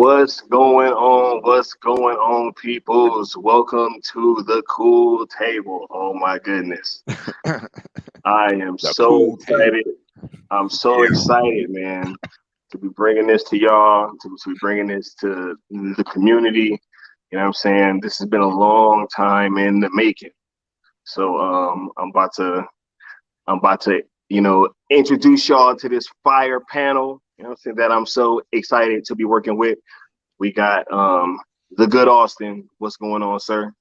What's going on? What's going on, peoples? Welcome to the cool table. Oh my goodness. I am The so cool tape. excited. I'm so Yeah, excited, man, to be bringing this to y'all, to be bringing this to the community. You know what I'm saying? This has been a long time in the making. So I'm about to introduce y'all to this fire panel, you know what I'm saying, that I'm so excited to be working with. We got the good Austin. What's going on, sir?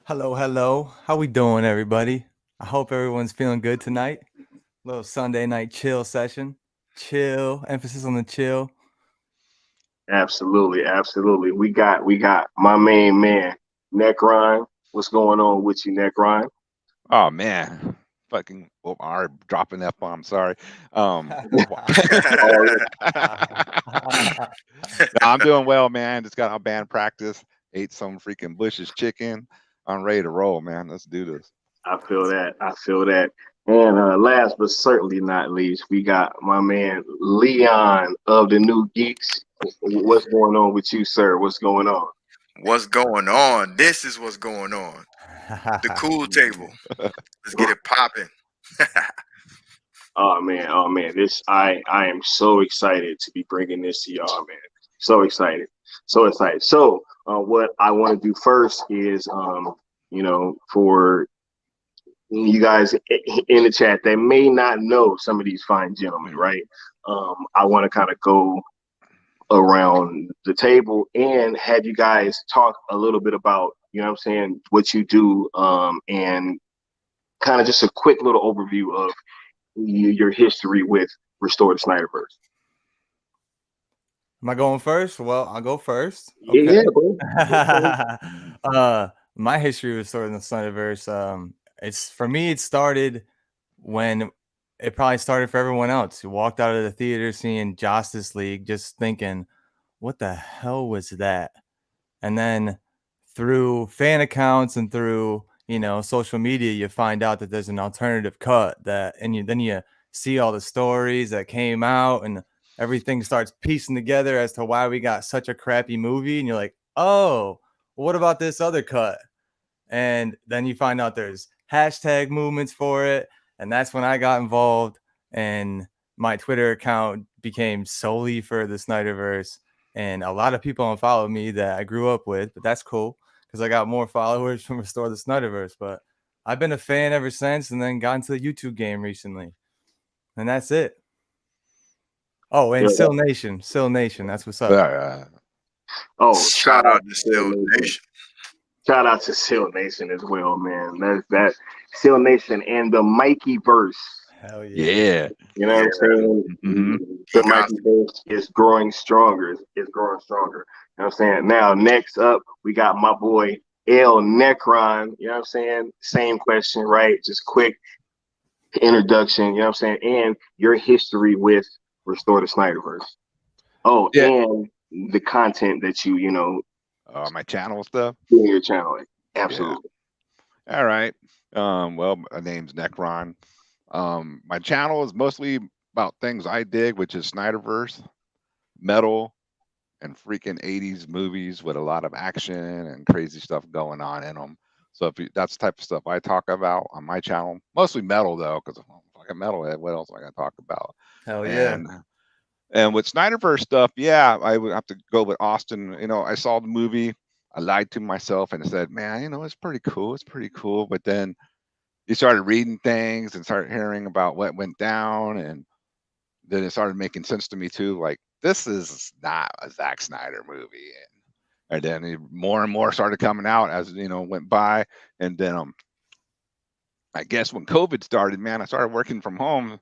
Hello, hello. How we doing, everybody? I hope everyone's feeling good tonight. Little Sunday night chill session. Chill, emphasis on the chill. Absolutely, absolutely. We got my main man, Necron. What's going on with you, Necron? Oh man, fucking. Oh, I already dropping F bomb. Sorry. All No, I'm doing well, man. Just got our band practice. Ate some freaking Bush's chicken. I'm ready to roll, man. Let's do this. I feel that. I feel that. And last but certainly not least, we got my man Leon of the New Geeks. What's going on with you, sir? What's going on? what's going on? This is what's going on. The cool table. Let's get it popping. Oh man, this I am so excited to be bringing this to y'all, man. So excited, so excited. So, what I want to do first is, for you guys in the chat that may not know some of these fine gentlemen, right? I want to kind of go around the table and have you guys talk a little bit about, you know what I'm saying, what you do, and kind of just a quick little overview of your history with Restore the Snyderverse. Am I going first? Well, I'll go first. Yeah, Okay. bro. My history with Sword in the Snyderverse, it's for me. It started when it probably started for everyone else who walked out of the theater seeing Justice League, just thinking, "What the hell was that?" And then through fan accounts and through social media, you find out that there's an alternative cut then you see all the stories that came out and everything starts piecing together as to why we got such a crappy movie, and you're like, oh, well, what about this other cut? And then you find out there's hashtag movements for it, and that's when I got involved, and my Twitter account became solely for the Snyderverse, and a lot of people unfollowed me that I grew up with, but that's cool because I got more followers from Restore the Snyderverse. But I've been a fan ever since, and then got into the YouTube game recently, and that's it. Oh, and Yeah. Still Nation, that's what's up. Uh, Oh, shout Shout out out to to Seal Still Nation. Nation. Shout out to Seal Nation as well, man. That Seal Nation and the Mikey verse. Hell yeah. yeah. You know what Yeah, I'm saying? hmm The he got Mikey verse is growing stronger. It's growing stronger. You know what I'm saying? Now, next up, we got my boy L Necron. You know what I'm saying? Same question, right? Just quick introduction. You know what I'm saying? And your history with Restore the Snyderverse. Oh, Yeah. and the content that My channel stuff. do in your channel. Yeah. Absolutely. All right. Well, my name's Necron. My channel is mostly about things I dig, which is Snyderverse, metal, and freaking 80s movies with a lot of action and crazy stuff going on in them. So if you, that's the type of stuff I talk about on my channel, mostly metal though, because I'm fucking metalhead. What else am I gonna talk about? Hell yeah. And with Snyderverse stuff, yeah, I would have to go with Austin. I saw the movie. I lied to myself and said, man, it's pretty cool. It's pretty cool. But then you started reading things and started hearing about what went down, and then it started making sense to me too. Like, this is not a Zack Snyder movie, and then more and more started coming out as went by, and then I guess when COVID started, man, I started working from home,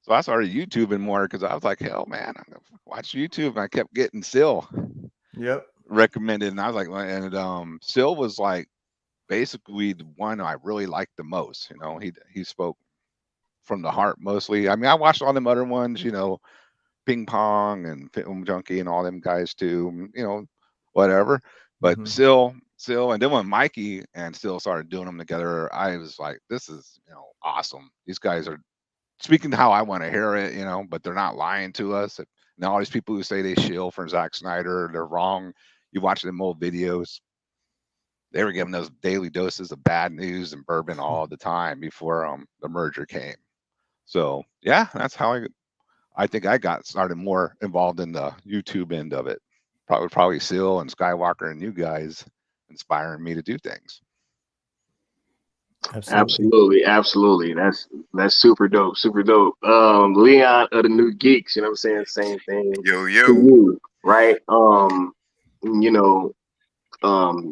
so I started YouTubing more because I was like, hell, man, I'm gonna watch YouTube, and I kept getting Sil Yep. recommended, and I was like, and Sil was like basically the one I really liked the most. He spoke from the heart mostly. I mean, I watched all them other ones, Ping Pong and Film Junkie and all them guys too, whatever. But Mhm. still, and then when Mikey and Still started doing them together, I was like, this is, awesome. These guys are speaking how I want to hear it, but they're not lying to us. And all these people who say they shill for Zack Snyder, they're wrong. You watch them old videos, they were giving those daily doses of bad news and bourbon all the time before the merger came. So yeah, that's how I think I got started more involved in the YouTube end of it. Probably Seal and Skywalker and you guys inspiring me to do things. Absolutely. That's super dope, super dope. Leon of the New Geeks, you know what I'm saying? Same thing. Yo. To you, right? You know,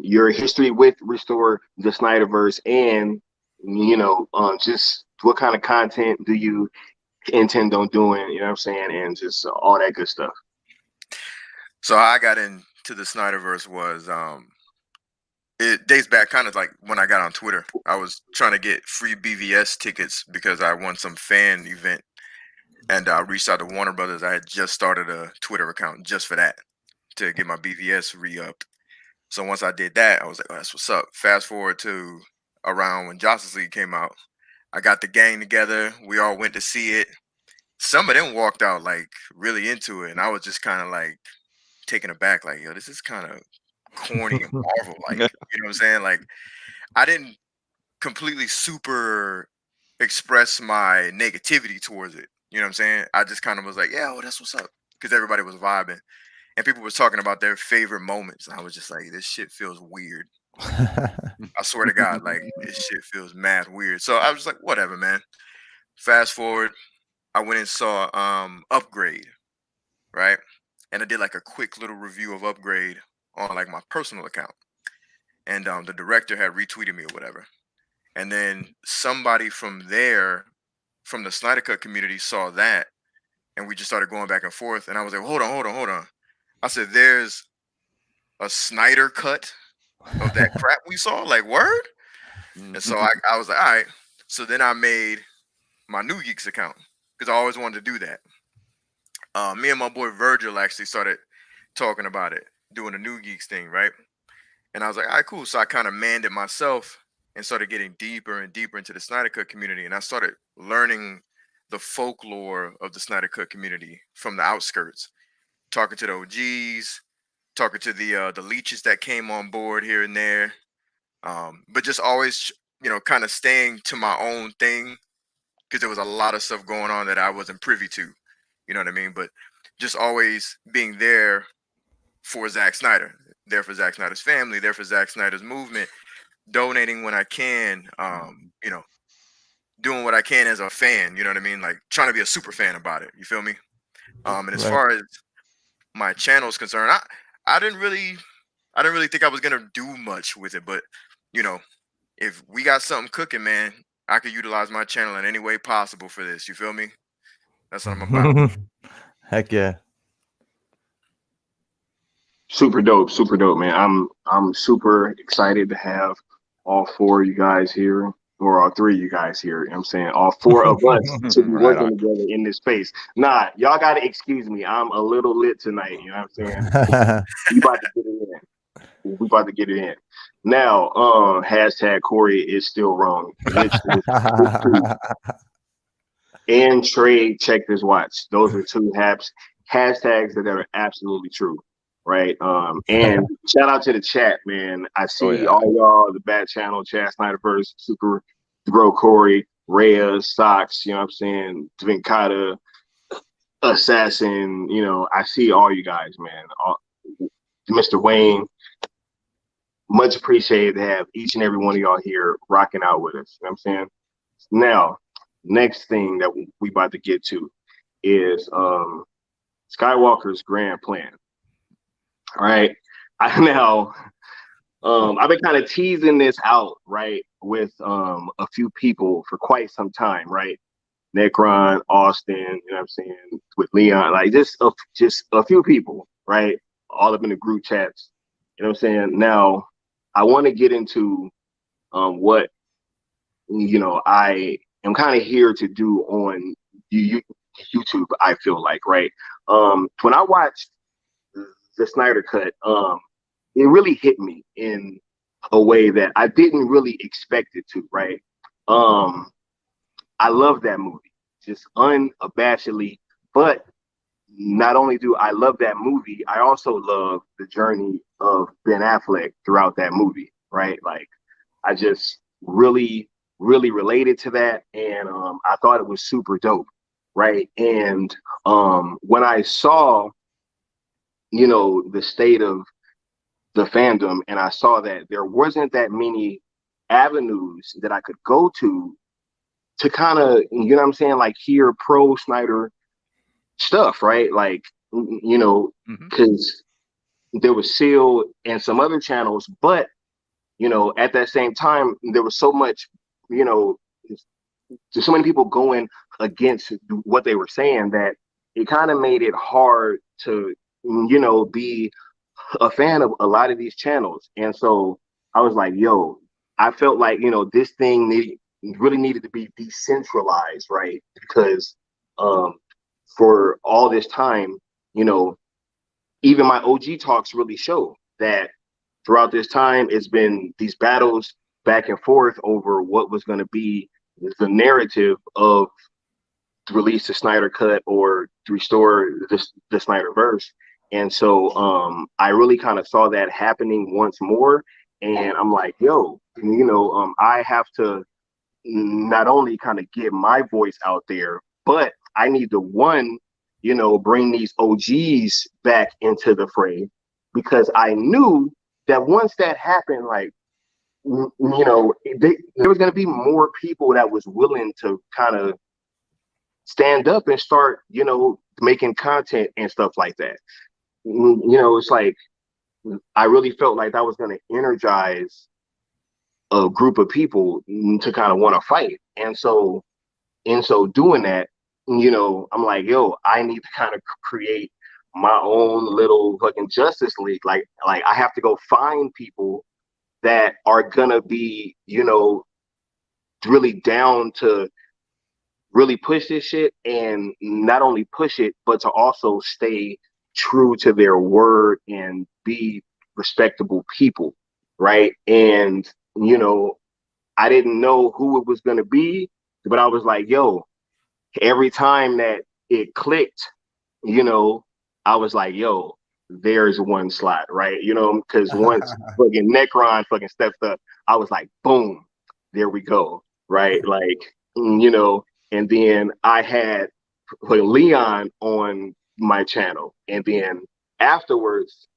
your history with Restore the Snyderverse, and you know, just what kind of content do you intend on doing? You know what I'm saying, and just all that good stuff. So how I got into the Snyderverse was it dates back kind of like when I got on Twitter. I was trying to get free BVS tickets because I won some fan event, and I reached out to Warner Brothers. I had just started a Twitter account just for that, to get my BVS re-upped. So once I did that, I was like, oh, that's what's up. Fast forward to around when Justice League came out. I got the gang together. We all went to see it. Some of them walked out like really into it, and I was just kind of like taken aback, like, yo, this is kind of corny and Marvel, like, you know what I'm saying? Like, I didn't completely super express my negativity towards it. You know what I'm saying? I just kind of was like, yeah, well, that's what's up, because everybody was vibing, and people were talking about their favorite moments. And I was just like, this shit feels weird. I swear to God, like, this shit feels mad weird. So I was like, whatever, man. Fast forward, I went and saw Upgrade, right? And I did like a quick little review of Upgrade on like my personal account. And the director had retweeted me or whatever. And then somebody from there, from the Snyder Cut community, saw that, and we just started going back and forth. And I was like, hold on. I said, there's a Snyder Cut of that crap we saw? Like, word? And so I was like, all right. So then I made my New Geeks account because I always wanted to do that. Me and my boy Virgil actually started talking about it, doing a New Geeks thing, right? And I was like, all right, cool. So I kind of manned it myself and started getting deeper and deeper into the Snyder Cut community. And I started learning the folklore of the Snyder Cut community from the outskirts, talking to the OGs, talking to the leeches that came on board here and there. But just always, you know, kind of staying to my own thing, because there was a lot of stuff going on that I wasn't privy to. You know what I mean? But just always being there for Zack Snyder, there for Zack Snyder's family, there for Zack Snyder's movement, donating when I can, you know, doing what I can as a fan, you know what I mean? Like trying to be a super fan about it. You feel me? And as far as my channel is concerned, I didn't really think I was gonna do much with it, but you know, if we got something cooking, man, I could utilize my channel in any way possible for this. You feel me? That's what I'm about. Heck yeah. Super dope, man. I'm super excited to have all four of you guys here, or all three of you guys here. You know what I'm saying? All four of us to be working together in this space. Nah, y'all gotta excuse me. I'm a little lit tonight, you know what I'm saying? We about to get it in. We about to get it in. Now, hashtag Corey is still wrong. And Trey checked his watch. Those are two hashtags that are absolutely true. Right. And shout out to the chat, man. I see all y'all, the Bat Channel, Chad Snyderverse, Super Bro Corey, Rhea, Socks, you know what I'm saying? Vinkata, Assassin, you know, I see all you guys, man. Mr. Wayne, much appreciated to have each and every one of y'all here rocking out with us. You know what I'm saying? Now, next thing that we about to get to is Skywalker's grand plan. All right. I've been kind of teasing this out, right, with a few people for quite some time, right? Necron, Austin, you know what I'm saying, with Leon, like just a few people, right? All up in the group chats. You know what I'm saying? Now, I want to get into what, you know, I am kind of here to do on YouTube, I feel like, right? When I watched the Snyder Cut, it really hit me in a way that I didn't really expect it to, right? I love that movie, just unabashedly, but not only do I love that movie, I also love the journey of Ben Affleck throughout that movie, right? Like, I just really, really related to that, and I thought it was super dope, right? And when I saw, the state of the fandom, and I saw that there wasn't that many avenues that I could go to kind of, you know what I'm saying, like hear pro Snyder stuff, right? Like, because there was Seal and some other channels, but at that same time, there was so much, there's so many people going against what they were saying that it kind of made it hard to, be a fan of a lot of these channels. And so I was like, yo, I felt like, this thing really needed to be decentralized, right? Because for all this time, even my OG talks really show that throughout this time, it's been these battles back and forth over what was going to be the narrative of to release the Snyder Cut or to restore the Snyderverse. And so I really kind of saw that happening once more. And I'm like, yo, I have to not only kind of get my voice out there, but I need to bring these OGs back into the fray, because I knew that once that happened, like, there was going to be more people that was willing to kind of stand up and start, making content and stuff like that. It's like, I really felt like that was going to energize a group of people to kind of want to fight. And so doing that, I'm like, yo, I need to kind of create my own little fucking Justice League. Like I have to go find people that are gonna be, really down to really push this shit, and not only push it, but to also stay true to their word and be respectable people, right? And I didn't know who it was gonna be, but I was like, yo, every time that it clicked, I was like, yo, there's one slot, right? Because once fucking Necron fucking stepped up, I was like, boom, there we go, right? Like, and then I had Leon on my channel. And then afterwards,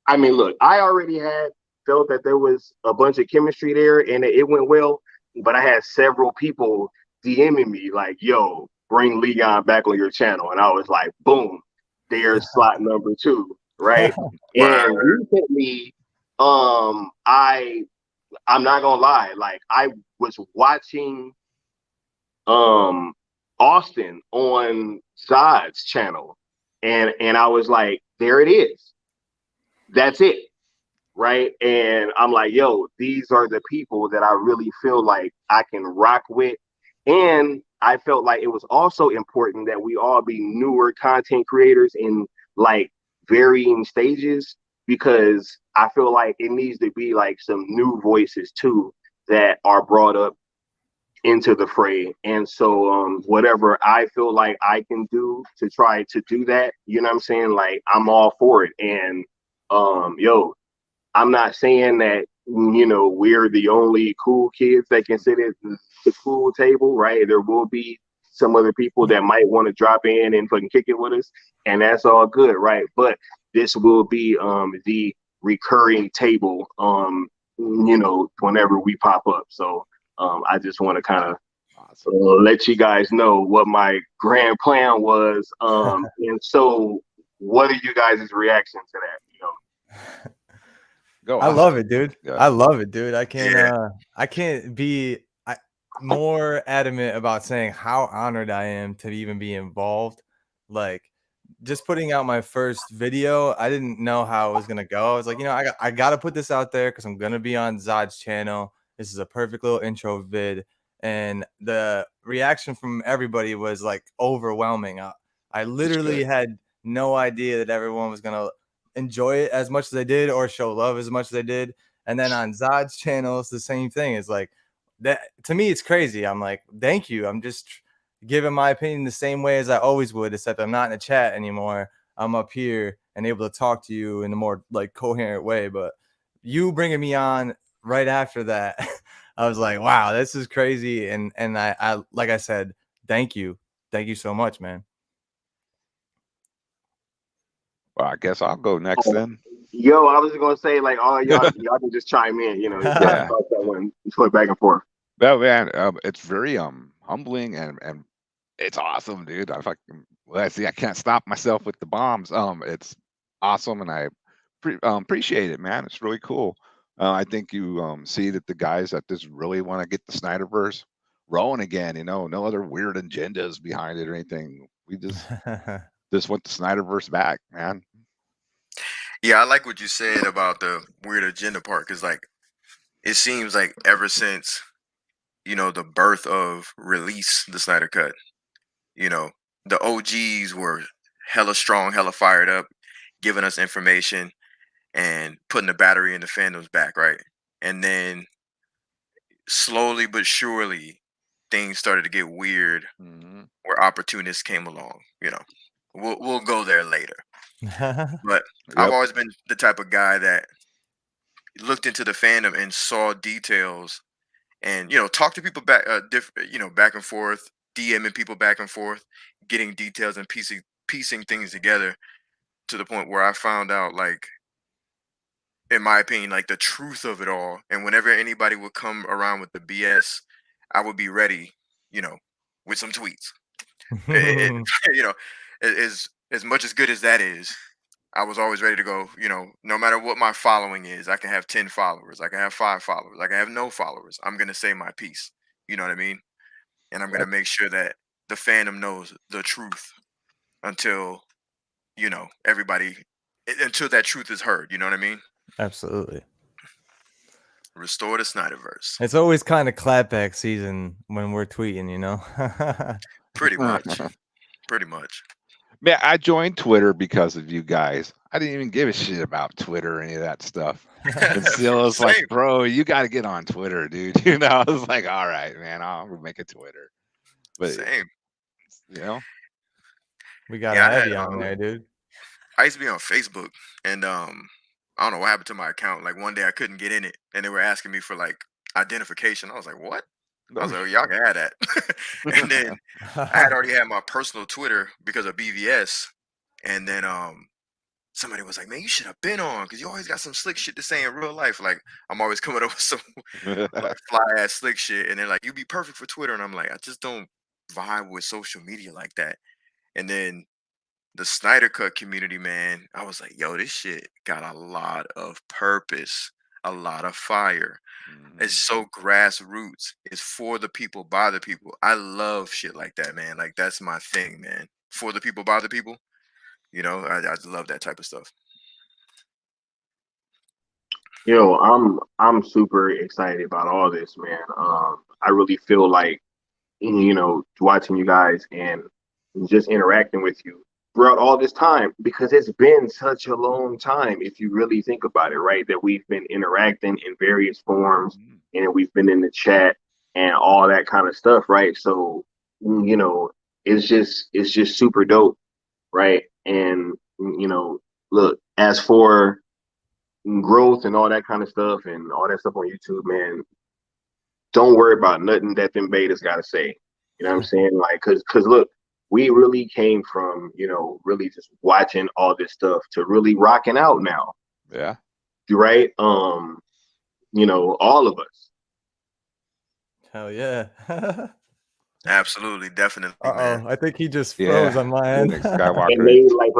I mean, look, I already had felt that there was a bunch of chemistry there and it went well, but I had several people DMing me like, yo, bring Leon back on your channel. And I was like, boom, there's slot number 2, right? And recently, I'm not gonna lie, like I was watching Austin on Zod's channel, and I was like, there it is. That's it. Right. And I'm like, yo, these are the people that I really feel like I can rock with. And I felt like it was also important that we all be newer content creators in like varying stages, because I feel like it needs to be like some new voices too that are brought up into the fray. And so whatever I feel like I can do to try to do that, you know what I'm saying? Like, I'm all for it. And yo, I'm not saying that, we're the only cool kids that can sit at the cool table, right? There will be some other people that might want to drop in and fucking kick it with us, and that's all good, right? But this will be the recurring table, whenever we pop up. So I just want to kind of let you guys know what my grand plan was. And so what are you guys' reaction to that? Go. I love it, dude. Yeah. I love it, dude. I can't be more adamant about saying how honored I am to even be involved. Like, just putting out my first video, I didn't know how it was gonna go. I was like, I gotta put this out there because I'm gonna be on Zod's channel. This is a perfect little intro vid, and the reaction from everybody was like overwhelming. I literally had no idea that everyone was gonna enjoy it as much as they did or show love as much as they did. And then on Zod's channel, it's the same thing. It's like that to me, it's crazy. I'm like, thank you. I'm just giving my opinion the same way as I always would, except I'm not in a chat anymore. I'm up here and able to talk to you in a more like coherent way. But you bringing me on right after that, I was like, wow, this is crazy. And I like I said, thank you so much, man. Well, I guess I'll go next then. Yo, I was just gonna say, like, oh, y'all can just chime in. You know, you Yeah. talk that one, flip back and forth. Well, man, it's very humbling and it's awesome, dude. I can't stop myself with the bombs. It's awesome, and I appreciate it, man. It's really cool. I think you see that the guys that just really want to get the Snyderverse rolling again. You know, no other weird agendas behind it or anything. We just want the Snyderverse back, man. Yeah, I like what you said about the weird agenda part, because like it seems like ever since, you know, the birth of Release the Snyder Cut, you know, the OGs were hella strong, hella fired up, giving us information and putting the battery in the fandom's back, right? And then slowly but surely things started to get weird Mhm. where opportunists came along, you know. We'll go there later. But I've Yep. always been the type of guy that looked into the fandom and saw details and, you know, talk to people back back and forth, DMing people back and forth, getting details and piecing things together to the point where I found out, like, in my opinion, like the truth of it all. And whenever anybody would come around with the BS, I would be ready, you know, with some tweets. You know, as much as good as that is, I was always ready to go, you know, no matter what my following is. I can have 10 followers, I can have 5 followers, I can have no followers. I'm going to say my piece. You know what I mean? And I'm going to make sure that the fandom knows the truth until, you know, until that truth is heard. You know what I mean? Absolutely. Restore the Snyderverse. It's always kind of clapback season when we're tweeting, you know? Pretty much. Pretty much. Man, I joined Twitter because of you guys. I didn't even give a shit about Twitter or any of that stuff. And still, it's like, Same. bro, you got to get on Twitter, dude. You know, I was like, all right, man, I'll make a Twitter. But Same. you know, We got Yeah, a heavy on there, dude. I used to be on Facebook, and I don't know what happened to my account. Like one day I couldn't get in it, and they were asking me for like identification. I was like, "What?" I was like, oh, "Y'all can have that." And then I had already had my personal Twitter because of BVS, and then somebody was like, "Man, you should have been on because you always got some slick shit to say in real life." Like I'm always coming up with some like fly ass slick shit, and they're like, "You'd be perfect for Twitter," and I'm like, I just don't vibe with social media like that. And then the Snyder Cut community, man, I was like, yo, this shit got a lot of purpose, a lot of fire. It's so grassroots. It's for the people, by the people. I love shit like that, man. Like that's my thing, man. For the people, by the people. You know, I just love that type of stuff. Yo, I'm super excited about all this, man. I really feel like, you know, watching you guys and just interacting with you throughout all this time, because it's been such a long time, if you really think about it, right? That we've been interacting in various forms, and we've been in the chat and all that kind of stuff, right? So, you know, it's just super dope, right? And, you know, look, as for growth and all that kind of stuff and all that stuff on YouTube, man, don't worry about nothing that them betas got to say. You know what I'm saying? Like, cause look, we really came from, you know, really just watching all this stuff to really rocking out now. Yeah. Right? You know, all of us. Hell yeah. Absolutely, definitely, man. I think he just froze on my end. Skywalker. And they like,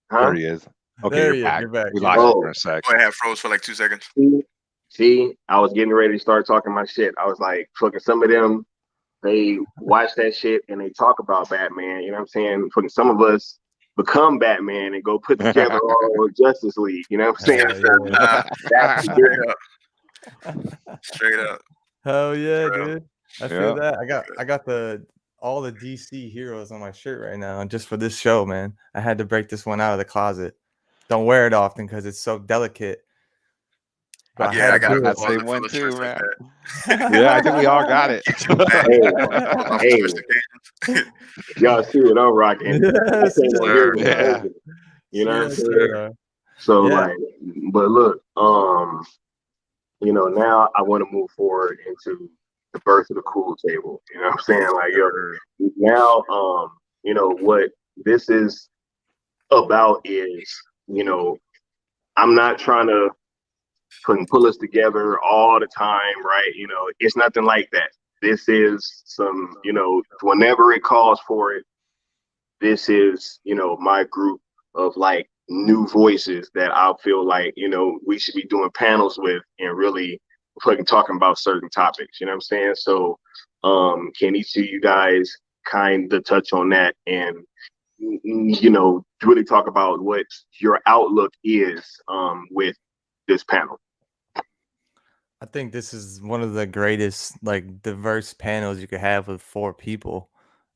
huh? There he is. Okay, There you're back. you're back. We You're lost back. you for a sec. I have froze for like 2 seconds. See, I was getting ready to start talking my shit. I was like, fucking some of them, they watch that shit and they talk about Batman. You know what I'm saying? Fucking some of us become Batman and go put together all Justice League. You know what I'm saying? Yeah. That's the Straight up. Hell yeah, Straight up. dude. I feel that. I got all the DC heroes on my shirt right now, and just for this show, man. I had to break this one out of the closet. Don't wear it often because it's so delicate. But Yeah, I got to do that all same the one full too, stress like man. that. Yeah, I think we all got it. Off Hey, stress occasions. y'all see what I'm rocking. I Yes, came on here with a Yeah. slogan. You know what I'm yes, saying? sir. So Yeah. like, but look, now I want to move forward into the birth of the cool table. You know what I'm saying? Like, yo, now, what this is about is, I'm not trying to pull us together all the time, right? It's nothing like that. This is some, whenever it calls for it, this is, my group of like new voices that I feel like, we should be doing panels with and really fucking talking about certain topics. You know what I'm saying? So can each of you guys kind of touch on that and really talk about what your outlook is with this panel? I think this is one of the greatest, like, diverse panels you could have with 4 people.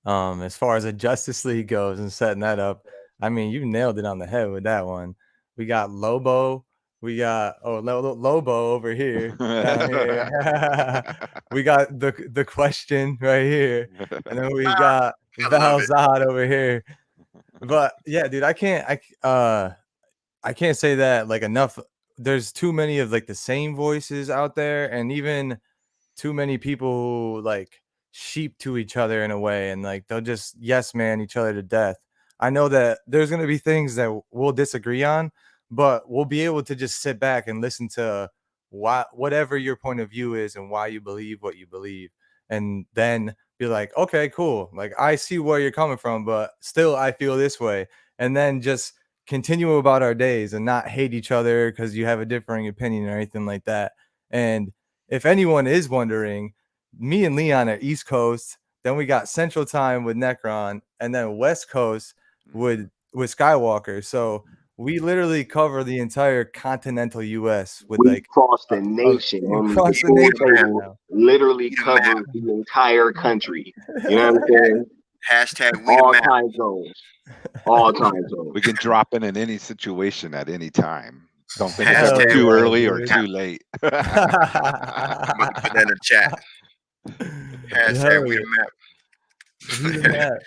As far as a Justice League goes and setting that up, I mean, you nailed it on the head with that one. We got Lobo, we got Lobo over here, down here. We got the Question right here, and then we got I love it. Valzad over here. But yeah, dude, I can't say that like enough. There's too many of like the same voices out there, and even too many people who like sheep to each other in a way, and like they'll just yes man each other to death. I know that there's gonna be things that we'll disagree on, but we'll be able to just sit back and listen to whatever your point of view is and why you believe what you believe, and then be like, okay, cool. Like I see where you're coming from, but still I feel this way, and then just continue about our days and not hate each other because you have a differing opinion or anything like that. And if anyone is wondering, me and Leon are East Coast. Then we got Central Time with Necron, and then West Coast with Skywalker. So we literally cover the entire continental U.S. with We like cross the nation. across The the cool nation right table now. literally covers the entire country. You know what I'm saying? Hashtag we All the map. time zones. All time zones. We can drop in any situation at any time. Don't think it's Hell ever too yeah, early or dude. too late. I'm about to put that in the chat. Hashtag we the map. We the map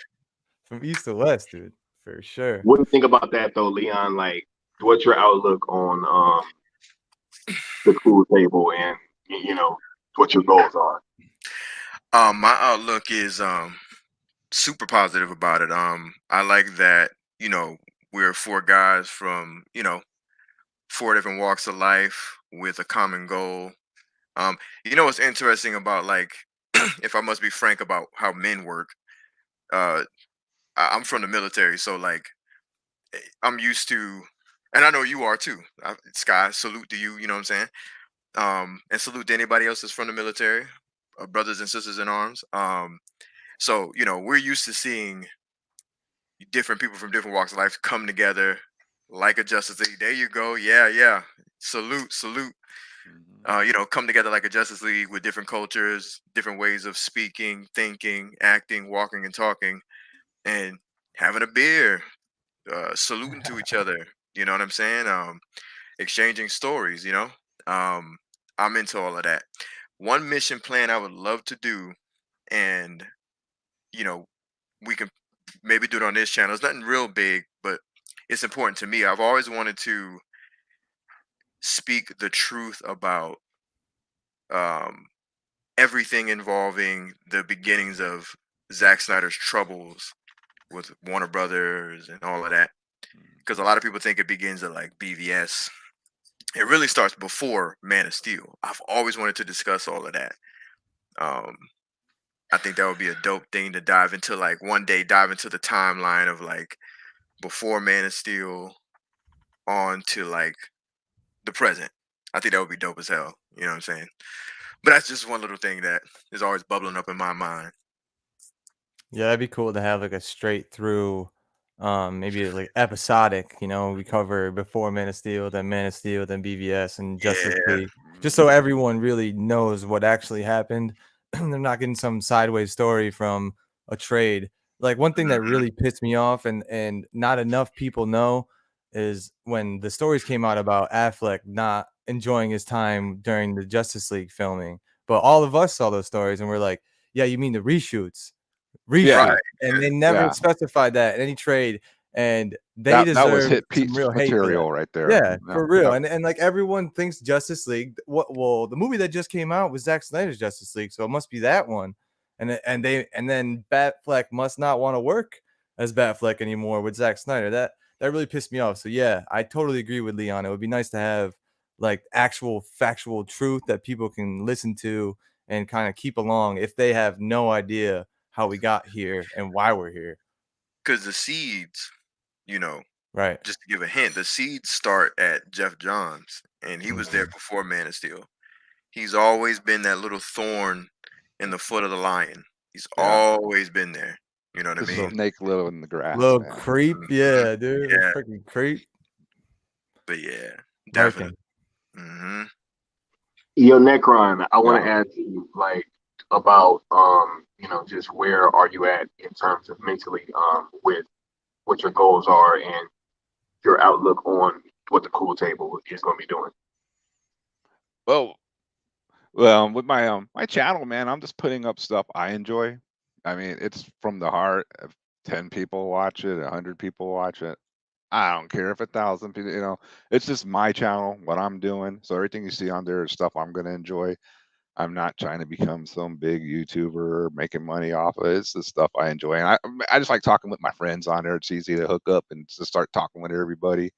from east to west, dude, for sure. What do you think about that though, Leon? Like, what's your outlook on the cool table and what your goals are? My outlook is super positive about it. I like that, we're 4 guys from, 4 different walks of life with a common goal. What's interesting about like if I must be frank about how men work, I'm from the military, so like I'm used to, and I know you are too. Sky, salute to you. You know what I'm saying? And salute to anybody else that's from the military, brothers and sisters in arms. So we're used to seeing different people from different walks of life come together like a Justice League. There you go. Yeah, yeah. Salute, salute. Come together like a Justice League with different cultures, different ways of speaking, thinking, acting, walking, and talking, and having a beer, saluting to each other. You know what I'm saying? Exchanging stories. I'm into all of that. One mission plan I would love to do, and you know, we can maybe do it on this channel. It's nothing real big, but it's important to me. I've always wanted to speak the truth about um, everything involving the beginnings of Zack Snyder's troubles with Warner Brothers and all of that. Because a lot of people think it begins at like BVS. It really starts before Man of Steel. I've always wanted to discuss all of that. I think that would be a dope thing to dive into. Like one day, dive into the timeline of like before Man of Steel on to like the present. I think that would be dope as hell. You know what I'm saying? But that's just one little thing that is always bubbling up in my mind. Yeah, that'd be cool to have like a straight through, maybe like episodic. We cover before Man of Steel, then BVS, and Justice Yeah. League, just so everyone really knows what actually happened. They're not getting some sideways story from a trade. Like one thing that really pissed me off, and not enough people know, is when the stories came out about Affleck not enjoying his time during the Justice League filming. But all of us saw those stories and we're like, yeah, you mean the reshoots, Yeah. and they never Yeah. specified that in any trade, and they That was deserve hit some piece real hate for that. material right there. Yeah, for real. Yep. And like everyone thinks Justice League. Well, the movie that just came out was Zack Snyder's Justice League, so it must be that one. And then Batfleck must not want to work as Batfleck anymore with Zack Snyder. That really pissed me off. So yeah, I totally agree with Leon. It would be nice to have like actual factual truth that people can listen to and kind of keep along if they have no idea how we got here and why we're here. Because the seeds, you know, Right. just to give a hint, the seeds start at Jeff Johns, and he was there before Man of Steel. He's always been that little thorn in the foot of the lion. He's always been there. You know what I mean? Snake little in the grass. Little Man. creep, yeah, dude. Yeah. Freaking creep. But yeah, Definitely. definitely. Yo, Necron, I want to ask you like about just where are you at in terms of mentally with what your goals are and your outlook on what the cool table is going to be doing. Well, with my my channel, man, I'm just putting up stuff I enjoy. I mean, it's from the heart. If 10 people watch it, 100 people watch it, I don't care if 1,000 people. You know, it's just my channel, what I'm doing. So everything you see on there is stuff I'm going to enjoy. I'm not trying to become some big YouTuber making money off of it. It's the stuff I enjoy. And I just like talking with my friends on there. It's easy to hook up and just start talking with everybody.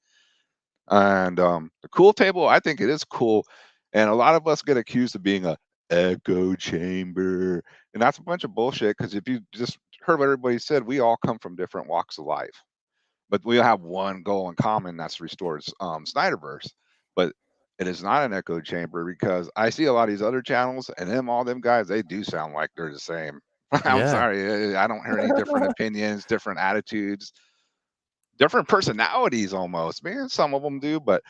And the cool table, I think it is cool. And a lot of us get accused of being a echo chamber. And that's a bunch of bullshit. Because if you just heard what everybody said, we all come from different walks of life. But we have one goal in common, that's restore Snyderverse. But it is not an echo chamber because I see a lot of these other channels and all them guys, they do sound like they're the same. I'm sorry, I don't hear any different opinions, different attitudes, different personalities almost. Man, some of them do, but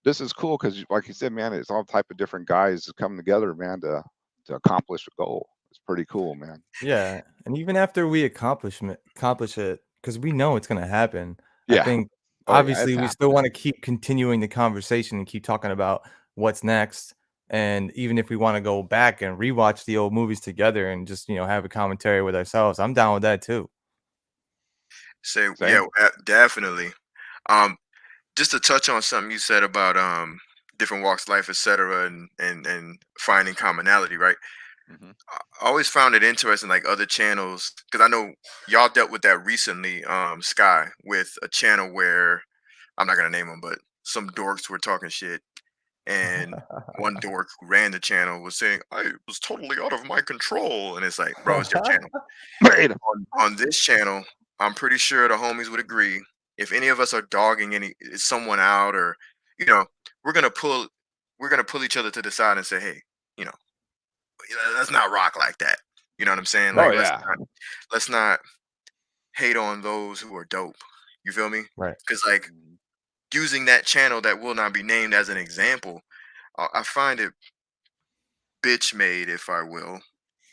this is cool because, like you said, man, it's all type of different guys coming together, man, to accomplish a goal. It's pretty cool, man. Yeah, and even after we accomplish it, because we know it's gonna happen. Yeah. I think Oh, yeah, obviously it's we still want to keep continuing the conversation and keep talking about what's next. And even if we want to go back and rewatch the old movies together and just have a commentary with ourselves, I'm down with that too. Yeah, Same. definitely. Just to touch on something you said about different walks of life, etc., and finding commonality, right? I always found it interesting, like other channels, because I know y'all dealt with that recently, Sky, with a channel where I'm not gonna name them, but some dorks were talking shit, and one dork who ran the channel was saying, "I was totally out of my control," and it's like, bro, it's your channel. On this channel, I'm pretty sure the homies would agree. If any of us are dogging someone out, or we're gonna pull each other to the side and say, hey, you know, let's not rock like that. You know what I'm saying? Like, let's not hate on those who are dope. You feel me? Right. Because like using that channel that will not be named as an example, I find it bitch made, if I will,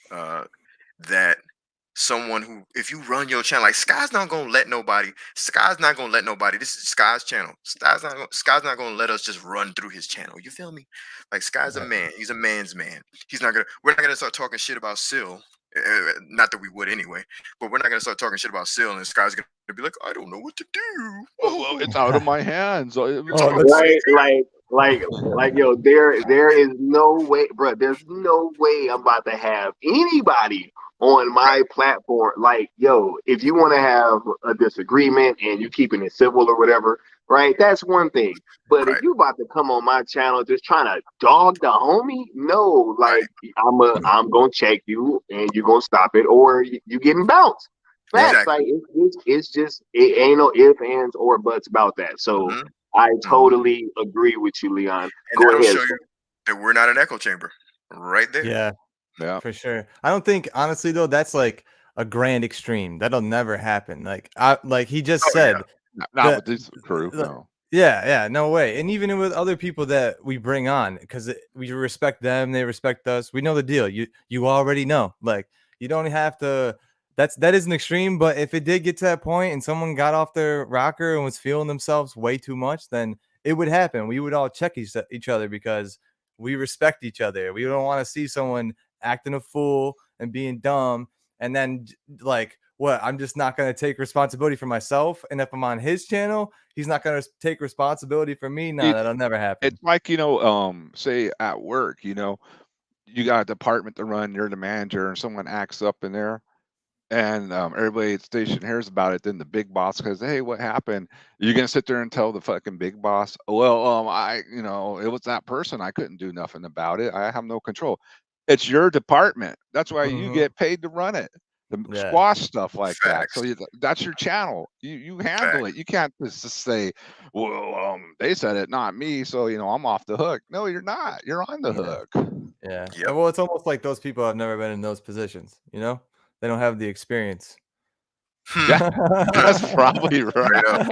that someone who, if you run your channel, like Sky's not gonna let nobody. This is Sky's channel. Sky's not gonna let us just run through his channel. You feel me? Like Sky's a man. He's a man's man. We're not gonna start talking shit about Syl. Not that we would anyway, but we're not gonna start talking shit about Syl, and Sky's gonna be like, I don't know what to do. Well, it's out of my hands. Like, yo, there is no way, bro. There's no way I'm about to have anybody on my platform. Like, yo, if you want to have a disagreement and you keeping it civil or whatever, right? That's one thing. But if you about to come on my channel just trying to dog the homie, no, like I'm gonna check you and you're gonna stop it, or you getting bounced. Facts, like it's just, it ain't no ifs, ands, or buts about that. So I totally agree with you, Leon. And that'll show you that we're not an echo chamber, right there. Yeah, for sure. I don't think, honestly though, that's like a grand extreme. That'll never happen. Like he just said, not with this crew. No. Yeah, no way. And even with other people that we bring on, because we respect them, they respect us. We know the deal. You already know. Like, you don't have to. That is an extreme, but if it did get to that point and someone got off their rocker and was feeling themselves way too much, then it would happen. We would all check each other because we respect each other. We don't want to see someone acting a fool and being dumb, and then like, what? I'm just not going to take responsibility for myself. And if I'm on his channel, he's not going to take responsibility for me. No, that'll never happen. It's like, say at work, you got a department to run, you're the manager, and someone acts up in there, and everybody at the station hears about it. Then the big boss goes, "Hey, what happened?" You're gonna sit there and tell the fucking big boss, "Well, it was that person. I couldn't do nothing about it. I have no control." It's your department. That's why you get paid to run it. The squash stuff like that. So that's your channel. You handle it. You can't just say, "Well, they said it, not me, so I'm off the hook." No, you're not. You're on the hook. Yeah. Yep. Well, it's almost like those people have never been in those positions. They don't have the experience. Yeah, that's probably right.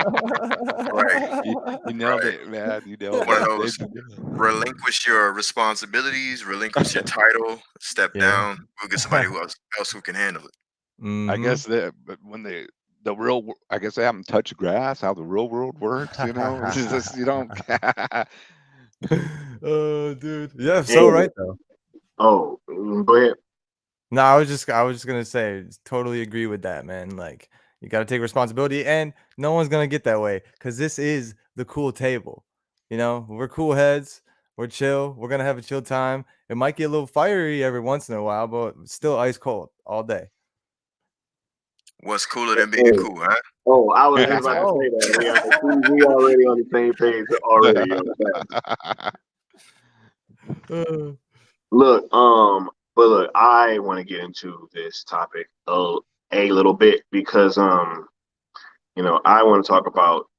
Right. You nailed it, man. You nailed One of it. those relinquish your responsibilities, relinquish your title, step down. We'll get somebody else who can handle it. I guess that, but when I guess they haven't touched grass. How the real world works, it's just you don't. Oh, dude. Yeah, so right though. Oh, go ahead. No, I was just gonna say, totally agree with that, man. Like, you got to take responsibility, and no one's gonna get that way because this is the cool table. We're cool heads. We're chill. We're gonna have a chill time. It might get a little fiery every once in a while, but still ice cold all day. What's cooler than being cool, huh? Oh, I was just about to say that. We already on the same page already. Look, but look, I want to get into this topic a little bit because I want to talk about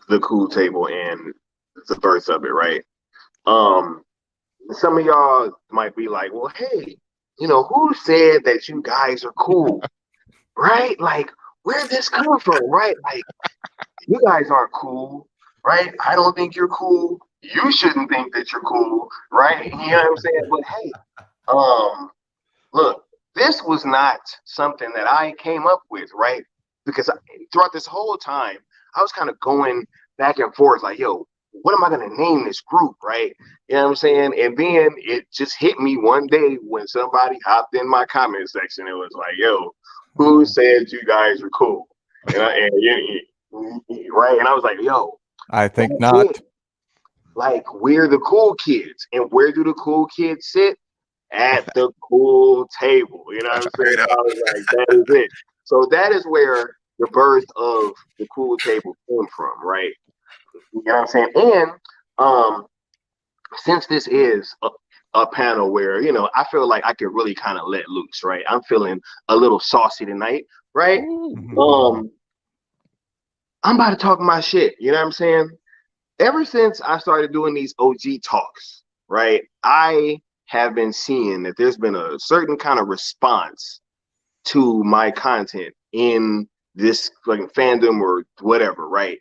the cool table and the birth of it, right? Some of y'all might be like, well, hey, who said that you guys are cool? Right? Like, where'd this come from? Right? Like, you guys aren't cool, right? I don't think you're cool. You shouldn't think that you're cool, right? You know what I'm saying? But hey, look, this was not something that I came up with, right? Because throughout this whole time, I was kind of going back and forth, like, yo, what am I going to name this group, right? You know what I'm saying? And then it just hit me one day when somebody hopped in my comment section. It was like, yo, who said you guys are cool? And right? And I was like, yo, I think not. Like, we're the cool kids. And where do the cool kids sit? At the cool table. You know what I'm saying? I was like, that is it. So that is where the birth of the cool table came from, right? You know what I'm saying? And since this is a panel where, I feel like I could really kind of let loose, right? I'm feeling a little saucy tonight, right? I'm about to talk my shit. You know what I'm saying? Ever since I started doing these OG talks, right? I have been seeing that there's been a certain kind of response to my content in this like fandom or whatever, right?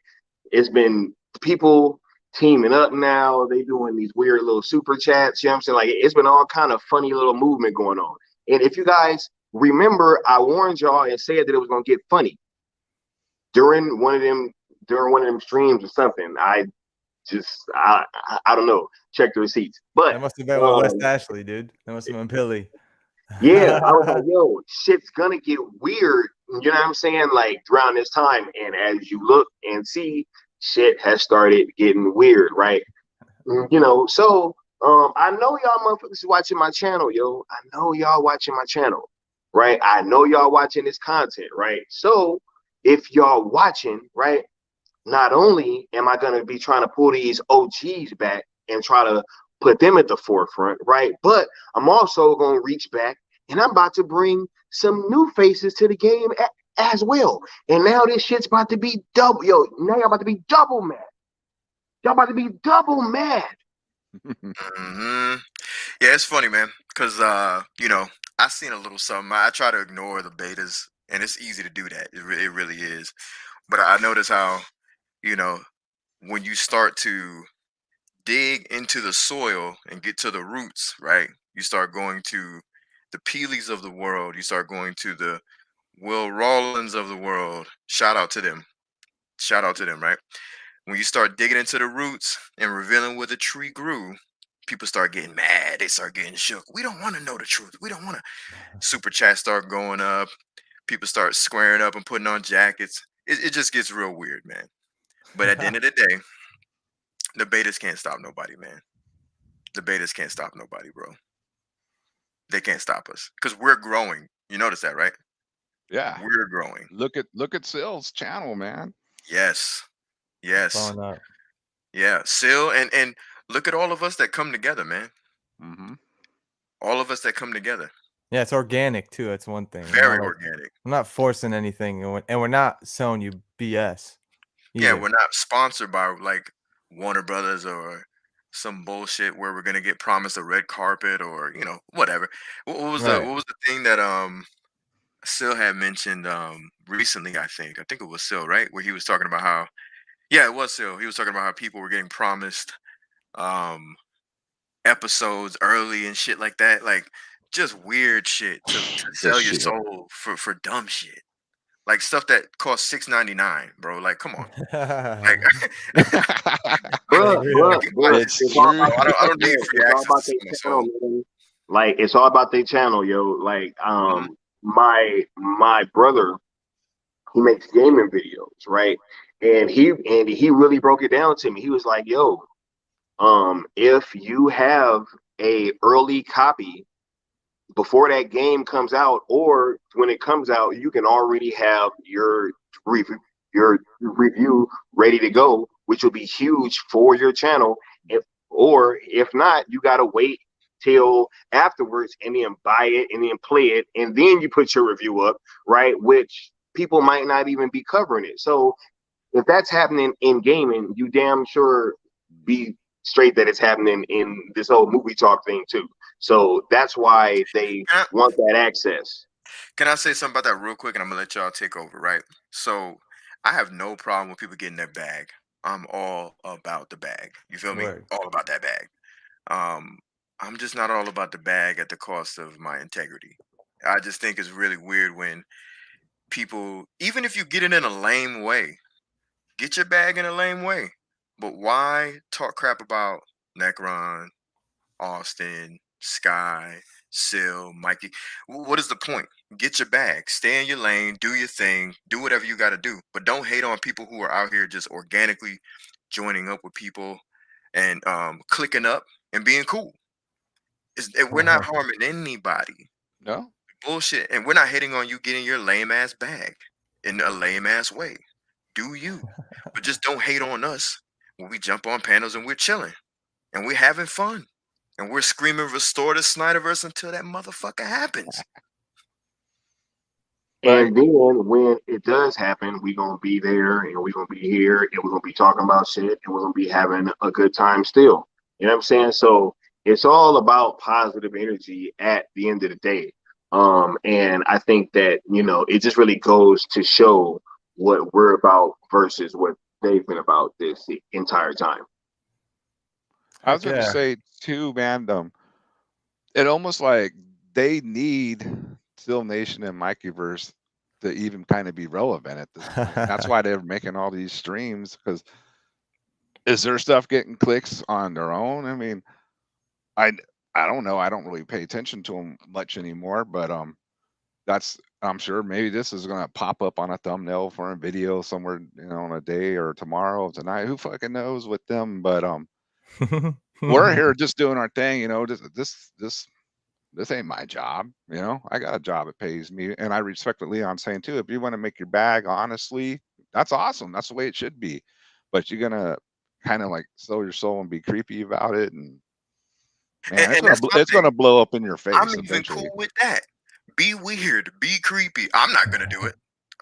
It's been people teaming up now. They doing these weird little super chats. You know what I'm saying? Like, it's been all kind of funny little movement going on. And if you guys remember, I warned y'all and said that it was gonna get funny during one of them streams or something. I don't know. Check the receipts. But that must have been with West Ashley, dude. That must have been Billy. Yeah, I was like, yo, shit's gonna get weird. You know what I'm saying? Like, around this time. And as you look and see, shit has started getting weird, right? So I know y'all motherfuckers watching my channel, yo. I know y'all watching my channel, right? I know y'all watching this content, right? So if y'all watching, right, not only am I gonna be trying to pull these OGs back and try to put them at the forefront, right? But I'm also gonna reach back and I'm about to bring some new faces to the game as well. And now this shit's about to be double, yo. Now y'all about to be double mad. Y'all about to be double mad. Yeah, it's funny, man, because I seen a little something. I try to ignore the betas, and it's easy to do that. It really is. But I notice how, when you start to dig into the soil and get to the roots, right? You start going to the Peelys of the world. You start going to the Will Rawlins of the world. Shout out to them, right? when you start digging into the roots and revealing where the tree grew, people start getting mad. They start getting shook. We don't want to know the truth. We don't want to. Super chats start going up. People start squaring up and putting on jackets. It just gets real weird, man. But at the end of the day, the betas can't stop nobody, man. The betas can't stop nobody, bro. They can't stop us because we're growing. You notice that, right? Yeah. We're growing. Look at Sill's channel, man. Yes. Yes. Blowing up. Yeah. Sil and look at all of us that come together, man. Mm-hmm. All of us that come together. Yeah, it's organic too. That's one thing. Very organic. I'm not forcing anything, and we're not selling you BS. Yeah, either. we're not sponsored by like Warner Brothers or some bullshit where we're gonna get promised a red carpet or whatever. What was Right. the thing that Sil had mentioned recently? I think it was Sil, right? Where he was talking about how it was Sil. He was talking about how people were getting promised episodes early and shit like that, like just weird shit to sell your shit. soul for dumb shit. Like stuff that costs $6.99, bro. Like, come on. Like, Bro, It's it's true. all about, I don't need free it's all access about to their sell my channel, soul. man. Like it's all about their channel, yo. Like my brother, he makes gaming videos, right? And he really broke it down to me. He was like, yo, if you have a early copy before that game comes out, or when it comes out, you can already have your review ready to go, which will be huge for your channel. If not, you gotta wait till afterwards and then buy it and then play it and then you put your review up, right? Which people might not even be covering it. So if that's happening in gaming, you damn sure be straight that it's happening in this whole movie talk thing too. So that's why they want that access. Can I say something about that real quick, and I'm gonna let y'all take over, right? So I have no problem with people getting their bag. I'm all about the bag. You feel me? Word. All about that bag. I'm just not all about the bag at the cost of my integrity. I just think it's really weird when people, even if you get it in a lame way, get your bag in a lame way. But why talk crap about Necron, Austin, Sky, Sil, Mikey? What is the point? Get your bag, stay in your lane, do your thing, do whatever you got to do. But don't hate on people who are out here just organically joining up with people and clicking up and being cool. We're not harming anybody. No. Bullshit. And we're not hating on you getting your lame ass bag in a lame ass way. Do you? But just don't hate on us when we jump on panels and we're chilling and we're having fun and we're screaming restore the Snyderverse until that motherfucker happens. And then when it does happen, we're gonna be there and we're gonna be here and we're gonna be talking about shit and we're gonna be having a good time still. You know what I'm saying? So it's all about positive energy at the end of the day. And I think that, it just really goes to show what we're about versus what they've been about this entire time. I was gonna say too, man, it almost like they need Still Nation and Mikeyverse to even kind of be relevant at this point. That's why they're making all these streams, because is their stuff getting clicks on their own? I mean, I don't know. I don't really pay attention to them much anymore, but I'm sure maybe this is gonna pop up on a thumbnail for a video somewhere, on a day or tomorrow or tonight. Who fucking knows with them? But we're here just doing our thing, this ain't my job. I got a job that pays me, and I respect what Leon's saying too. If you want to make your bag honestly, that's awesome. That's the way it should be. But you're gonna kind of like sell your soul and be creepy about it, and man, it's gonna blow up in your face. I'm even cool with that. Be weird, be creepy. I'm not gonna do it.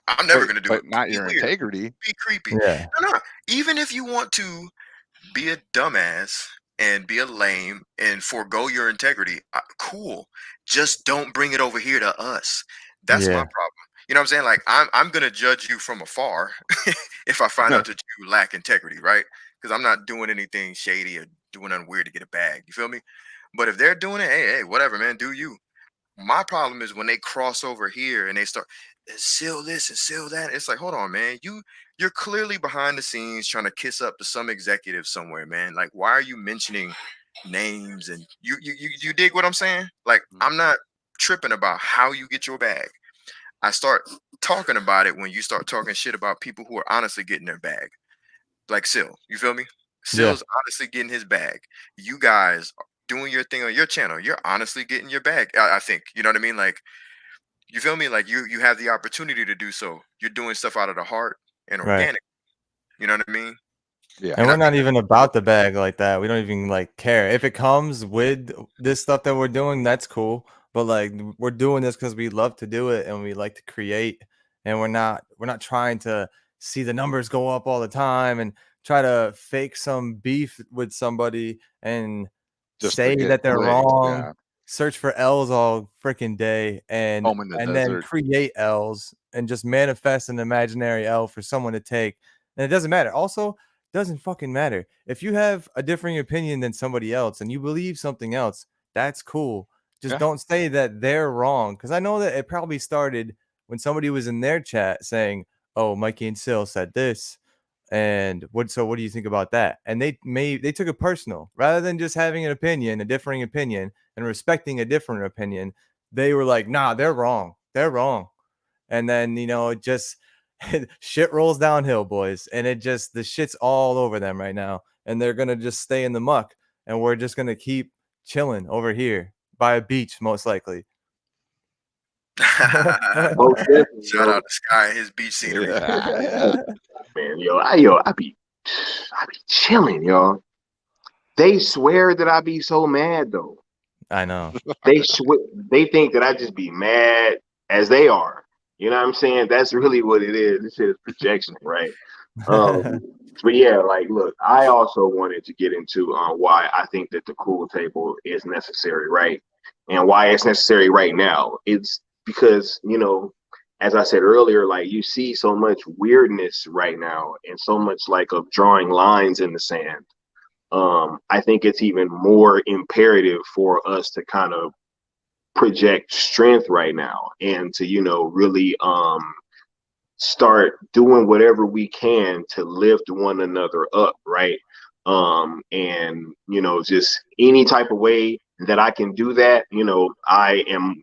I'm never gonna do it. Not your integrity. Be creepy. Yeah. No. Even if you want to be a dumbass and be a lame and forego your integrity, cool. Just don't bring it over here to us. That's my problem. You know what I'm saying? Like I'm gonna judge you from afar if I find out that you lack integrity, right? Because I'm not doing anything shady or doing nothing weird to get a bag. You feel me? But if they're doing it, hey, whatever, man, do you. My problem is when they cross over here and they start seal this and seal that. It's like, hold on, man. You're clearly behind the scenes trying to kiss up to some executive somewhere, man. Like, why are you mentioning names? And you dig what I'm saying? Like, I'm not tripping about how you get your bag. I start talking about it when you start talking shit about people who are honestly getting their bag. Like Sil, you feel me? Yeah. Sil's honestly getting his bag. You guys doing your thing on your channel. You're honestly getting your bag. I think. You know what I mean? Like, you feel me? Like you have the opportunity to do so. You're doing stuff out of the heart and Right. organic. You know what I mean? Yeah. And I we're not think even about the bag like that. We don't even like care. If it comes with this stuff that we're doing, that's cool. But like we're doing this because we love to do it and we like to create. And we're not trying to see the numbers go up all the time and try to fake some beef with somebody and Just to say get that they're clicks. wrong. Yeah. Search for L's all freaking day and Home in the then desert. create L's and just manifest an imaginary L for someone to take. And it doesn't matter. Also, doesn't fucking matter. If you have a differing opinion than somebody else and you believe something else, that's cool. Just Yeah. don't say that they're wrong. Because I know that it probably started when somebody was in their chat saying, "Oh, Mikey and Sil said this, and what do you think about that?" And they took it personal rather than just having an opinion, a differing opinion, and respecting a different opinion. They were like, "Nah, they're wrong. They're wrong." And then it just shit rolls downhill, boys, and the shit's all over them right now, and they're gonna just stay in the muck, and we're just gonna keep chilling over here by a beach, most likely. Most definitely, shout out to Sky and his beach scenery. Yeah. man. I be chilling, y'all. They swear that I be so mad though. I know. They think that I just be mad as they are. You know what I'm saying? That's really what it is. This is projection, right? But yeah, like, look, I also wanted to get into why I think that the cool table is necessary, right? And why it's necessary right now. It's because, as I said earlier, like you see so much weirdness right now and so much like of drawing lines in the sand. I think it's even more imperative for us to kind of project strength right now and to, really start doing whatever we can to lift one another up, right? And just any type of way that I can do that, I am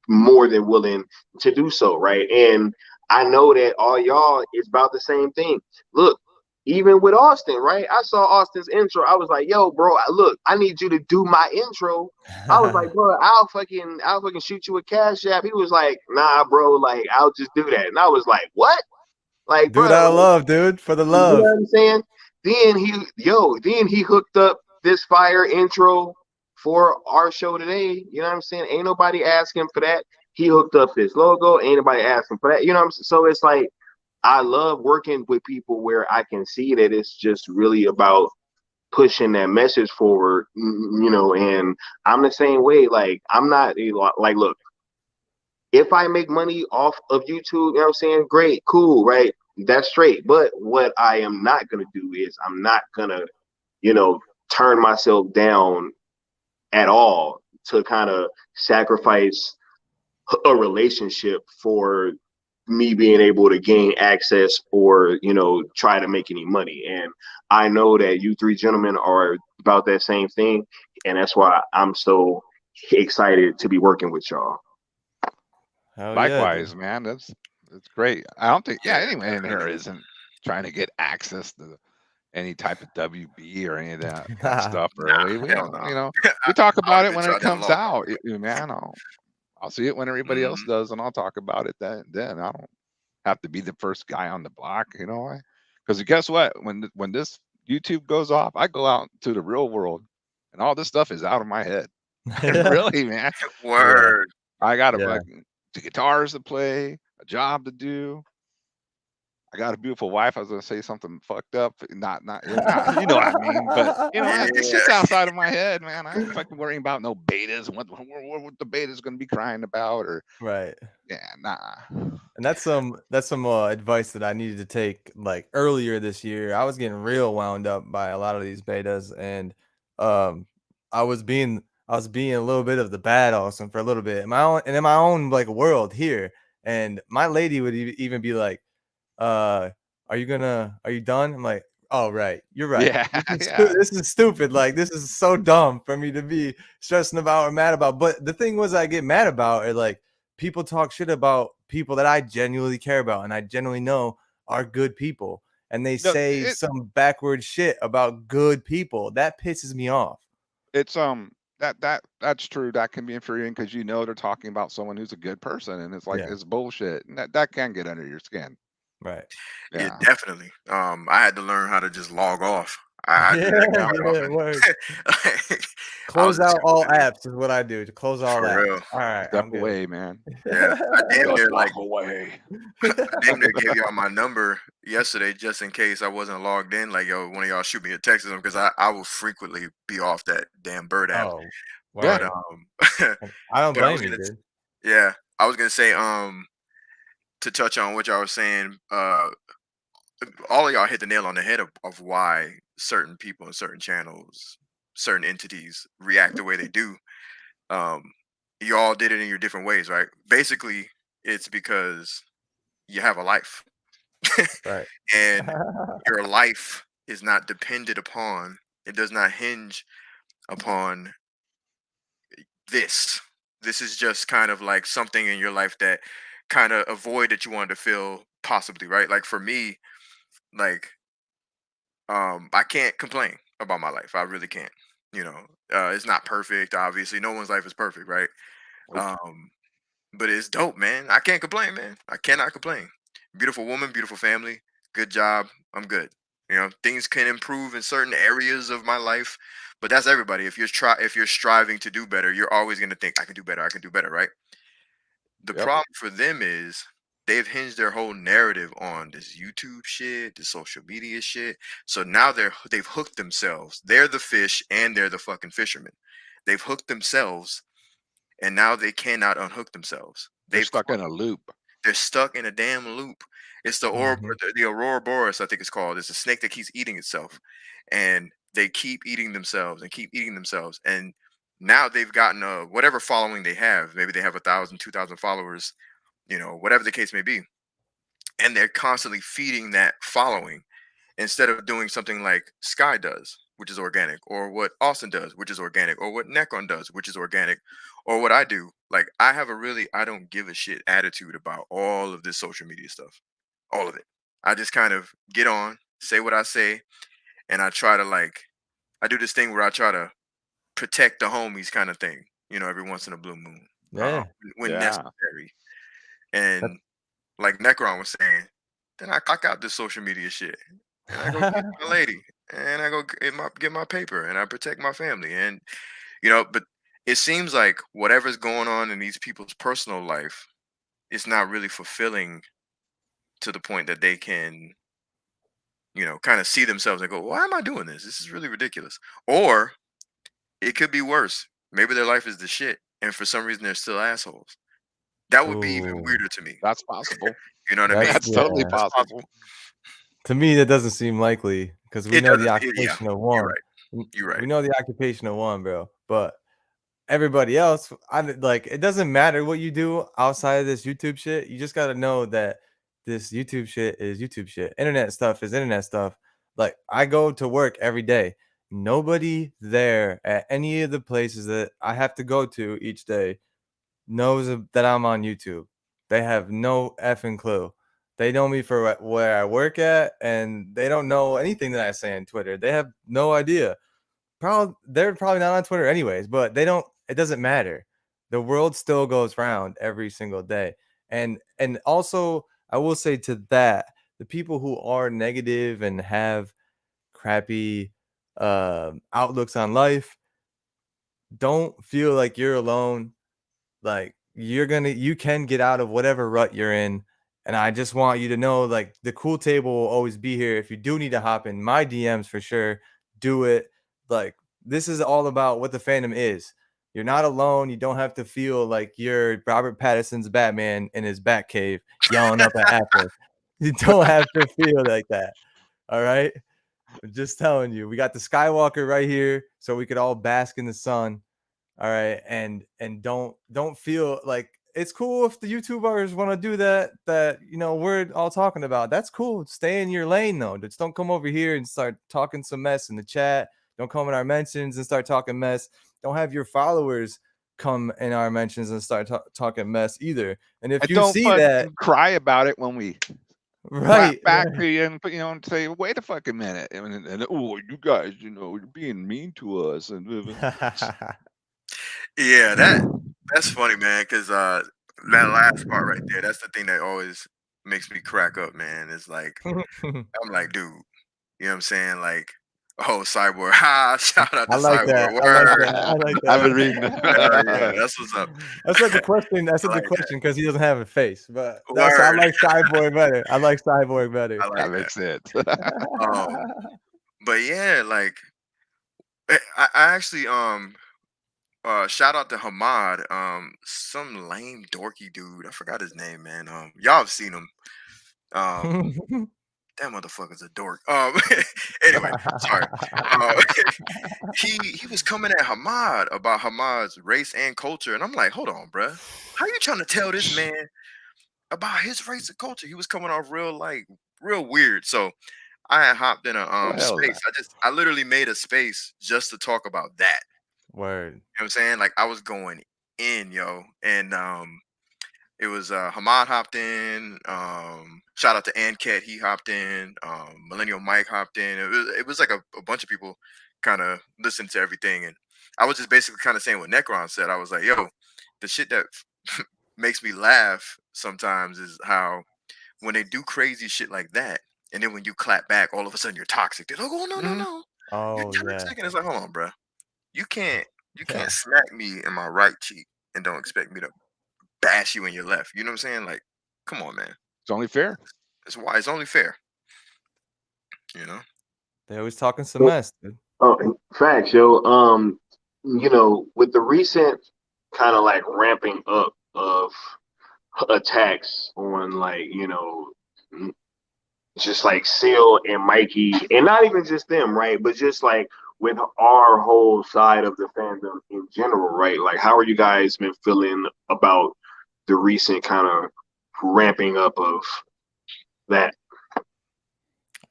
more than willing to do so, right? And I know that all y'all is about the same thing. Look, even with Austin, right? I saw Austin's intro. I was like, yo, bro, look, I need you to do my intro. I was like, bro, I'll fucking shoot you a cash app. He was like, nah, bro, like I'll just do that. And I was like, what? Like, Dude, bro, I love, dude, for the you know love. what I'm saying? Then he hooked up this fire intro for our show today. You know what I'm saying? Ain't nobody asking for that. He hooked up his logo. Ain't nobody asking for that. You know what I'm saying? So it's like, I love working with people where I can see that it's just really about pushing that message forward, and I'm the same way. Like, I'm not like, look, if I make money off of YouTube, you know what I'm saying? Great, cool, right? That's straight. But what I am not going to do is I'm not going to, turn myself down at all to kind of sacrifice a relationship for me being able to gain access or, try to make any money. And I know that you three gentlemen are about that same thing. And that's why I'm so excited to be working with y'all. Hell Likewise, yeah, man. That's great. I don't think Yeah, anyone in here definitely. isn't trying to get access to any type of WB or any of that kind of stuff early. We Hell don't, no. we talk I about would it have when been it tried that comes long out. ago. Man, I'll see it when everybody else Mhm. does, and I'll talk about it then. I don't have to be the first guy on the block, because guess what? When this YouTube goes off, I go out to the real world, and all this stuff is out of my head. Really, man. Word. I got Yeah. the guitars to play, a job to do. I got a beautiful wife. I was gonna say something fucked up, not, you know what I mean. But this shit's Yeah. outside of my head, man. I ain't fucking worrying about no betas. What the beta's gonna be crying about, or Right. yeah, nah. And that's some advice that I needed to take like earlier this year. I was getting real wound up by a lot of these betas, and I was being I was being a little bit of the bad Austin for a little bit in my own like world here. And my lady would even be like, are you done? I'm like, oh, right. You're right. Yeah, This is, yeah. this is stupid. Like, this is so dumb for me to be stressing about or mad about. But the thing was, I get mad about are like people talk shit about people that I genuinely care about and I genuinely know are good people. And they No, say some backward shit about good people. That pisses me off. it's that's true. That can be infuriating because you know they're talking about someone who's a good person, and it's like Yeah. it's bullshit. And that can get under your skin. Right. Yeah, Yeah. definitely. I had to learn how to just log off. I do that quite Yeah, often. word. Like, I was Close out all attempting apps is what I do. To close all for apps. real. All right, Step I'm good. away, man. Yeah, I damn near like away. I damn near gave y'all my number yesterday just in case I wasn't logged in. Like, yo, one of y'all shoot me a text or something because I will frequently be off that damn bird app. Oh, But word. but I don't I was blame you, gonna dude. yeah, I was gonna say to touch on what y'all was saying, all of y'all hit the nail on the head of why certain people and certain channels, certain entities react the way they do. Um, you all did it in your different ways, right? Basically, it's because you have a life, Right. and your life is not dependent upon. It does not hinge upon this. This is just kind of like something in your life that kind of a void that you wanted to fill, possibly, right? Like for me, like I can't complain about my life. I really can't. You know, it's not perfect. Obviously, no one's life is perfect, right? Nope. But it's dope, man. I can't complain, man. I cannot complain. Beautiful woman, beautiful family, good job. I'm good. You know, things can improve in certain areas of my life, but that's everybody. If you're striving to do better, you're always gonna think I can do better. I can do better, right? The Yep. problem for them is they've hinged their whole narrative on this YouTube shit, this social media shit. So now they've hooked themselves. They're the fish and they're the fucking fishermen. They've hooked themselves and now they cannot unhook themselves. They're stuck in a loop. They're stuck in a damn loop. It's Mhm. the Aurora Boreas, I think it's called. It's a snake that keeps eating itself, and they keep eating themselves and keep eating themselves. And now they've gotten whatever following they have. Maybe they have 1,000, 2,000 followers. You know, whatever the case may be, and they're constantly feeding that following instead of doing something like Sky does, which is organic, or what Austin does, which is organic, or what Necron does, which is organic, or what I do. Like I have a really I don't give a shit attitude about all of this social media stuff. All of it. I just kind of get on, say what I say, and I try to like I do this thing where I try to protect the homies kind of thing, you know, every once in a blue moon. Yeah. When Yeah. necessary. And like Necron was saying, then I clock out this social media shit and I go get my lady and I go get my paper and I protect my family. And you know, but it seems like whatever's going on in these people's personal life is not really fulfilling to the point that they can, you know, kind of see themselves and go, why am I doing this? This is really ridiculous. Or it could be worse. Maybe their life is the shit and for some reason they're still assholes. That would be even Ooh, weirder to me. That's possible. You know what I mean? That's totally That's possible. to me, that doesn't seem likely because we It know the doesn't. Yeah, occupation of you're one. right. You're right. We know the occupation of one, bro. But everybody else, like it doesn't matter what you do outside of this YouTube shit. You just got to know that this YouTube shit is YouTube shit. Internet stuff is internet stuff. Like I go to work every day. Nobody there at any of the places that I have to go to each day knows that I'm on YouTube. They have no effing clue. They know me for where I work at, and they don't know anything that I say on Twitter. They have no idea. They're probably not on Twitter anyways, but they don't. It doesn't matter. The world still goes round every single day, and also I will say to that the people who are negative and have crappy outlooks on life, don't feel like you're alone. Like you can get out of whatever rut you're in. And I just want you to know, like, the cool table will always be here. If you do need to hop in my DMs for sure, do it. Like, this is all about what the fandom is. You're not alone. You don't have to feel like you're Robert Pattinson's Batman in his Batcave yelling up at Apple. You don't have to feel like that. All right. I'm just telling you, we got the Skywalker right here, so we could all bask in the sun. All right, and don't feel like it's cool if the YouTubers want to do that we're all talking about. That's cool. Stay in your lane though. Just don't come over here and start talking some mess in the chat. Don't come in our mentions and start talking mess. Don't have your followers come in our mentions and start talking mess either. And if you see that, cry about it when we right back to you and and say, wait a fucking minute, and oh, you guys, you're being mean to us, and Yeah, that's funny, man. Because that last part right there, that's the thing that always makes me crack up, man. It's like I'm like, dude, you know what I'm saying? Like, oh, Cyborg, ha! Shout out to I like Cyborg. that. Word. I like that. I've been reading. Yeah, that's what's up. I said the question. I said I the like question because he doesn't have a face. But I Word. like Cyborg better. I like Cyborg better. I like That that. makes sense. But yeah, like I actually shout out to Hamad, some lame dorky dude. I forgot his name, man. Y'all have seen him. That motherfucker's a dork. Anyway, sorry. He was coming at Hamad about Hamad's race and culture, and I'm like, hold on, bruh. How you trying to tell this man about his race and culture? He was coming off real weird. So I had hopped in a space. I literally made a space just to talk about that. Word. You know what I'm saying? Like I was going in, yo, and it was Hamad hopped in. Shout out to Anket, he hopped in. Millennial Mike hopped in. It was like a bunch of people kind of listened to everything, and I was just basically kind of saying what Necron said. I was like, yo, the shit that makes me laugh sometimes is how when they do crazy shit like that, and then when you clap back, all of a sudden you're toxic. They're like, oh no, Oh you're yeah. toxic, and it's like, hold on, bro, you can't smack me in my right cheek and don't expect me to bash you in your left. You know what I'm saying? Like, come on, man. It's only fair. It's why it's only fair. You know? They always talking some mess, dude. Oh, facts, yo. With the recent kind of like ramping up of attacks on like, just like Seal and Mikey, and not even just them, right? But just like with our whole side of the fandom in general, right? Like, how are you guys been feeling about the recent kind of ramping up of that?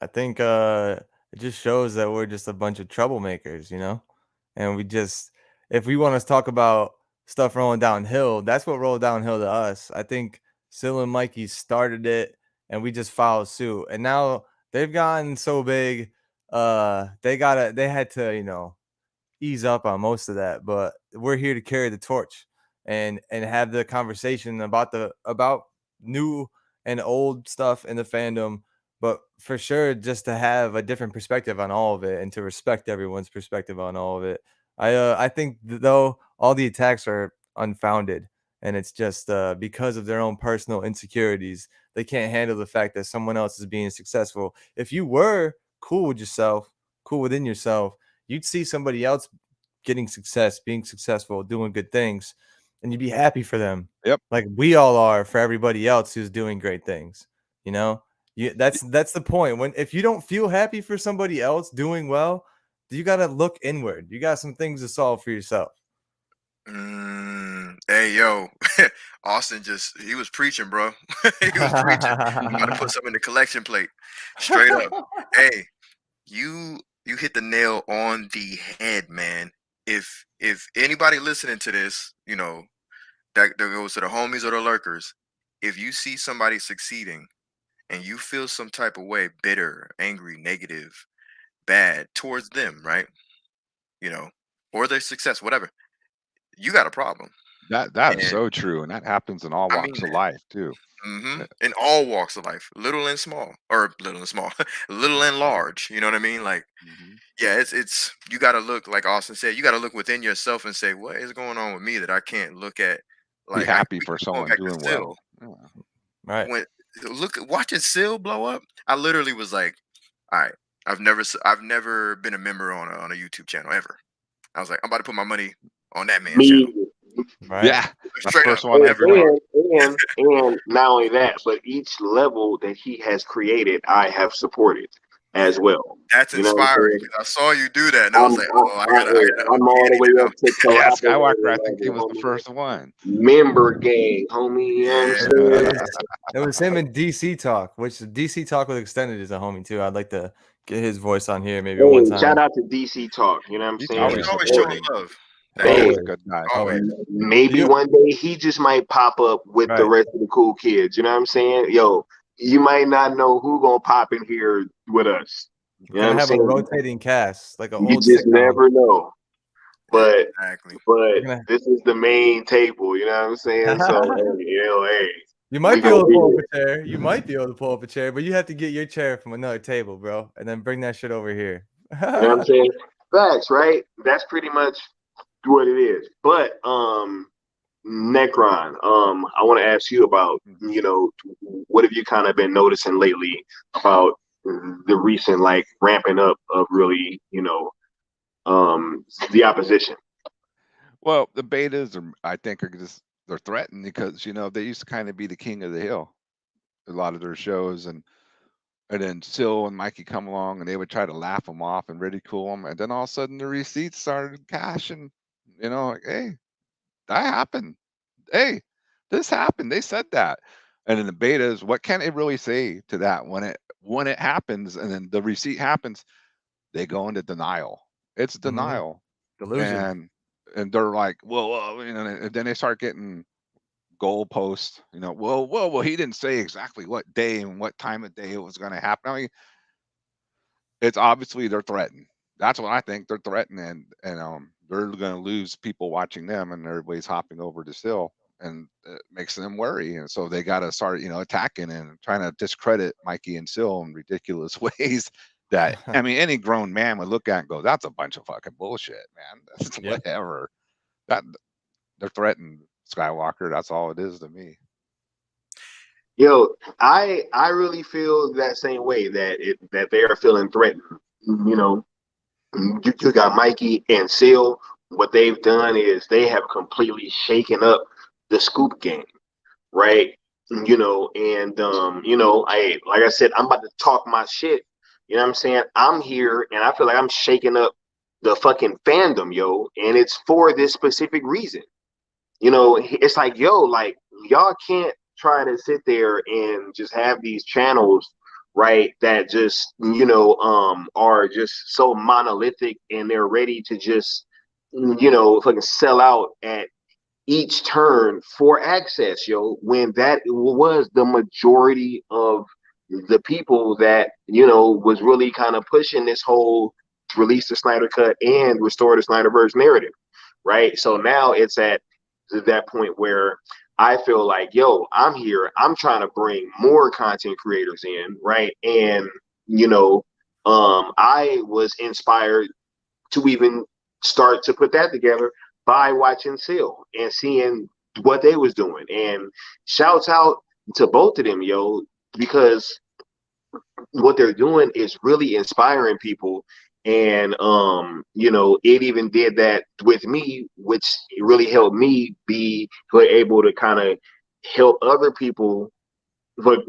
I think it just shows that we're just a bunch of troublemakers, and if we want to talk about stuff rolling downhill, that's what rolled downhill to us. I think Sil and Mikey started it, and we just followed suit. And now they've gotten so big, they had to, ease up on most of that. But we're here to carry the torch and have the conversation about new and old stuff in the fandom. But for sure, just to have a different perspective on all of it and to respect everyone's perspective on all of it. I think though all the attacks are unfounded, and it's just because of their own personal insecurities. They can't handle the fact that someone else is being successful. If you were cool with yourself, cool within yourself, you'd see somebody else getting success, being successful, doing good things, and you'd be happy for them. Yep. Like we all are for everybody else who's doing great things. That's the point. If you don't feel happy for somebody else doing well, you got to look inward. You got some things to solve for yourself. Hey, yo, Austin he was preaching, bro. He was preaching. I'm about to put something in the collection plate. Straight up. Hey, you hit the nail on the head, man. If anybody listening to this, that goes to the homies or the lurkers, if you see somebody succeeding and you feel some type of way, bitter, angry, negative, bad towards them, right? Or their success, whatever, you got a problem. That is so true, and that happens in all walks of life too. In all walks of life, little and small, little and large. You know what I mean? Like, yeah, it's you got to look, like Austin said, you got to look within yourself and say, what is going on with me that I can't look at? Like, be happy for someone doing well. Right. Watching Sil blow up, I literally was like, all right, I've never been a member on a YouTube channel ever. I was like, I'm about to put my money on that man's channel. Right. Yeah, straight first up. one ever. And not only that, but each level that he has created, I have supported. as well. That's You know what I'm inspiring saying? because I saw you do that, and I was like, oh, I gotta I'm all the get way it, up to Yeah, collaborating, Skywalker, I think he was the homie. first one. Member gang, homie. You know what I'm Yeah. saying? It was him and DC Talk, which DC Talk with Extended is a homie too. I'd like to get his voice on here maybe one Hey, time. shout out to DC Talk. You know what I'm He's saying? He's always supporting. showing love. Yeah, he's Hey, a good guy. Always. maybe You- one day he just might pop up with the Right. rest of the cool kids. You know what I'm saying? Yo, you might not know who gonna pop in here with us. You know Gonna what I'm have a saying? rotating cast, like an You old just sitcom. never know. But Exactly. this is the main table. You know what I'm saying? So hey, You might we be able gonna to pull be up a chair. You might be able to pull up a chair, but you have to get your chair from another table, bro, and then bring that shit over here. You know what I'm saying? Facts, right? That's pretty much what it is. But Necron, I want to ask you about, what have you kind of been noticing lately about the recent like ramping up of really, the opposition? Well, the betas are, I think, are just they're threatened because they used to kind of be the king of the hill, a lot of their shows, and then Sil and Mikey come along and they would try to laugh them off and ridicule them, and then all of a sudden the receipts started cashing. Like, hey, that happened. Hey, this happened. They said that. And in the betas, what can it really say to that when it happens and then the receipt happens? They go into denial. It's denial. Delusion. And they're like, well, and then they start getting goalposts. Well, he didn't say exactly what day and what time of day it was going to happen. I mean, it's obviously they're threatened. That's what I think. They're threatened, and they're going to lose people watching them, and everybody's hopping over to Still, and it makes them worry. And so they got to start, attacking and trying to discredit Mikey and Still in ridiculous ways. That I mean, any grown man would look at and go, "That's a bunch of fucking bullshit, man. That's whatever." That they're threatened, Skywalker. That's all it is to me. Yo, I really feel that same way that they are feeling threatened. You got Mikey and Seal. What they've done is they have completely shaken up the scoop game, right? I like I said, I'm about to talk my shit. You know what I'm saying? I'm here and I feel like I'm shaking up the fucking fandom, yo, and it's for this specific reason. It's like, yo, like y'all can't try to sit there and just have these channels, right, that just, are just so monolithic and they're ready to just, fucking sell out at each turn for access, yo, when that was the majority of the people that, was really kind of pushing this whole release the Snyder Cut and restore the Snyderverse narrative, right? So now it's at that point where I feel like, yo, I'm here. I'm trying to bring more content creators in, right? And I was inspired to even start to put that together by watching Seal and seeing what they was doing. And shouts out to both of them, yo, because what they're doing is really inspiring people. And it even did that with me, which really helped me be able to kind of help other people, but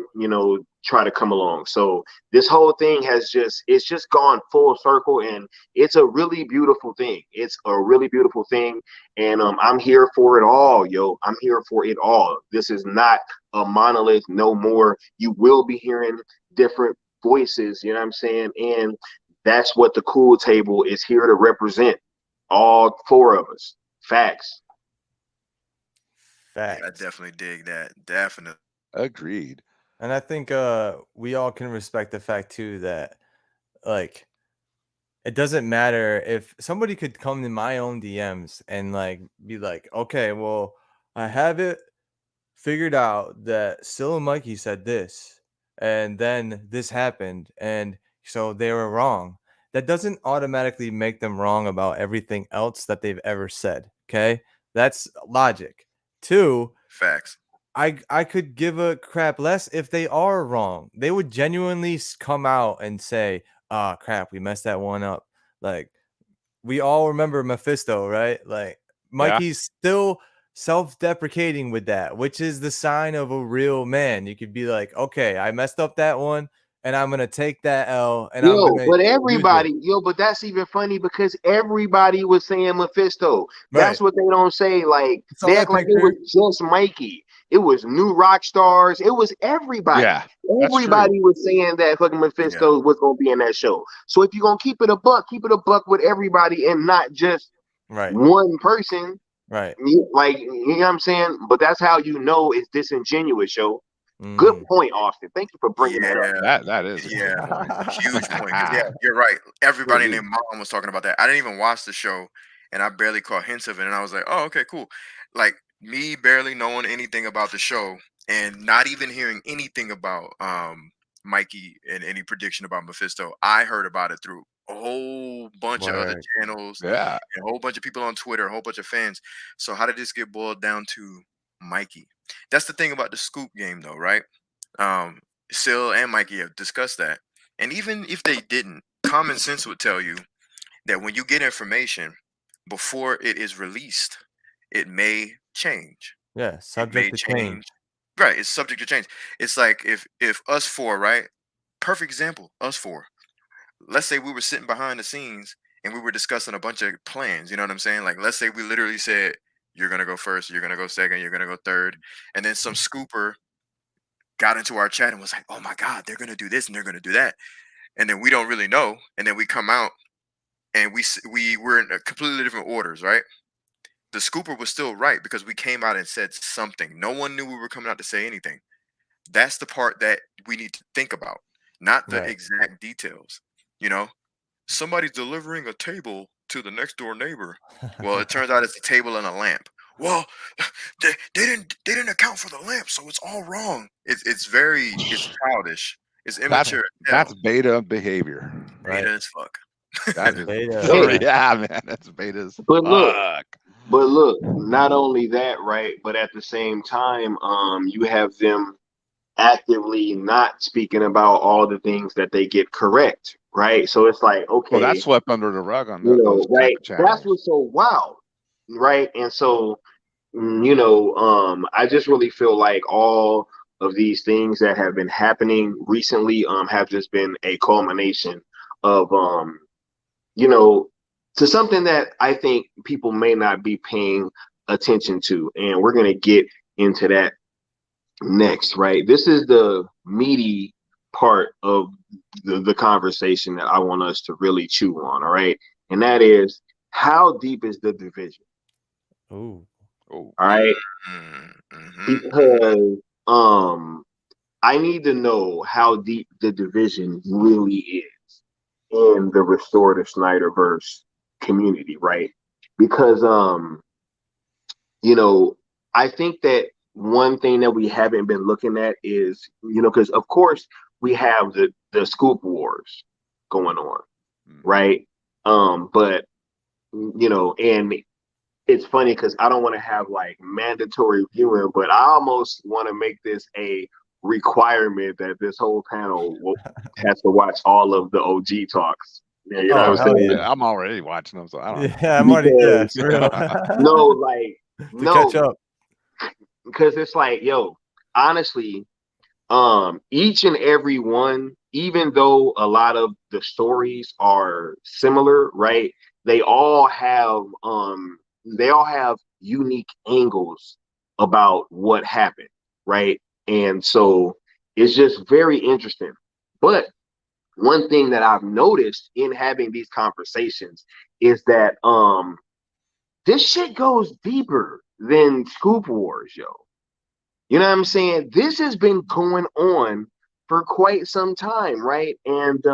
try to come along. So this whole thing it's just gone full circle, and it's a really beautiful thing. It's a really beautiful thing, and I'm here for it all, yo. I'm here for it all. This is not a monolith no more. You will be hearing different voices, you know what I'm saying? And that's what the cool table is here to represent. All four of us. Facts. I definitely dig that. Definitely. Agreed. And I think we all can respect the fact too that like it doesn't matter if somebody could come to my own DMs and like be like, okay, well, I have it figured out that Sil and Mikey said this, and then this happened, and so they were wrong. That doesn't automatically make them wrong about everything else that they've ever said. Okay, that's logic. Two, Facts. I could give a crap less if they are wrong. They would genuinely come out and say, "Ah, crap, we messed that one up." Like we all remember Mephisto, right? Like Mikey's still self-deprecating with that, which is the sign of a real man. You could be like, "Okay, I messed up that one, and I'm gonna take that L, and I'm gonna but use everybody, it. but that's even funny because everybody was saying Mephisto. That's Right. what they don't say. Like Saw they that act like it picture. was just Mikey. It was new rock stars. It was everybody. Yeah, that's true. Everybody was saying that fucking Mephisto was gonna be in that show. So if you're gonna keep it a buck with everybody and not just Right. one person. Right. Like, you know what I'm saying? But that's how you know it's disingenuous, yo. Good point, Austin. Thank you for bringing that up. That is a good point. Huge point. Yeah, you're right. Everybody and their mom was talking about that. I didn't even watch the show, and I barely caught hints of it. And I was like, oh, okay, cool. Like me barely knowing anything about the show and not even hearing anything about Mikey and any prediction about Mephisto. I heard about it through a whole bunch of other channels, Yeah, and a whole bunch of people on Twitter, a whole bunch of fans. So how did this get boiled down to Mikey? That's the thing about the scoop game, though, right? Sil and Mikey have discussed that. And even if they didn't, common sense would tell you that when you get information before it is released, it may change. Yeah, subject to change. Right, it's subject to change. It's like if us four, right? Perfect example, us four. Let's say we were sitting behind the scenes and we were discussing a bunch of plans, you know what I'm saying? Like let's say we literally said, you're gonna go first, you're gonna go second, you're gonna go third, and then some scooper got into our chat and was like, oh my God, they're gonna do this and they're gonna do that. And then we don't really know. And then we come out and we were in a completely different orders, right? The scooper was still right because we came out and said something. No one knew we were coming out to say anything. That's the part that we need to think about, not the exact details. You know, somebody's delivering a table to the next door neighbor. Well, it turns out it's a table and a lamp. Well, they didn't account for the lamp, so it's all wrong. It's childish. It's immature. That's beta behavior. Beta as fuck. That is beta. yeah, man. That's beta as But fuck. look, not only that, right? But at the same time, you have them actively not speaking about all the things that they get correct, right? So it's like, okay, Well, that's swept under the rug on those right? Type of channels. That's what's so wild, right? And so, I just really feel like all of these things that have been happening recently, have just been a culmination of, to something that I think people may not be paying attention to, and we're gonna get into that next, right? This is the meaty part of the conversation that I want us to really chew on, all right? And that is, how deep is the division? Ooh. All right. Because I need to know how deep the division really is in the restorative Snyderverse community, right? Because I think that one thing that we haven't been looking at is, because of course we have the scoop wars going on, right? But and it's funny because I don't want to have like mandatory viewing, but I almost want to make this a requirement that this whole panel has to watch all of the OG talks. Yeah, you know what I'm saying? Yeah, I'm already watching them, so I don't. Yeah, I'm already for real. No, catch up. Because it's like, yo, honestly, each and every one, even though a lot of the stories are similar, right? They all have unique angles about what happened, right? And so it's just very interesting. But one thing that I've noticed in having these conversations is that this shit goes deeper than Scoop Wars, yo. You know what I'm saying? This has been going on for quite some time, right? And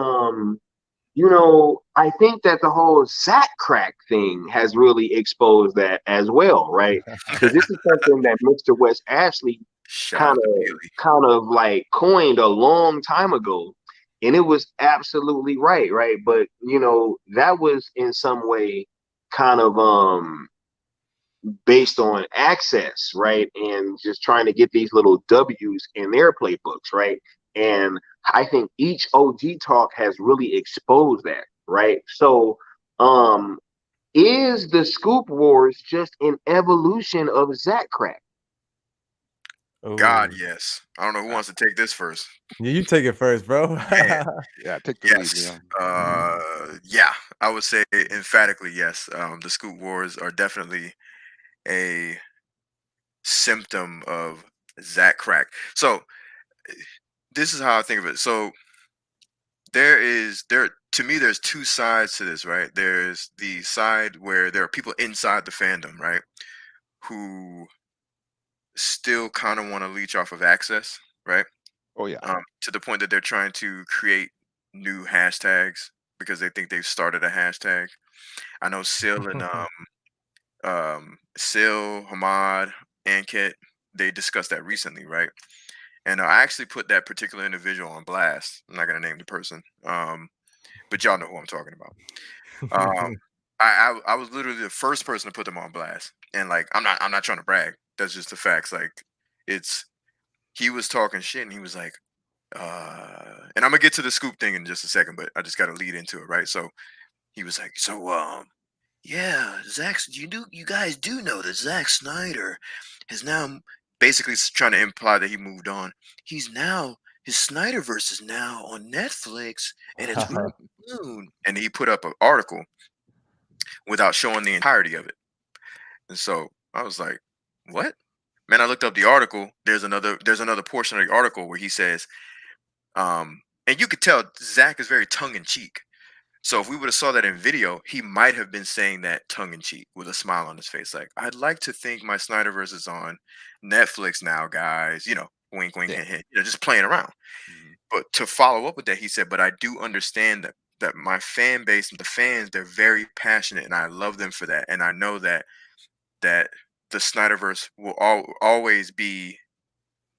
I think that the whole Zach crack thing has really exposed that as well, right? Because this is something that Mr. West Ashley kind of like coined a long time ago, and it was absolutely right? But that was in some way kind of based on access, right? And just trying to get these little W's in their playbooks, right? And I think each OG talk has really exposed that, right? So is the Scoop Wars just an evolution of Zach Crack? God, Ooh. yes. I don't know who wants to take this first. Yeah, you take it first, bro. Man, Yeah, take the lead, yes. Leon. Yeah, I would say emphatically yes. The Scoop Wars are definitely a symptom of Zach Crack. So this is how I think of it. So there to me there's two sides to this, right? There's the side where there are people inside the fandom, right, who still kind of want to leech off of access, right? Oh yeah. To the point that they're trying to create new hashtags because they think they've started a hashtag. I know Sil and Sil, Hamad, Ankit, they discussed that recently, right? And I actually put that particular individual on blast. I'm not gonna name the person, but y'all know who I'm talking about. Um, I was literally the first person to put them on blast, and like I'm not trying to brag. That's just the facts. Like it's he was talking shit, and he was like, and I'm gonna get to the Scoop thing in just a second, but I just got to lead into it, right? So he was like, yeah, you guys do know that Zack Snyder has now basically trying to imply that he moved on. His Snyderverse is now on Netflix, and it's really soon. And he put up an article without showing the entirety of it. And so I was like, what? Man, I looked up the article. There's another portion of the article where he says, and you could tell Zach is very tongue in cheek. So if we would have saw that in video, he might have been saying that tongue in cheek with a smile on his face, like, "I'd like to think my Snyderverse is on Netflix now, guys." Wink, wink, Yeah. hint, hint. Just playing around. Mhm. But to follow up with that, he said, "But I do understand that my fan base and the fans, they're very passionate, and I love them for that. And I know that the Snyderverse will always be."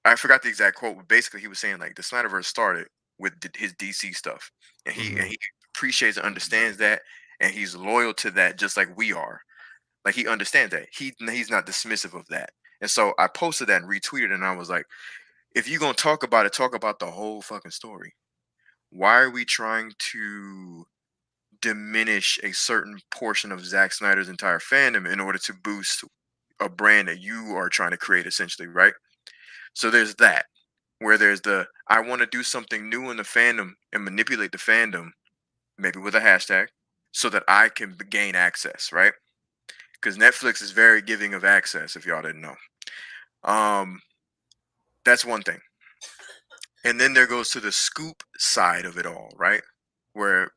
I forgot the exact quote, but basically he was saying like the Snyderverse started with his DC stuff, and he appreciates and understands that, and he's loyal to that just like we are. Like he understands that he's not dismissive of that. And so I posted that and retweeted, and I was like, if you're gonna talk about it, talk about the whole fucking story. Why are we trying to diminish a certain portion of Zack Snyder's entire fandom in order to boost a brand that you are trying to create, essentially, right? So there's that, where there's the I want to do something new in the fandom and manipulate the fandom, maybe with a hashtag, so that I can gain access, right? Because Netflix is very giving of access, if y'all didn't know. That's one thing. And then there goes to the Scoop side of it all, right? Where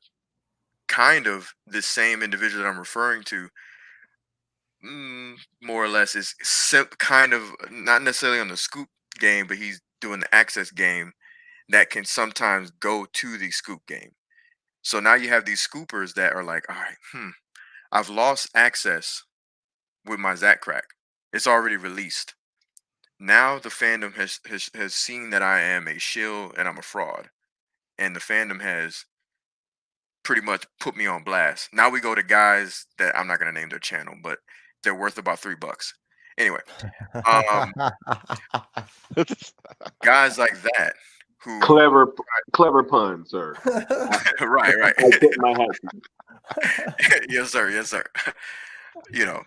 kind of the same individual that I'm referring to, more or less, is kind of not necessarily on the Scoop game, but he's doing the access game that can sometimes go to the Scoop game. So now you have these scoopers that are like, all right, I've lost access with my Zach Crack. It's already released. Now the fandom has seen that I am a shill and I'm a fraud. And the fandom has pretty much put me on blast. Now we go to guys that I'm not gonna name their channel, but they're worth about $3. Anyway, um, guys like that who Clever pun, sir. right. I tip my hat to you. Yes, sir. Yes, sir. You know,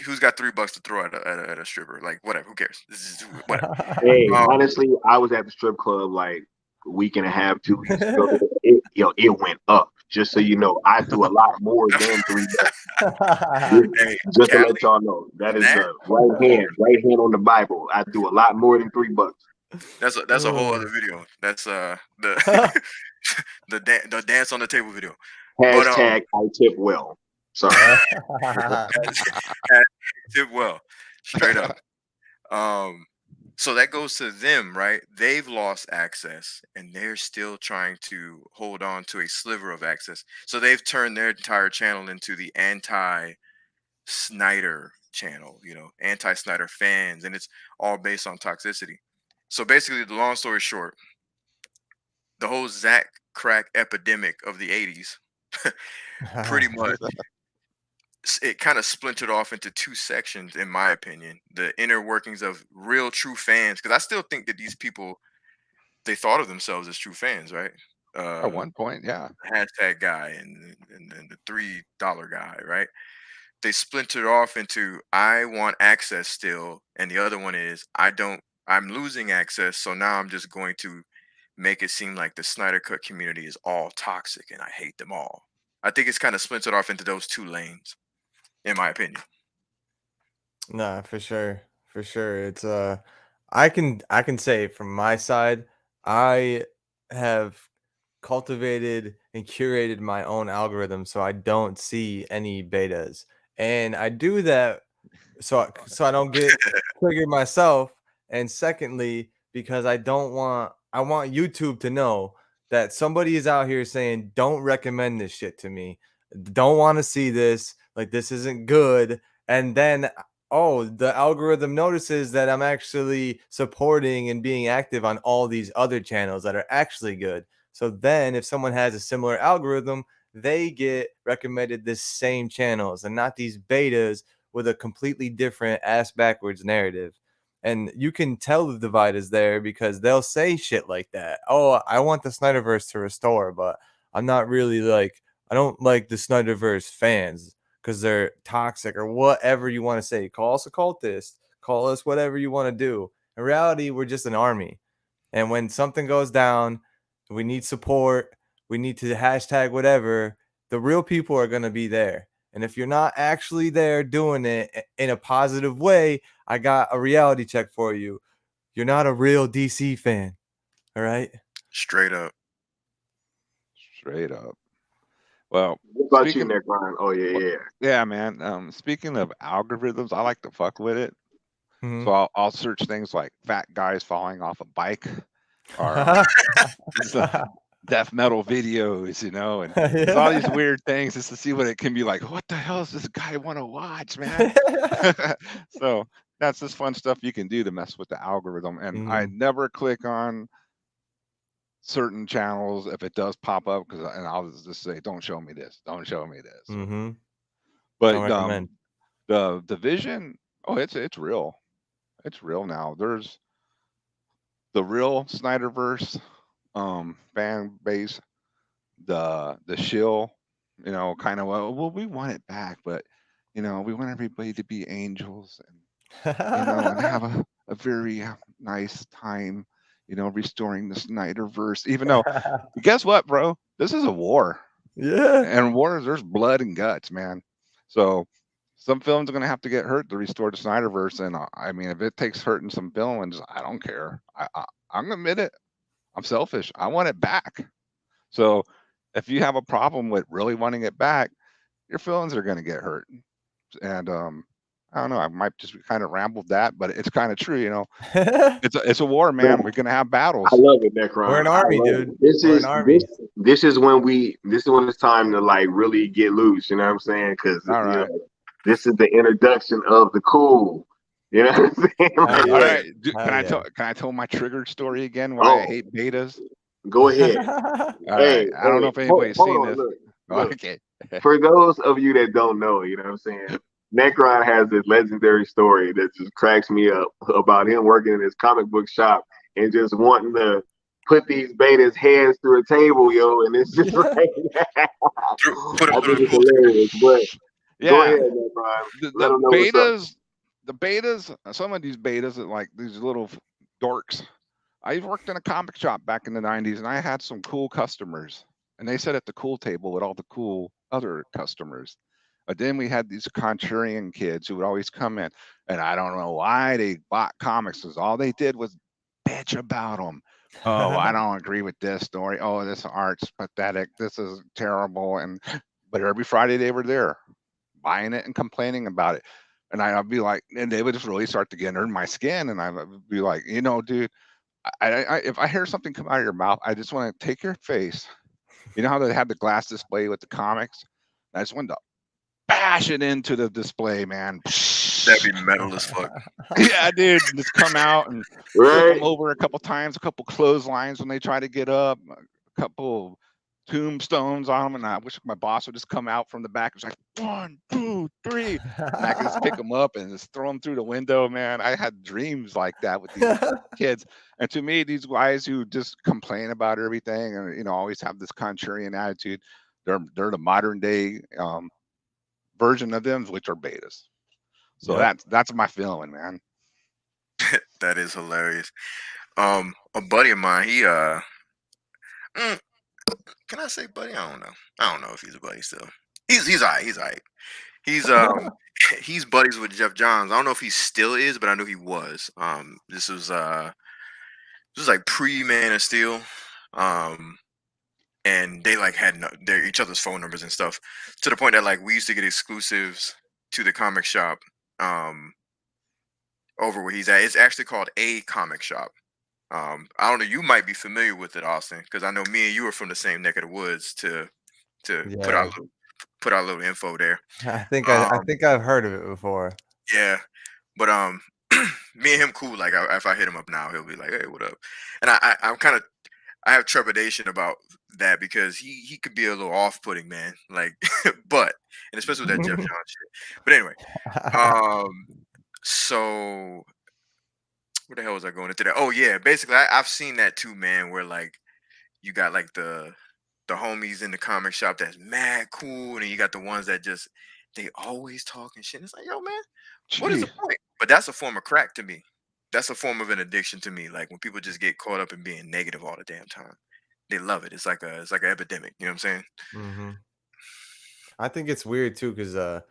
who's got $3 to throw at a stripper? Like, whatever. Who cares? This is whatever. Hey, honestly, I was at the strip club like a week and a half, 2 weeks ago. It went up. Just so you know, I do a lot more than $3. Hey, Just to Cali, let y'all know, that is that, right hand on the Bible. I do a lot more than $3. that's a whole other video. That's the the dance on the table video. But Hashtag I tip well. Sorry. did well, straight up. So that goes to them, right? They've lost access and they're still trying to hold on to a sliver of access. So they've turned their entire channel into the anti-Snyder channel, anti-Snyder fans, and it's all based on toxicity. So basically, the long story short, the whole Zach Crack epidemic of the 80s pretty much it kind of splintered off into two sections, in my opinion. The inner workings of real true fans, because I still think that these people, they thought of themselves as true fans, right? At one point, yeah. Hashtag guy and the $3 guy, right? they splintered off into I want access still, and the other one is I'm losing access, so now I'm just going to make it seem like the Snyder Cut community is all toxic and I hate them all. I think it's kind of splintered off into those two lanes, in my opinion. Nah, for sure. For sure. It's I can say from my side, I have cultivated and curated my own algorithm so I don't see any betas. And I do that so I don't get triggered myself. And secondly, because I want YouTube to know that somebody is out here saying, don't recommend this shit to me. Don't want to see this. Like this isn't good. And then oh, the algorithm notices that I'm actually supporting and being active on all these other channels that are actually good. So then if someone has a similar algorithm, they get recommended the same channels and not these betas with a completely different ass backwards narrative. And you can tell the divide is there because they'll say shit like that. Oh, I want the Snyderverse to restore, but I'm not really like, I don't like the Snyderverse fans because they're toxic or whatever you want to say. Call us a cultist, call us whatever you want to do. In reality, we're just an army. And when something goes down, we need support, we need to hashtag whatever, the real people are going to be there. And if you're not actually there doing it in a positive way, I got a reality check for you. You're not a real DC fan. All right. Straight up. Straight up. Well, What about you, speaking, Necron? Oh yeah. yeah, man. Speaking of algorithms, I like to fuck with it. Mhm. So I'll search things like fat guys falling off a bike, or some death metal videos, and there's all these weird things just to see what it can be like. What the hell does this guy want to watch, man? So that's just fun stuff you can do to mess with the algorithm. And I never click on certain channels if it does pop up and I'll just say, don't show me this, don't show me this. Don't But recommend. the division, oh, it's real. It's real now. There's the real Snyderverse fan base, the shill, kind of, well, we want it back, but we want everybody to be angels and have a very nice time, restoring the Snyderverse. Even though, guess what, bro? This is a war. Yeah. And wars, there's blood and guts, man. So some films are going to have to get hurt to restore the Snyderverse. And I mean, if it takes hurting some villains, I don't care. I'm going to admit it. I'm selfish. I want it back. So if you have a problem with really wanting it back, your feelings are going to get hurt. And I don't know. I might just kind of rambled that, but it's kind of true. It's a war, man. We're going to have battles. I love it, Necron. We're an army, dude. We're an army. This is when it's time to like really get loose. You know what I'm saying? Because this is the introduction of the cool. You know what I'm saying? All right. Can I tell my triggered story again? Why I hate betas? Go ahead. I don't know if anybody's seen this. Look. Okay. For those of you that don't know, you know what I'm saying? Necron has this legendary story that just cracks me up about him working in his comic book shop and just wanting to put these betas heads through a table, yo, and it's just like I think it's hilarious. But go ahead, Necron. The betas, some of these betas are like these little dorks. I worked in a comic shop back in the 90s and I had some cool customers and they sat at the cool table with all the cool other customers. But then we had these contrarian kids who would always come in, and I don't know why they bought comics, because all they did was bitch about them. Oh, I don't agree with this story. Oh, this art's pathetic. This is terrible. But every Friday they were there buying it and complaining about it. And I'd be like, and they would just really start to get under my skin. And I would be like, dude, if I hear something come out of your mouth, I just want to take your face. You know how they have the glass display with the comics? I just wanted to bash it into the display, man. That'd be metal as fuck. Yeah, dude. Just come out and flip them over a couple times, a couple clotheslines when they try to get up, a couple tombstones on them. And I wish my boss would just come out from the back. It's like 1, 2, 3. And I could just pick them up and just throw them through the window, man. I had dreams like that with these kids. And to me, these guys who just complain about everything and, always have this contrarian attitude, they're the modern day version of them, which are betas. So that's my feeling, man. That is hilarious. A buddy of mine, he can I say buddy? I don't know. I don't know if he's a buddy still. He's alright. He's alright. He's he's buddies with Jeff Johns. I don't know if he still is, but I know he was. This was like pre Man of Steel. And they like had their each other's phone numbers and stuff, to the point that like we used to get exclusives to the comic shop over where he's at. It's actually called A Comic Shop. I don't know, you might be familiar with it, Austin, because I know me and you are from the same neck of the woods to put our little info there. I think I've heard of it before. Yeah, but me and him cool. Like if I hit him up now, he'll be like, "Hey, what up?" And I have trepidation about that because he could be a little off-putting, man. Like, and especially with that Jeff Johns shit. But anyway, so where the hell was I going into that? Oh yeah, basically I've seen that too, man. Where like you got like the homies in the comic shop that's mad cool, and then you got the ones that just they always talking shit. It's like, yo, man, what is the point? But that's a form of crack to me. That's a form of an addiction to me. Like when people just get caught up in being negative all the damn time, they love it. It's like an epidemic. You know what I'm saying? Mm-hmm. I think it's weird too, because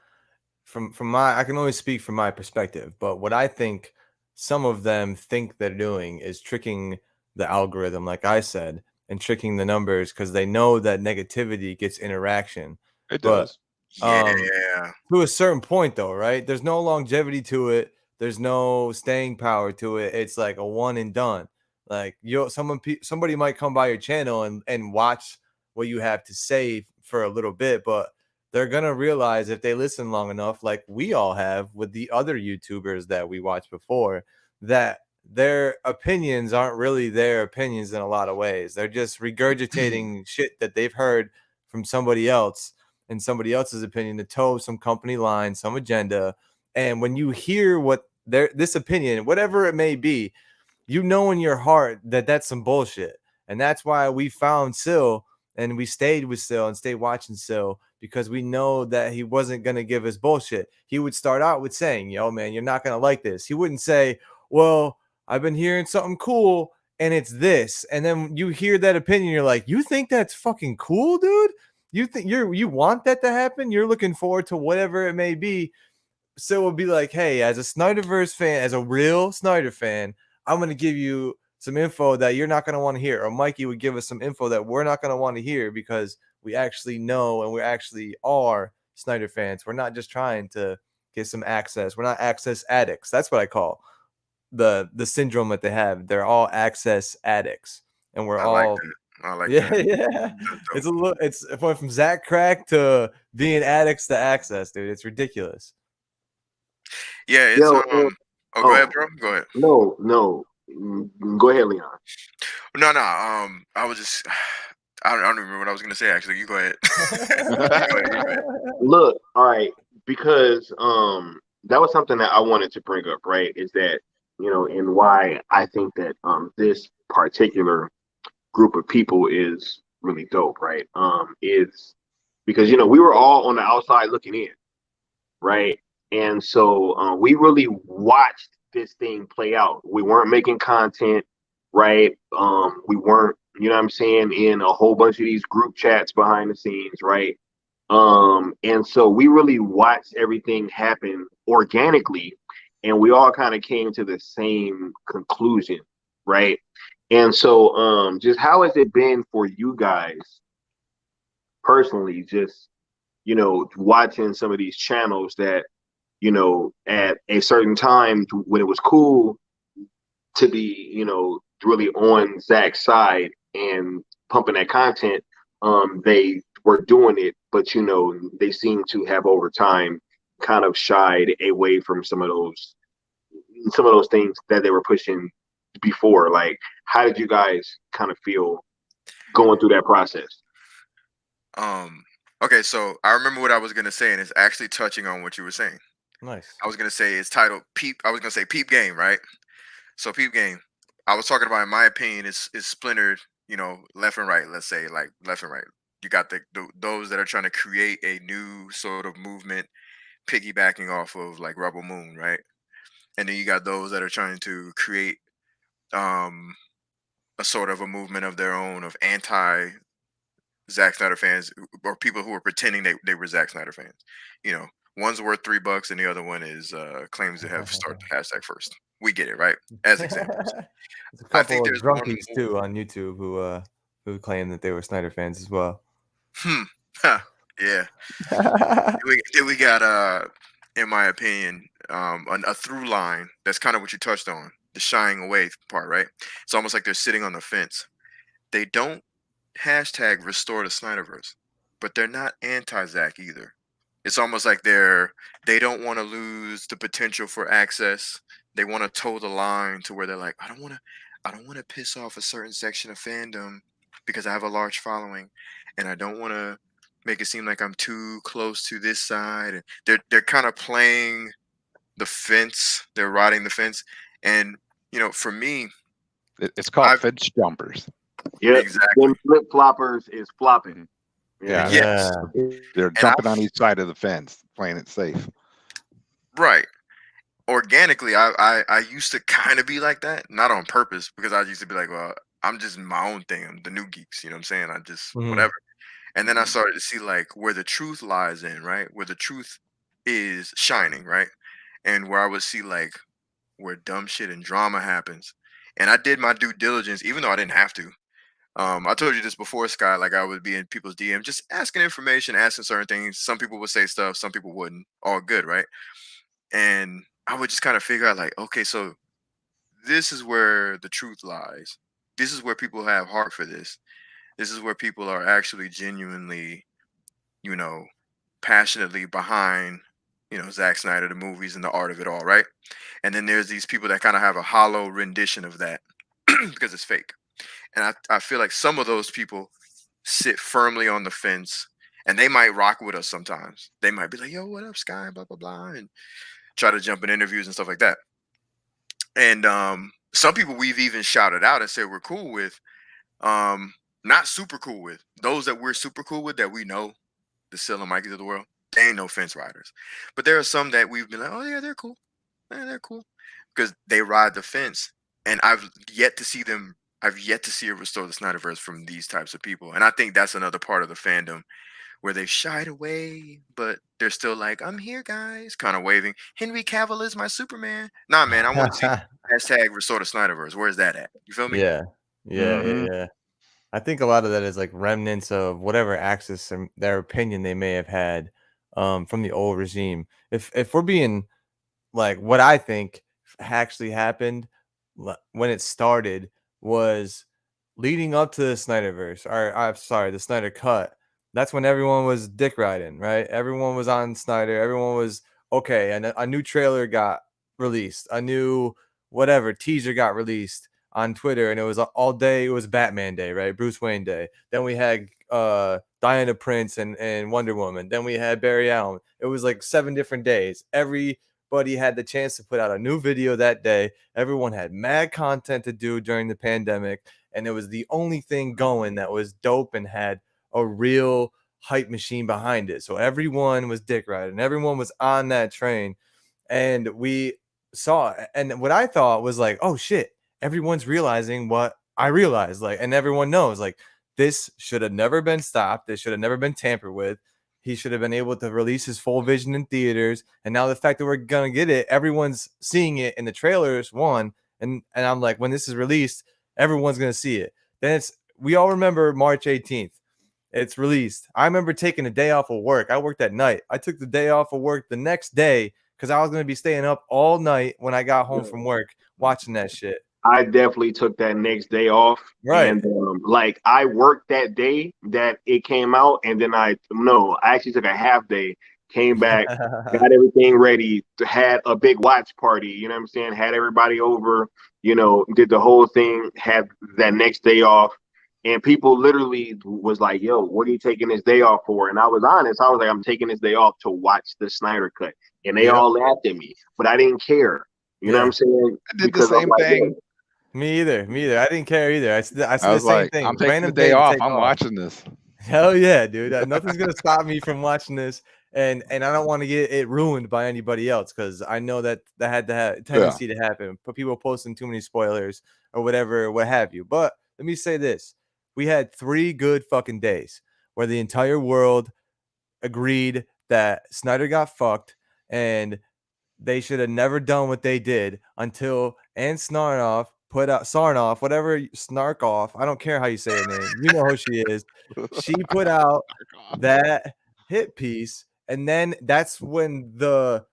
from my, I can only speak from my perspective, but what I think some of them think they're doing is tricking the algorithm, like I said, and tricking the numbers because they know that negativity gets interaction. It does. Yeah. To a certain point, though, right? There's no longevity to it. There's no staying power to it. It's like a one and done. Like somebody might come by your channel and watch what you have to say for a little bit, but they're gonna realize if they listen long enough, like we all have with the other YouTubers that we watched before, that their opinions aren't really their opinions in a lot of ways. They're just regurgitating shit that they've heard from somebody else and somebody else's opinion to toe some company line, some agenda. And when you hear what this opinion, whatever it may be, you know in your heart that that's some bullshit. And that's why we found Syl and we stayed with Syl and stayed watching Syl, because we know that he wasn't going to give us bullshit. He would start out with saying, yo, man, you're not going to like this. He wouldn't say, well, I've been hearing something cool and it's this. And then you hear that opinion. You're like, you think that's fucking cool, dude? You think you want that to happen? You're looking forward to whatever it may be. So we'll be like, hey, as a Snyderverse fan, as a real Snyder fan, I'm going to give you some info that you're not going to want to hear. Or Mikey would give us some info that we're not going to want to hear because we actually know and we actually are Snyder fans. We're not just trying to get some access. We're not access addicts. That's what I call the syndrome that they have. They're all access addicts. And we're all... I like that. Yeah. It's it went from Zach Crack to being addicts to access, dude. It's ridiculous. Yeah, it's go ahead, bro. Go ahead. No. Go ahead, Leon. No. I was just I don't remember what I was gonna say actually. You go ahead. You go ahead. Look, all right, because that was something that I wanted to bring up, right? Is that, you know, and why I think that this particular group of people is really dope, right? Is because, you know, we were all on the outside looking in, right? And so we really watched this thing play out. We weren't making content, right? We weren't, you know what I'm saying, in a whole bunch of these group chats behind the scenes, right? And so we really watched everything happen organically, and we all kind of came to the same conclusion, right? And so just how has it been for you guys personally, just, you know, watching some of these channels that, you know, at a certain time when it was cool to be, you know, really on Zach's side and pumping that content, they were doing it, but, you know, they seem to have over time kind of shied away from some of those things that they were pushing before. Like, how did you guys kind of feel going through that process? Okay, so I remember what I was gonna say, and it's actually touching on what you were saying. Nice. I was gonna say it's titled Peep. I was gonna say Peep Game, right? So Peep Game. I was talking about, in my opinion, is splintered, you know, left and right. Let's say like left and right. You got those that are trying to create a new sort of movement, piggybacking off of like Rebel Moon, right? And then you got those that are trying to create um a sort of a movement of their own of anti Zack Snyder fans, or people who are pretending they were Zack Snyder fans. You know, one's worth $3 and the other one is claims to have started the hashtag first. We get it, right? As examples. There's a I think couple of there's one drunkies more. too on YouTube who claim that they were Snyder fans as well. Yeah. Then we got in my opinion, a through line that's kind of what you touched on, the shying away part, right? It's almost like they're sitting on the fence. They don't hashtag restore the Snyderverse, but they're not anti-Zack either. It's almost like they don't want to lose the potential for access. They want to toe the line to where they're like, I don't want to piss off a certain section of fandom because I have a large following, and I don't want to make it seem like I'm too close to this side. And they're kind of playing the fence. They're riding the fence, and for me, It's called fence jumpers. Yeah, exactly. Them flip floppers is flopping. Yeah. Yes. They're jumping on each side of the fence, playing it safe. Right. Organically, I used to kind of be like that, not on purpose, because I used to be like, well, I'm just my own thing. I'm the new geeks, you know what I'm saying? I just whatever. And then I started to see like where the truth lies in, right? Where the truth is shining, right? And where I would see like where dumb shit and drama happens. And I did my due diligence, even though I didn't have to. I told you this before, Sky. Like I would be in people's DM, just asking information, asking certain things. Some people would say stuff, some people wouldn't. All good, right? And I would just kind of figure out, like, okay, so this is where the truth lies. This is where people have heart for this. This is where people are actually genuinely, passionately behind, Zack Snyder, the movies and the art of it all, right? And then there's these people that kind of have a hollow rendition of that because it's fake. And I feel like some of those people sit firmly on the fence, and they might rock with us sometimes. They might be like, yo, what up, Sky? Blah, blah, blah. And try to jump in interviews and stuff like that. And some people we've even shouted out and said we're cool with, not super cool with. Those that we're super cool with, that we know, the Sil and Mikey's of the world, they ain't no fence riders. But there are some that we've been like, oh yeah, they're cool. Yeah, they're cool. Because they ride the fence. And I've yet to see it restore the Snyderverse from these types of people. And I think that's another part of the fandom where they've shied away, but they're still like, I'm here, guys, kind of waving. Henry Cavill is my Superman. Nah, man, I want to see hashtag restore the Snyderverse. Where's that at? You feel me? Yeah. I think a lot of that is like remnants of whatever access and their opinion they may have had from the old regime. If we're being like, what I think actually happened when it started was leading up to the Snyderverse, or I'm sorry, the Snyder Cut. That's when everyone was dick riding, right? Everyone was on Snyder. Everyone was okay. And a new trailer got released. A new whatever teaser got released on Twitter, and it was all day. It was Batman Day, right? Bruce Wayne Day. Then we had Diana Prince and Wonder Woman. Then we had Barry Allen. It was like 7 different days. Everybody had the chance to put out a new video that day. Everyone had mad content to do during the pandemic, and it was the only thing going that was dope and had a real hype machine behind it. So everyone was dick riding. Everyone was on that train, and we saw it. And what I thought was like, oh shit, everyone's realizing what I realized. Like, and everyone knows, like, this should have never been stopped. This should have never been tampered with. He should have been able to release his full vision in theaters. And now the fact that we're gonna get it, everyone's seeing it in the trailers. And I'm like, when this is released, everyone's gonna see it. Then we all remember March 18th. It's released. I remember taking a day off of work. I worked at night. I took the day off of work the next day because I was going to be staying up all night when I got home from work watching that shit. I definitely took that next day off. Right. And like I worked that day that it came out, and then I actually took a half day, came back, got everything ready, had a big watch party, you know what I'm saying? Had everybody over, did the whole thing, had that next day off. And people literally was like, yo, what are you taking this day off for? And I was honest. I was like, I'm taking this day off to watch the Snyder Cut. And they all laughed at me, but I didn't care. You know what I'm saying? I did the same thing. Me either. I didn't care either. I said the was same like, thing. I'm taking the day off. I'm watching this. Hell yeah, dude. Nothing's gonna stop me from watching this, and I don't want to get it ruined by anybody else because I know that had the tendency to happen. But people posting too many spoilers or whatever, what have you. But let me say this: we had 3 good fucking days where the entire world agreed that Snyder got fucked and they should have never done what they did until Ann Snarnoff put out Sarnoff, whatever Snarkoff. I don't care how you say her name. You know who she is. She put out that hit piece, and then that's when the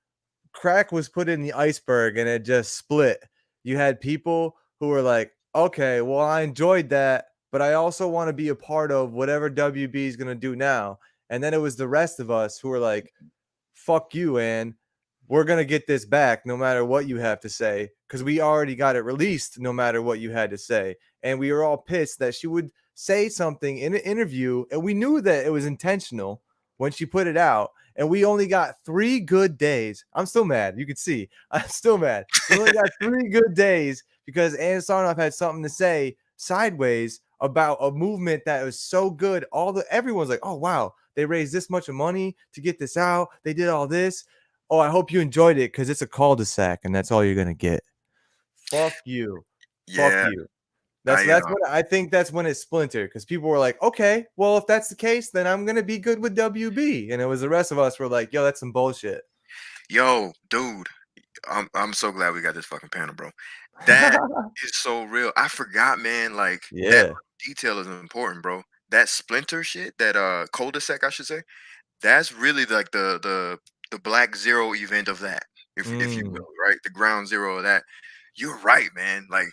crack was put in the iceberg and it just split. You had people who were like, okay, well, I enjoyed that, but I also want to be a part of whatever WB is going to do now. And then it was the rest of us who were like, fuck you, Ann. We're going to get this back no matter what you have to say because we already got it released no matter what you had to say. And we were all pissed that she would say something in an interview, and we knew that it was intentional when she put it out. And we only got 3 good days. I'm still mad. You can see I'm still mad. We only got 3 good days because Ann Sarnoff had something to say sideways about a movement that was so good. Everyone's like, oh wow, they raised this much of money to get this out. They did all this. Oh, I hope you enjoyed it because it's a cul-de-sac and that's all you're gonna get. Fuck you. Yeah, Fuck you. That's what I think. That's when it splintered because people were like, okay, well, if that's the case, then I'm gonna be good with WB. And it was the rest of us were like, yo, that's some bullshit. Yo, dude, I'm so glad we got this fucking panel, bro. That is so real. I forgot, man. Like that detail is important, bro. That splinter shit, that cul-de-sac, I should say, that's really like the Black Zero event of that, if you will, right? The ground zero of that. You're right, man. Like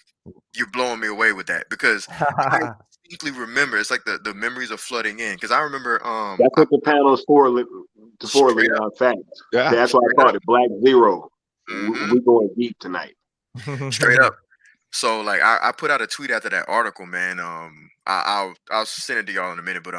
you're blowing me away with that because I distinctly remember it's like the memories are flooding in because I remember that's what the panel's for Leon facts. Yeah, that's why I called it Black Zero. We're going deep tonight. Straight up. So like I put out a tweet after that article, man. I'll send it to y'all in a minute, but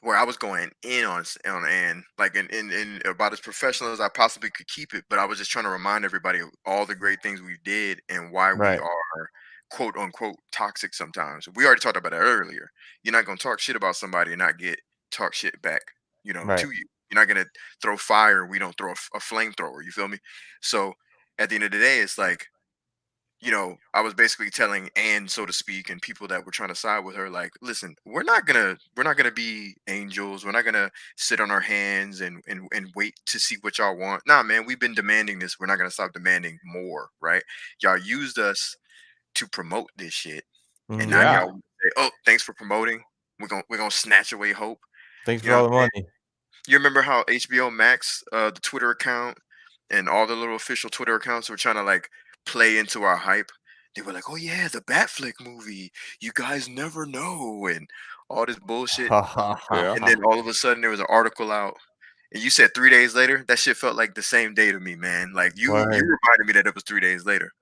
where I was going in on Ann, like in about as professional as I possibly could keep it, but I was just trying to remind everybody of all the great things we did and why we are quote unquote toxic sometimes. We already talked about that earlier. You're not gonna talk shit about somebody and not get talk shit back, to you. You're not gonna throw fire. We don't throw a flamethrower. You feel me? So at the end of the day, it's like, I was basically telling Ann, so to speak, and people that were trying to side with her, like, listen, we're not gonna be angels. We're not gonna sit on our hands and wait to see what y'all want. Nah, man, we've been demanding this. We're not gonna stop demanding more, right? Y'all used us to promote this shit, and now y'all say, oh, thanks for promoting. We're gonna snatch away hope. Thanks for all the money. You remember how HBO Max, the Twitter account, and all the little official Twitter accounts were trying to like play into our hype? They were like, oh yeah, the Batflick movie, you guys never know, and all this bullshit. And then all of a sudden there was an article out, and you said 3 days later. That shit felt like the same day to me, man. Like you reminded me that it was 3 days later.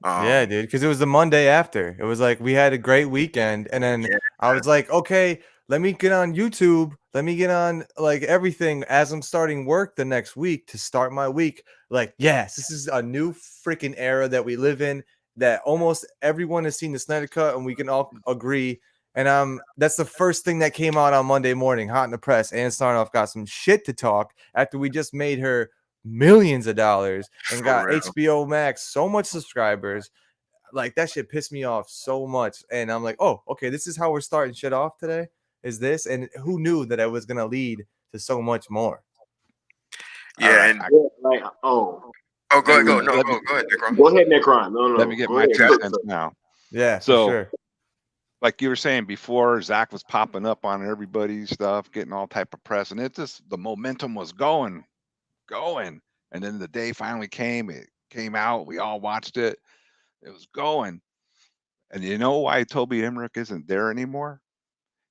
Yeah, dude, because it was the Monday after. It was like we had a great weekend, and then I was like, okay, let me get on YouTube. Let me get on like everything as I'm starting work the next week to start my week. Like, yes, this is a new freaking era that we live in, that almost everyone has seen the Snyder Cut, and we can all agree. And that's the first thing that came out on Monday morning, hot in the press. Ann Sarnoff got some shit to talk after we just made her millions of dollars and got HBO Max so much subscribers. Like that shit pissed me off so much. And I'm like, oh, okay, this is how we're starting shit off today. Is this? And who knew that it was gonna lead to so much more? Yeah, and go ahead, Necron. Go ahead, Necron. No. Let me get my 2 cents now. Yeah, so for sure. Like you were saying before, Zach was popping up on everybody's stuff, getting all type of press, and it just the momentum was going, and then the day finally came. It came out. We all watched it. It was going, and you know why Toby Emmerich isn't there anymore?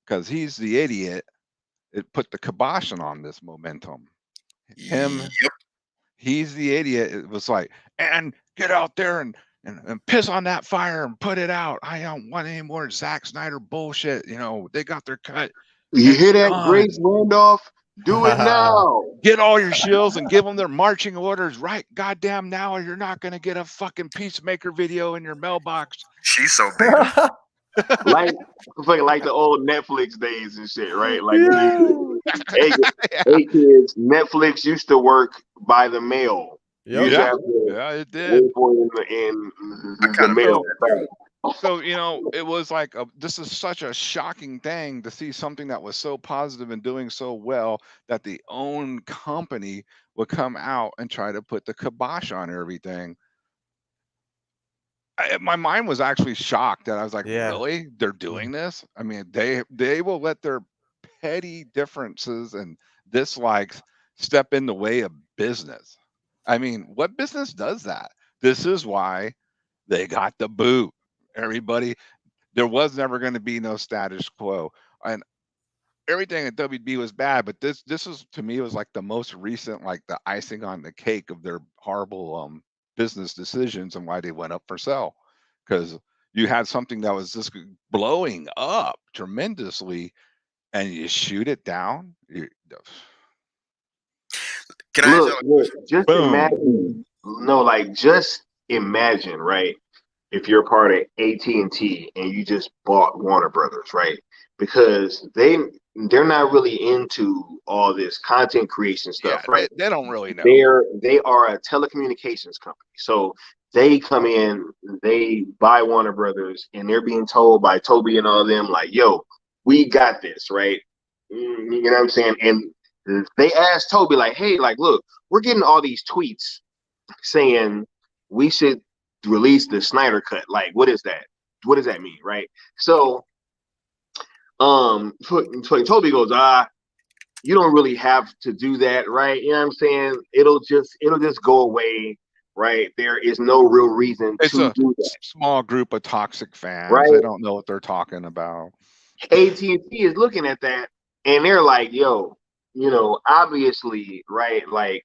Because he's the idiot. It put the kibosh on this momentum. He's the idiot. It was like, and get out there and piss on that fire and put it out. I don't want any more Zack Snyder bullshit. They got their cut. You hear that, Grace Randolph? Do it now. Get all your shills and give them their marching orders right goddamn now, or you're not going to get a fucking Peacemaker video in your mailbox. She's so big. like fucking like the old Netflix days and shit, right? Like, hey, Yeah. hey kids, Netflix used to work by the mail. You Yep. used to Yeah. have to Yeah, it did. wait for it in I the kind of mail. felt that too. So, it was like this is such a shocking thing to see something that was so positive and doing so well that the own company would come out and try to put the kibosh on everything. My mind was actually shocked that I was like, Yeah. really? They're doing this? I mean, they will let their petty differences and dislikes step in the way of business. I mean, what business does that? This is why they got the boot. Everybody, there was never going to be no status quo. And everything at WB was bad, but this was, to me, was like the most recent, like the icing on the cake of their horrible business decisions and why they went up for sale. Because you had something that was just blowing up tremendously and you shoot it down. Can I ask y'all Look, just Boom. imagine. No, like just imagine, right? If you're part of AT&T and you just bought Warner Brothers, right? Because they're not really into all this content creation Yeah, stuff, right? they don't really know. They are a telecommunications company. So they come in, they buy Warner Brothers, and they're being told by Toby and all of them, like, yo, we got this, right? You know what I'm saying? And they asked Toby, like, hey, like, look, we're getting all these tweets saying we should release the Snyder Cut. Like, what is that? What does that mean, right? So, Toby goes, you don't really have to do that, right? You know what I'm saying? It'll just go away, right? There is no real reason It's to a do that, small group of toxic fans. right? They don't know what they're talking about. AT&T is looking at that and they're like, yo, obviously, right? Like,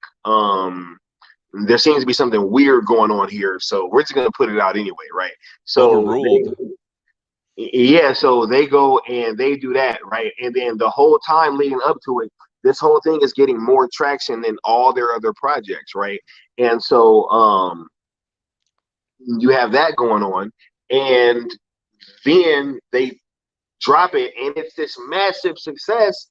there seems to be something weird going on here, so we're just gonna put it out anyway, right? So Overruled. so they go and they do that, right? And then the whole time leading up to it, this whole thing is getting more traction than all their other projects, right? And so you have that going on, and then they drop it, and it's this massive success.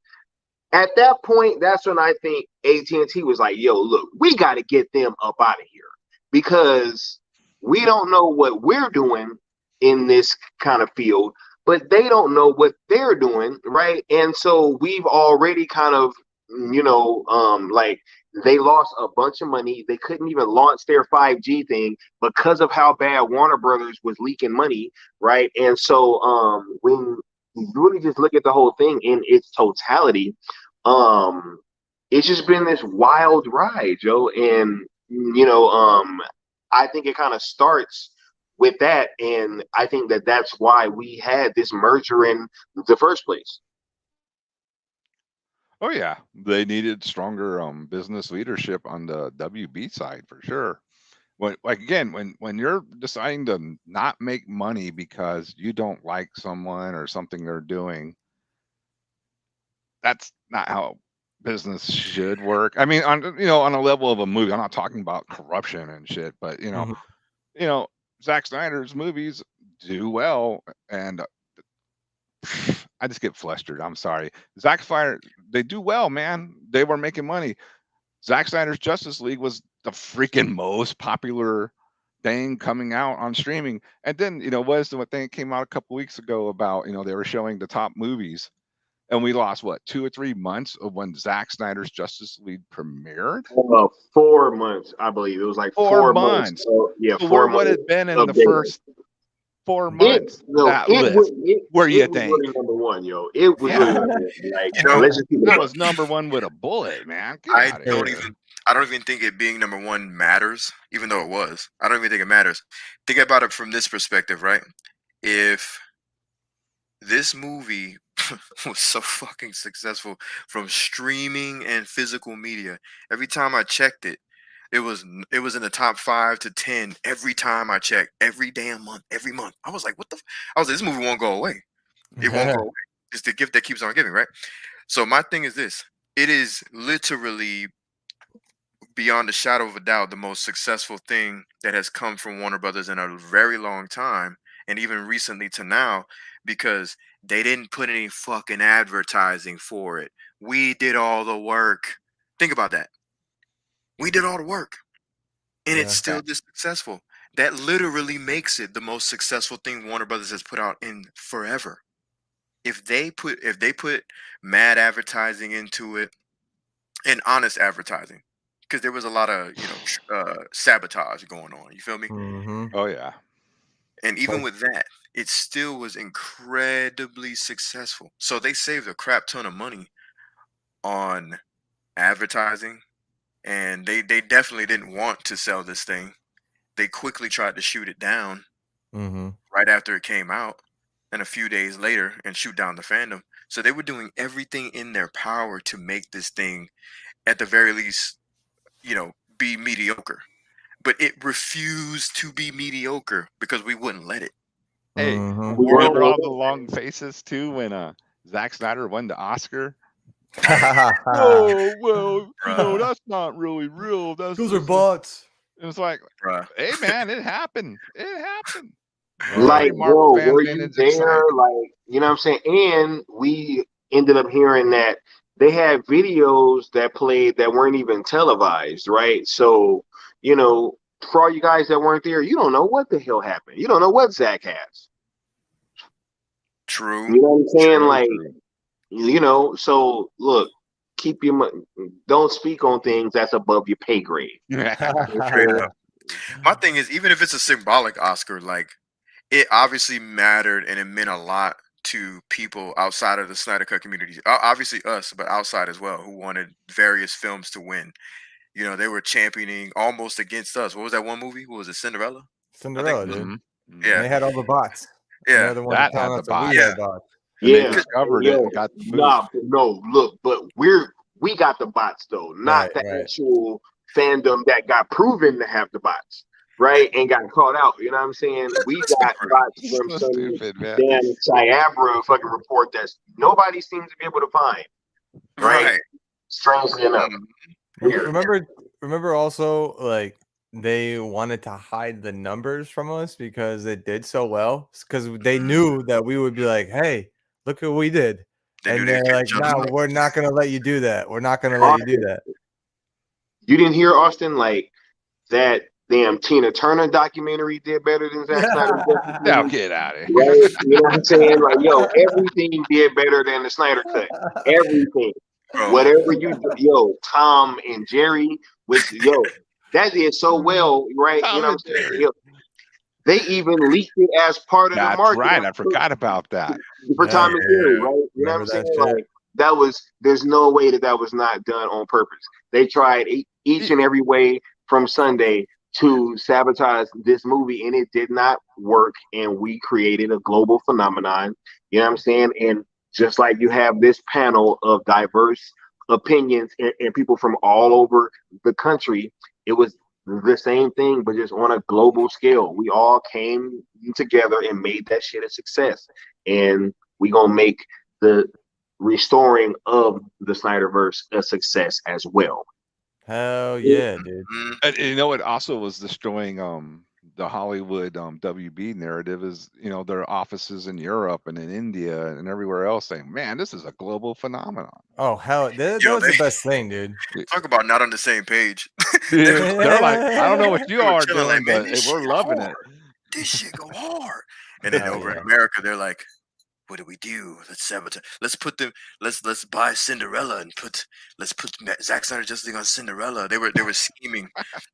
At that point, that's when I think AT&T was like, yo, look, we got to get them up out of here because we don't know what we're doing in this kind of field, but they don't know what they're doing, right? And so we've already kind of, like they lost a bunch of money. They couldn't even launch their 5G thing because of how bad Warner Brothers was leaking money, right? And so when you really just look at the whole thing in its totality, it's just been this wild ride, Joe. And I think it kind of starts with that, and I think that that's why we had this merger in the first place. Oh yeah, they needed stronger business leadership on the WB side for sure. When you're deciding to not make money because you don't like someone or something they're doing, that's not how business should work. I mean, on a level of a movie, I'm not talking about corruption and shit, but Mhm. Zack Snyder's movies do well, and I just get flustered. I'm sorry. Zack Snyder, they do well, man. They were making money. Zack Snyder's Justice League was the freaking most popular thing coming out on streaming. And then, what is the thing that came out a couple weeks ago about, they were showing the top movies, and we lost what, 2 or 3 months of when Zack Snyder's Justice League premiered? 4 months, I believe. It was like 4 months. months. So, yeah, So 4 where would months it been in of the data. first 4 months? That list. Where you it was think? really number one, yo. It was Yeah. really number one. Like, You know, let's just keep it That up. was number one with a bullet, man. Get I out of don't here. even think it being number one matters, even though it was. I don't even think it matters. Think about it from this perspective, right? If this movie was so fucking successful from streaming and physical media, every time I checked it, it was in the top 5 to 10 every time I checked, every damn month, every month. I was like, what the? I was like, this movie won't go away. It won't go away. It's the gift that keeps on giving, right? So my thing is this: it is literally beyond a shadow of a doubt the most successful thing that has come from Warner Brothers in a very long time, and even recently to now, because they didn't put any fucking advertising for it. We did all the work. Think about that. We did all the work, and it's Yeah. still this successful. That literally makes it the most successful thing Warner Brothers has put out in forever. If they put mad advertising into it, and honest advertising, because there was a lot of sabotage going on. You feel me? Mm-hmm. Oh yeah. And even with that, it still was incredibly successful. So they saved a crap ton of money on advertising, and they definitely didn't want to sell this thing. They quickly tried to shoot it down Mm-hmm. right after it came out, and a few days later, and shoot down the Fandom. So they were doing everything in their power to make this thing, at the very least, be mediocre. But it refused to be mediocre because we wouldn't let it. Hey, Mm-hmm. We remember all don't- the long faces too when Zack Snyder won the Oscar? Oh, Oh well, Bruh. that's not really real. That's those are just bots. It was like, Bruh. hey man, it happened. It happened. Like, Every Marvel bro, fan were then you is there? excited. Like, you know what I'm saying? And we ended up hearing that they had videos that played that weren't even televised, right? So, for all you guys that weren't there, you don't know what the hell happened. You don't know what Zach has. True. You know what I'm saying? Very Like, true. so look, don't speak on things that's above your pay grade. Straight up. My thing is, even if it's a symbolic Oscar, like, it obviously mattered and it meant a lot to people outside of the Snyder Cut community. Obviously us, but outside as well, who wanted various films to win. They were championing almost against us. What was that one movie? What was it, Cinderella? Cinderella, dude. Mhm. And Yeah. they had all the bots. And Yeah. they're the ones That telling had us the that we bots. had bots. And they Yeah, discovered it and got the boot. no, look, but we got the bots though, not Right, the right. actual fandom that got proven to have the bots, right? And got caught out. You know what I'm saying? We got bots from So some stupid, man. damn Cyabra fucking report that nobody seems to be able to find. Right? Strangely enough. Mhm. Weird. Remember also, like, they wanted to hide the numbers from us because it did so well, because they knew that we would be like, hey, look what we did. They knew And they'd they're kick like, each other's no, butts. we're not going to let you do that. We're not going to let you do that. You didn't hear, Austin, like that damn Tina Turner documentary did better than Zack Snyder's Justice Now League? get out of here. Right? You know what I'm saying? Like, yo, everything did better than the Snyder Cut. Everything. Bro. Whatever you do, Tom and Jerry, that did so well, right? Tom You know what I'm and saying? Jerry. Yo, they even leaked it as part of the That's marketing right. I forgot about that. for Tom and Jerry, Yeah. right? You know what I'm Remember saying? that shit? Like, there's no way that was not done on purpose. They tried each and every way from Sunday to sabotage this movie, and it did not work. And we created a global phenomenon. You know what I'm saying? And just like you have this panel of diverse opinions and people from all over the country, it was the same thing, but just on a global scale. We all came together and made that shit a success. And we gonna make the restoring of the Snyderverse a success as well. Hell yeah, dude. Mhm. And you know what also was destroying the Hollywood WB narrative is their offices in Europe and in India and everywhere else saying, man, this is a global phenomenon. Oh, hell. That Yo, was the best thing, dude. Talk about not on the same page. They're like, I don't know what you They were are chilling doing, like, man, but this we're shit loving hard. it. This shit go hard. And then Hell over in yeah. America, they're like, what do we do? Let's sabotage. Let's buy Cinderella and let's put Zack Snyder Justice League on Cinderella. They were scheming.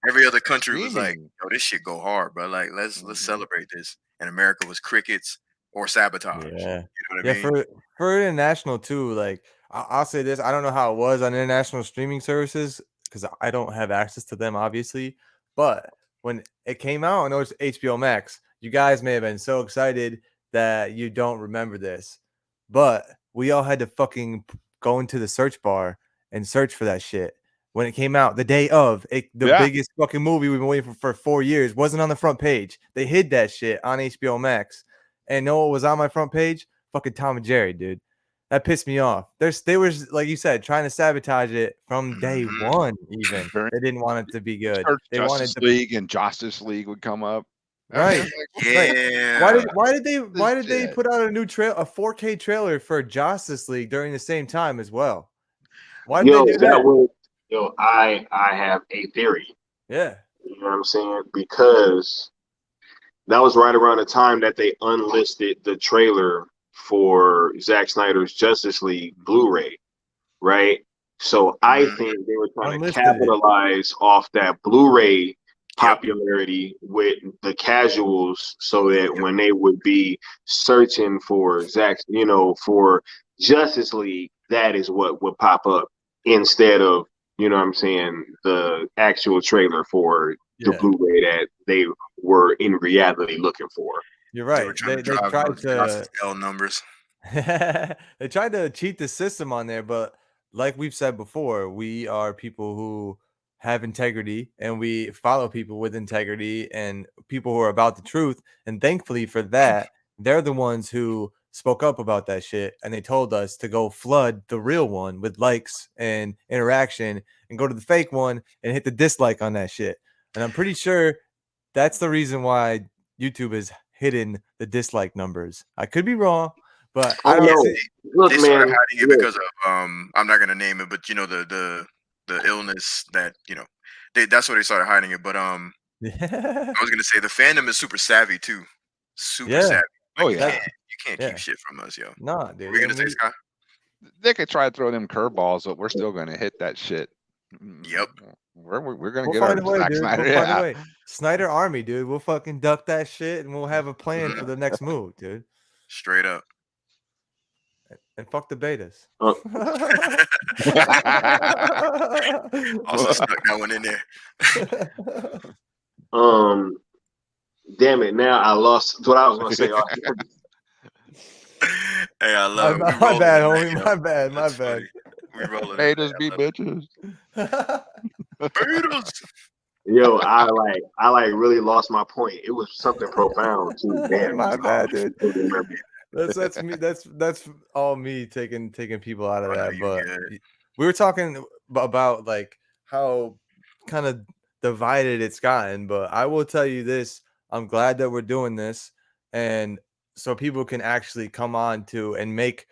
Every other country was like, Scheming. yo, this shit go hard, bro. Like, let's Mhm. celebrate this. And America was crickets or sabotage. Yeah. You know what I Yeah, mean? for international too, like I'll say this, I don't know how it was on international streaming services because I don't have access to them, obviously. But when it came out, I know it's HBO Max. You guys may have been so excited that you don't remember this, but we all had to fucking go into the search bar and search for that shit. When it came out, the day of it, the Yeah. biggest fucking movie we've been waiting for 4 years wasn't on the front page. They hid that shit on HBO Max. And know what was on my front page? Fucking Tom and Jerry, dude. That pissed me off. They were, like you said, trying to sabotage it from day Mhm. one. Even Very- they didn't want it to be good. Search They wanted Justice to. League and Justice League would come up. Right. Yeah. Why did they put out a 4K trailer for Justice League during the same time as well? Why did they do that? I have a theory. Yeah. You know what I'm saying? Because that was right around the time that they unlisted the trailer for Zack Snyder's Justice League Blu-ray, right? So I think they were trying to capitalize off that Blu-ray popularity with the casuals, so that when they would be searching for for Justice League, that is what would pop up instead of, you know what I'm saying, the actual trailer for the Blu-ray that they were in reality looking for. You're right. They tried to L numbers. They tried to cheat the system on there, but like we've said before, we are people who have integrity and we follow people with integrity and people who are about the truth. And thankfully for that, they're the ones who spoke up about that shit and they told us to go flood the real one with likes and interaction and go to the fake one and hit the dislike on that shit. And I'm pretty sure that's the reason why YouTube is hidden the dislike numbers. I could be wrong, but I don't see. Look, they man, started hiding it because of I'm not gonna name it, but you know the illness that that's where they started hiding it. But I was gonna say the fandom is super savvy too, super savvy. Oh yeah, you can't keep shit from us, yo. Nah, dude. What are you gonna say, Scott? They could try to throw them curveballs, but we're still gonna hit that shit. Yep. We're gonna We'll get our find a way, Zack dude. Snyder. We'll find a way. Snyder Army, dude. We'll fucking duck that shit and we'll have a plan for the next move, dude. Straight up. And fuck the betas. Also stuck that one in there. Damn it! Now I lost what I was gonna say. Hey, I love it. My bad, homie. My bad. My bad. Funny. We rolling. Haters be bitches. Beatles. Yo, I really lost my point. It was something profound too. Damn, my bad, dude. That's me. That's all me taking people out of that. But we were talking about like how kind of divided it's gotten. But I will tell you this: I'm glad that we're doing this, and so people can actually come on to and make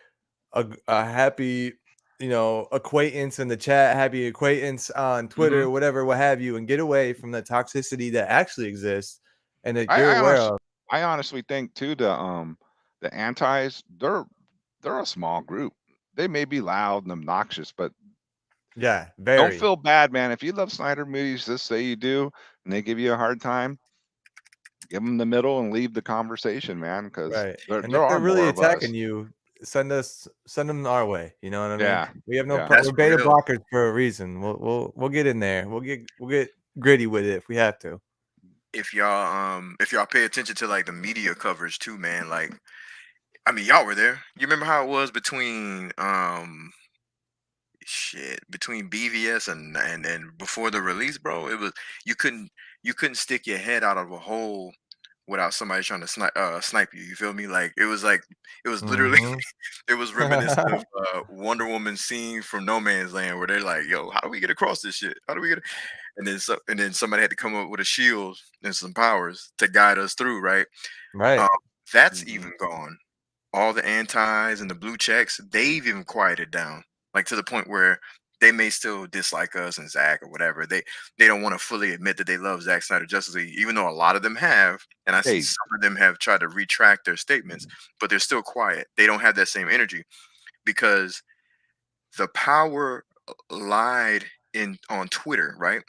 a happy, acquaintance in the chat, happy acquaintance on Twitter, whatever, what have you, and get away from the toxicity that actually exists and that you're aware of. I honestly think too the antis, they're a small group. They may be loud and obnoxious, but don't feel bad, man. If you love Snyder movies, just say you do, and they give you a hard time, give them the middle and leave the conversation, man. Because they're really attacking you. Send them our way. You know what I mean? Yeah. We have no problem. We're beta blockers for a reason. We'll get in there. We'll get gritty with it if we have to. If y'all pay attention to like the media coverage too, man, like I mean y'all were there. You remember how it was between between BVS and before the release, bro? It was you couldn't stick your head out of a hole without somebody trying to snipe you. You feel me? Like it was literally it was reminiscent of Wonder Woman scene from No Man's Land where they're like, yo, how do we get across this shit? How do we get it? And then somebody had to come up with a shield and some powers to guide us through, right? That's even gone. All the antis and the blue checks, they've even quieted down, like to the point where they may still dislike us and Zach or whatever. They don't want to fully admit that they love Zack Snyder Justice League, even though a lot of them have. And I see some of them have tried to retract their statements, but they're still quiet. They don't have that same energy because the power lied on Twitter, right?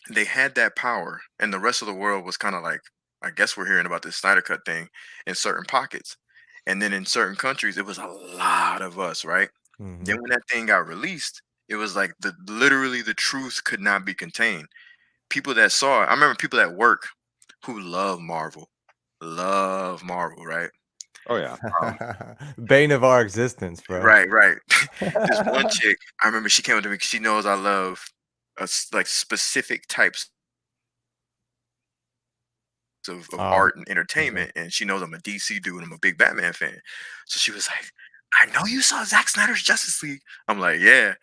They had that power, and the rest of the world was kind of like, I guess we're hearing about this Snyder Cut thing in certain pockets. And then in certain countries, it was a lot of us, right? Then when that thing got released, it was like literally the truth could not be contained. People that saw it, I remember people at work who love Marvel, right? Oh yeah, bane of our existence, bro. Right. This one chick, I remember she came up to me because she knows I love like specific types of art and entertainment, and she knows I'm a DC dude and I'm a big Batman fan. So she was like, I know you saw Zack Snyder's Justice League. I'm like, yeah.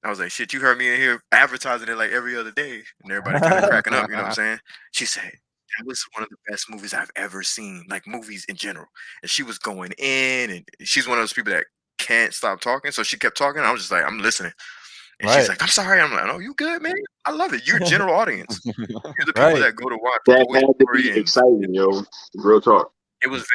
I was like, shit, you heard me in here advertising it like every other day. And everybody kind of cracking up, you know what I'm saying? She said, that was one of the best movies I've ever seen, like movies in general. And she was going in, and she's one of those people that can't stop talking. So she kept talking. I was just like, I'm listening. And she's Right. like, I'm sorry. I'm like, oh, you good, man? I love it. You're general audience. You're the people Right. that go to watch That Toy had to Story, be and exciting, yo. Real talk. it was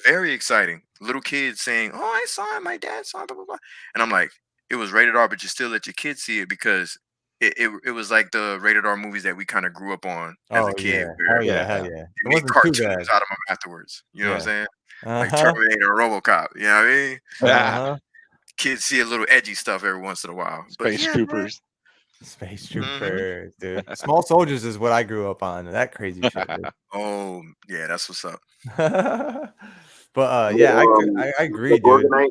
very, very exciting. Little kids saying, "Oh, I saw it. My dad saw it." Blah blah blah. And I'm like, it was rated R, but you still let your kids see it because it was like the rated R movies that we kind of grew up on as Oh a kid, yeah. where Hell yeah. Hell Yeah. yeah. It you made wasn't too cartoons bad. out of them afterwards. You know what I'm saying? Like Uh-huh. Terminator or RoboCop. You know what I mean? Uh-huh. Kids see a little edgy stuff every once in a while. But Space yeah, Troopers. Space Mhm. Troopers, dude. Small Soldiers is what I grew up on. That crazy shit, dude. Oh yeah, that's what's up. But yeah, I agree, The dude. Gorgonites.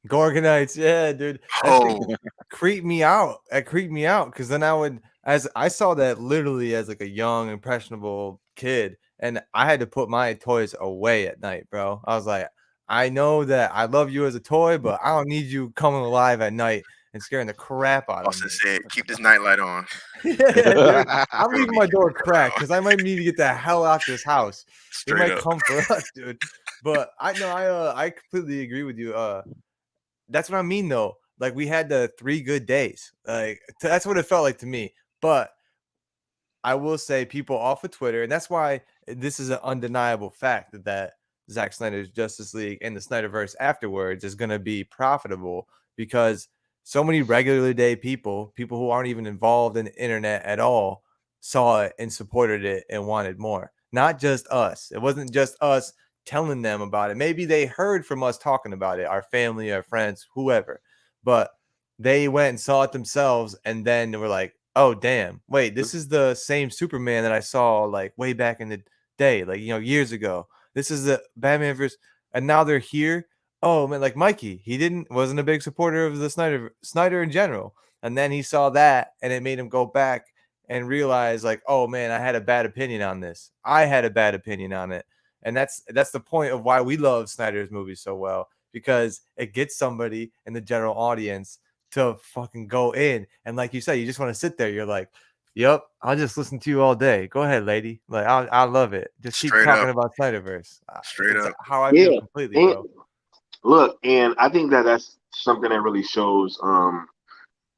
Gorgonites, yeah, dude. That shit Oh, creeped me out. That creeped me out because then as I saw that literally as like a young, impressionable kid, and I had to put my toys away at night, bro. I was like, I know that I love you as a toy, but I don't need you coming alive at night and scaring the crap out of Austin me. said, keep this nightlight on. Yeah, dude. I'm Gonna leaving be my door keeping it cracked around. because I might need to get the hell out this house. They Straight might up. come for us, dude. But I completely agree with you. That's what I mean though. Like we had the 3 good days. Like that's what it felt like to me. But I will say people off of Twitter, and that's why this is an undeniable fact that Zack Snyder's Justice League and the Snyderverse afterwards is going to be profitable because so many regular day people who aren't even involved in the internet at all, saw it and supported it and wanted more. Not just us. It wasn't just us telling them about it. Maybe they heard from us talking about it, our family, our friends, whoever. But they went and saw it themselves, and then they were like, oh damn, wait, this is the same Superman that I saw like way back in the day, like years ago. This is the Batman versus, and now they're here. Oh man, like Mikey, he wasn't a big supporter of the Snyder in general, and then he saw that, and it made him go back and realize like, oh man, I had a bad opinion on this. I had a bad opinion on it, and that's the point of why we love Snyder's movies so well, because it gets somebody in the general audience to fucking go in, and like you said, you just want to sit there. You're like, "Yep, I'll just listen to you all day. Go ahead, lady. Like, I love it. Just keep Straight talking up. about Snyderverse." Straight It's up. how I feel Yeah. completely, And bro. look, and I think that's something that really shows,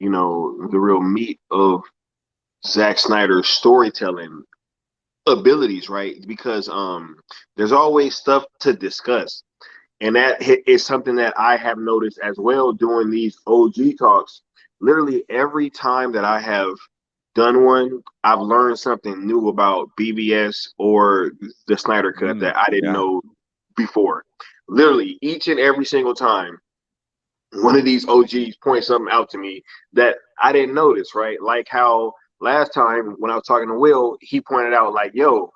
the real meat of Zack Snyder's storytelling abilities, right? Because there's always stuff to discuss. And that is something that I have noticed as well doing these OG talks. Literally every time that I have done one, I've learned something new about BVS or the Snyder Cut that I didn't know before. Literally each and every single time, one of these OGs points something out to me that I didn't notice, right? Like how last time when I was talking to Will, he pointed out like, yo,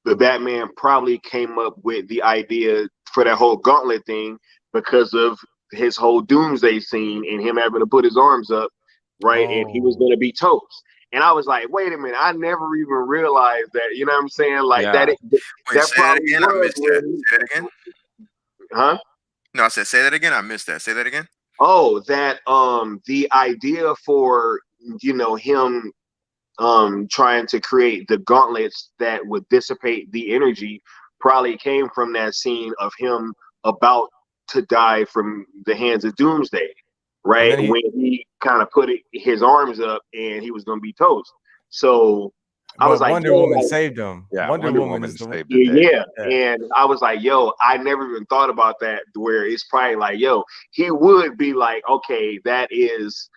the Batman probably came up with the idea for that whole gauntlet thing because of his whole doomsday scene and him having to put his arms up, right? And he was Oh, going to be toast. And I was like, wait a minute, I never even realized that. You know what I'm saying? Like Yeah. Wait, that say that probably again. I missed that. was, Say that again. huh? No, I said say that again. I missed that. Say that again. Oh, that the idea for him trying to create the gauntlets that would dissipate the energy probably came from that scene of him about to die from the hands of Doomsday, and right? then When he kind of put his arms up and he was going to be toast. So I was but like, Wonder yo, Woman like, saved him. Yeah. Wonder Wonder Woman Woman is saved the the day. yeah. yeah. And I was like, yo, I never even thought about that, where it's probably like, yo, he would be like, okay, that is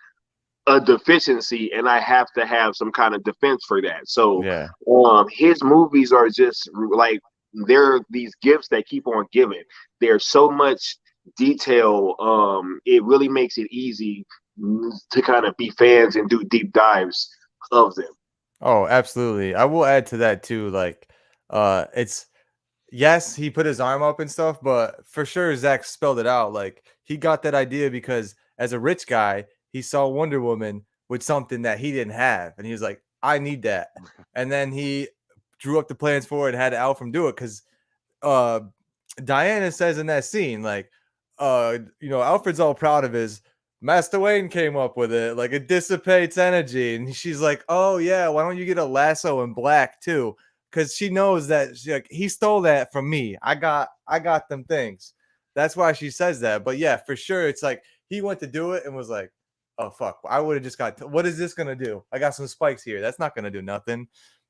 a deficiency and I have to have some kind of defense for that. So Yeah. his movies are just like, they're these gifts that keep on giving. There's so much detail. It really makes it easy to kind of be fans and do deep dives of them. Oh, absolutely. I will add to that too. Like, it's yes, he put his arm up and stuff, but for sure, Zach spelled it out. Like, he got that idea because as a rich guy, he saw Wonder Woman with something that he didn't have, and he was like, "I need that." And then he drew up the plans for it and had Alfred do it because Diana says in that scene, like, Alfred's all proud of his Master Wayne came up with it. Like, it dissipates energy. And she's like, oh, yeah, why don't you get a lasso in black too? Because she knows that he stole that from me. I got them things. That's why she says that. But yeah, for sure, it's like he went to do it and was like, oh, fuck. I would have just what is this going to do? I got some spikes here. That's not going to do nothing.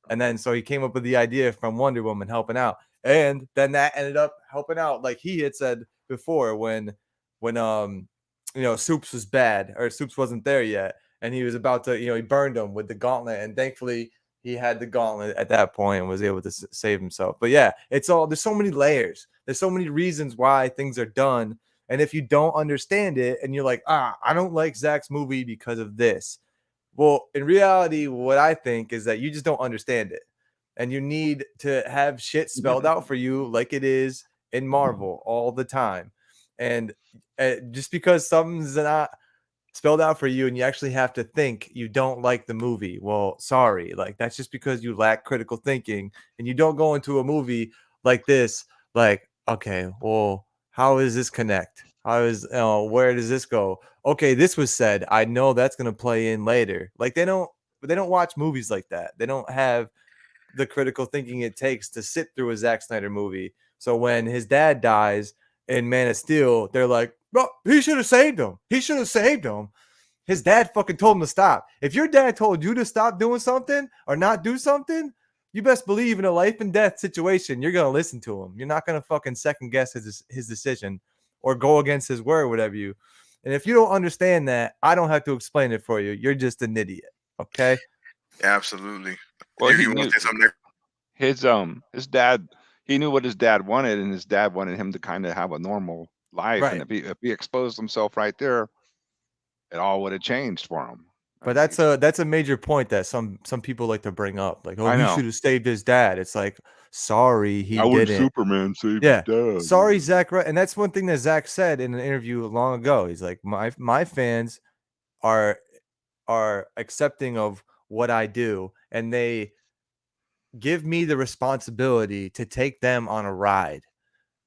And then so he came up with the idea from Wonder Woman helping out. And then that ended up helping out, like he had said before, when Soups was bad, or Soups wasn't there yet, and he was about to, he burned him with the gauntlet, and thankfully he had the gauntlet at that point and was able to save himself. But yeah, there's so many layers, there's so many reasons why things are done, and if you don't understand it and you're like, I don't like Zack's movie because of this, well, in reality, what I think is that you just don't understand it, and you need to have shit spelled out for you like it is in Marvel all the time. And just because something's not spelled out for you and you actually have to think you don't like the movie, well, sorry, like that's just because you lack critical thinking, and you don't go into a movie like this like, okay, well, how does this connect? Where does this go? Okay, this was said, I know that's going to play in later. Like they don't watch movies like that. They don't have the critical thinking it takes to sit through a Zack Snyder movie. So when his dad dies in Man of Steel, they're like, bro, he should have saved him. He should have saved him. His dad fucking told him to stop. If your dad told you to stop doing something or not do something, you best believe in a life and death situation, you're going to listen to him. You're not going to fucking second guess his decision or go against his word, whatever you. And if you don't understand that, I don't have to explain it for you. You're just an idiot. Okay? Absolutely. Well, he You want knew to say something there? his dad. He knew what his dad wanted, and his dad wanted him to kind of have a normal life. Right. And if he exposed himself right there, it all would have changed for him. But that's a major point that some people like to bring up. Like, oh, I he know. should have saved his dad. It's like, sorry, he I wish didn't. Superman saved Yeah. his dad. Sorry, Zach. Right. And that's one thing that Zach said in an interview long ago. He's like, my fans are accepting of what I do, and they give me the responsibility to take them on a ride,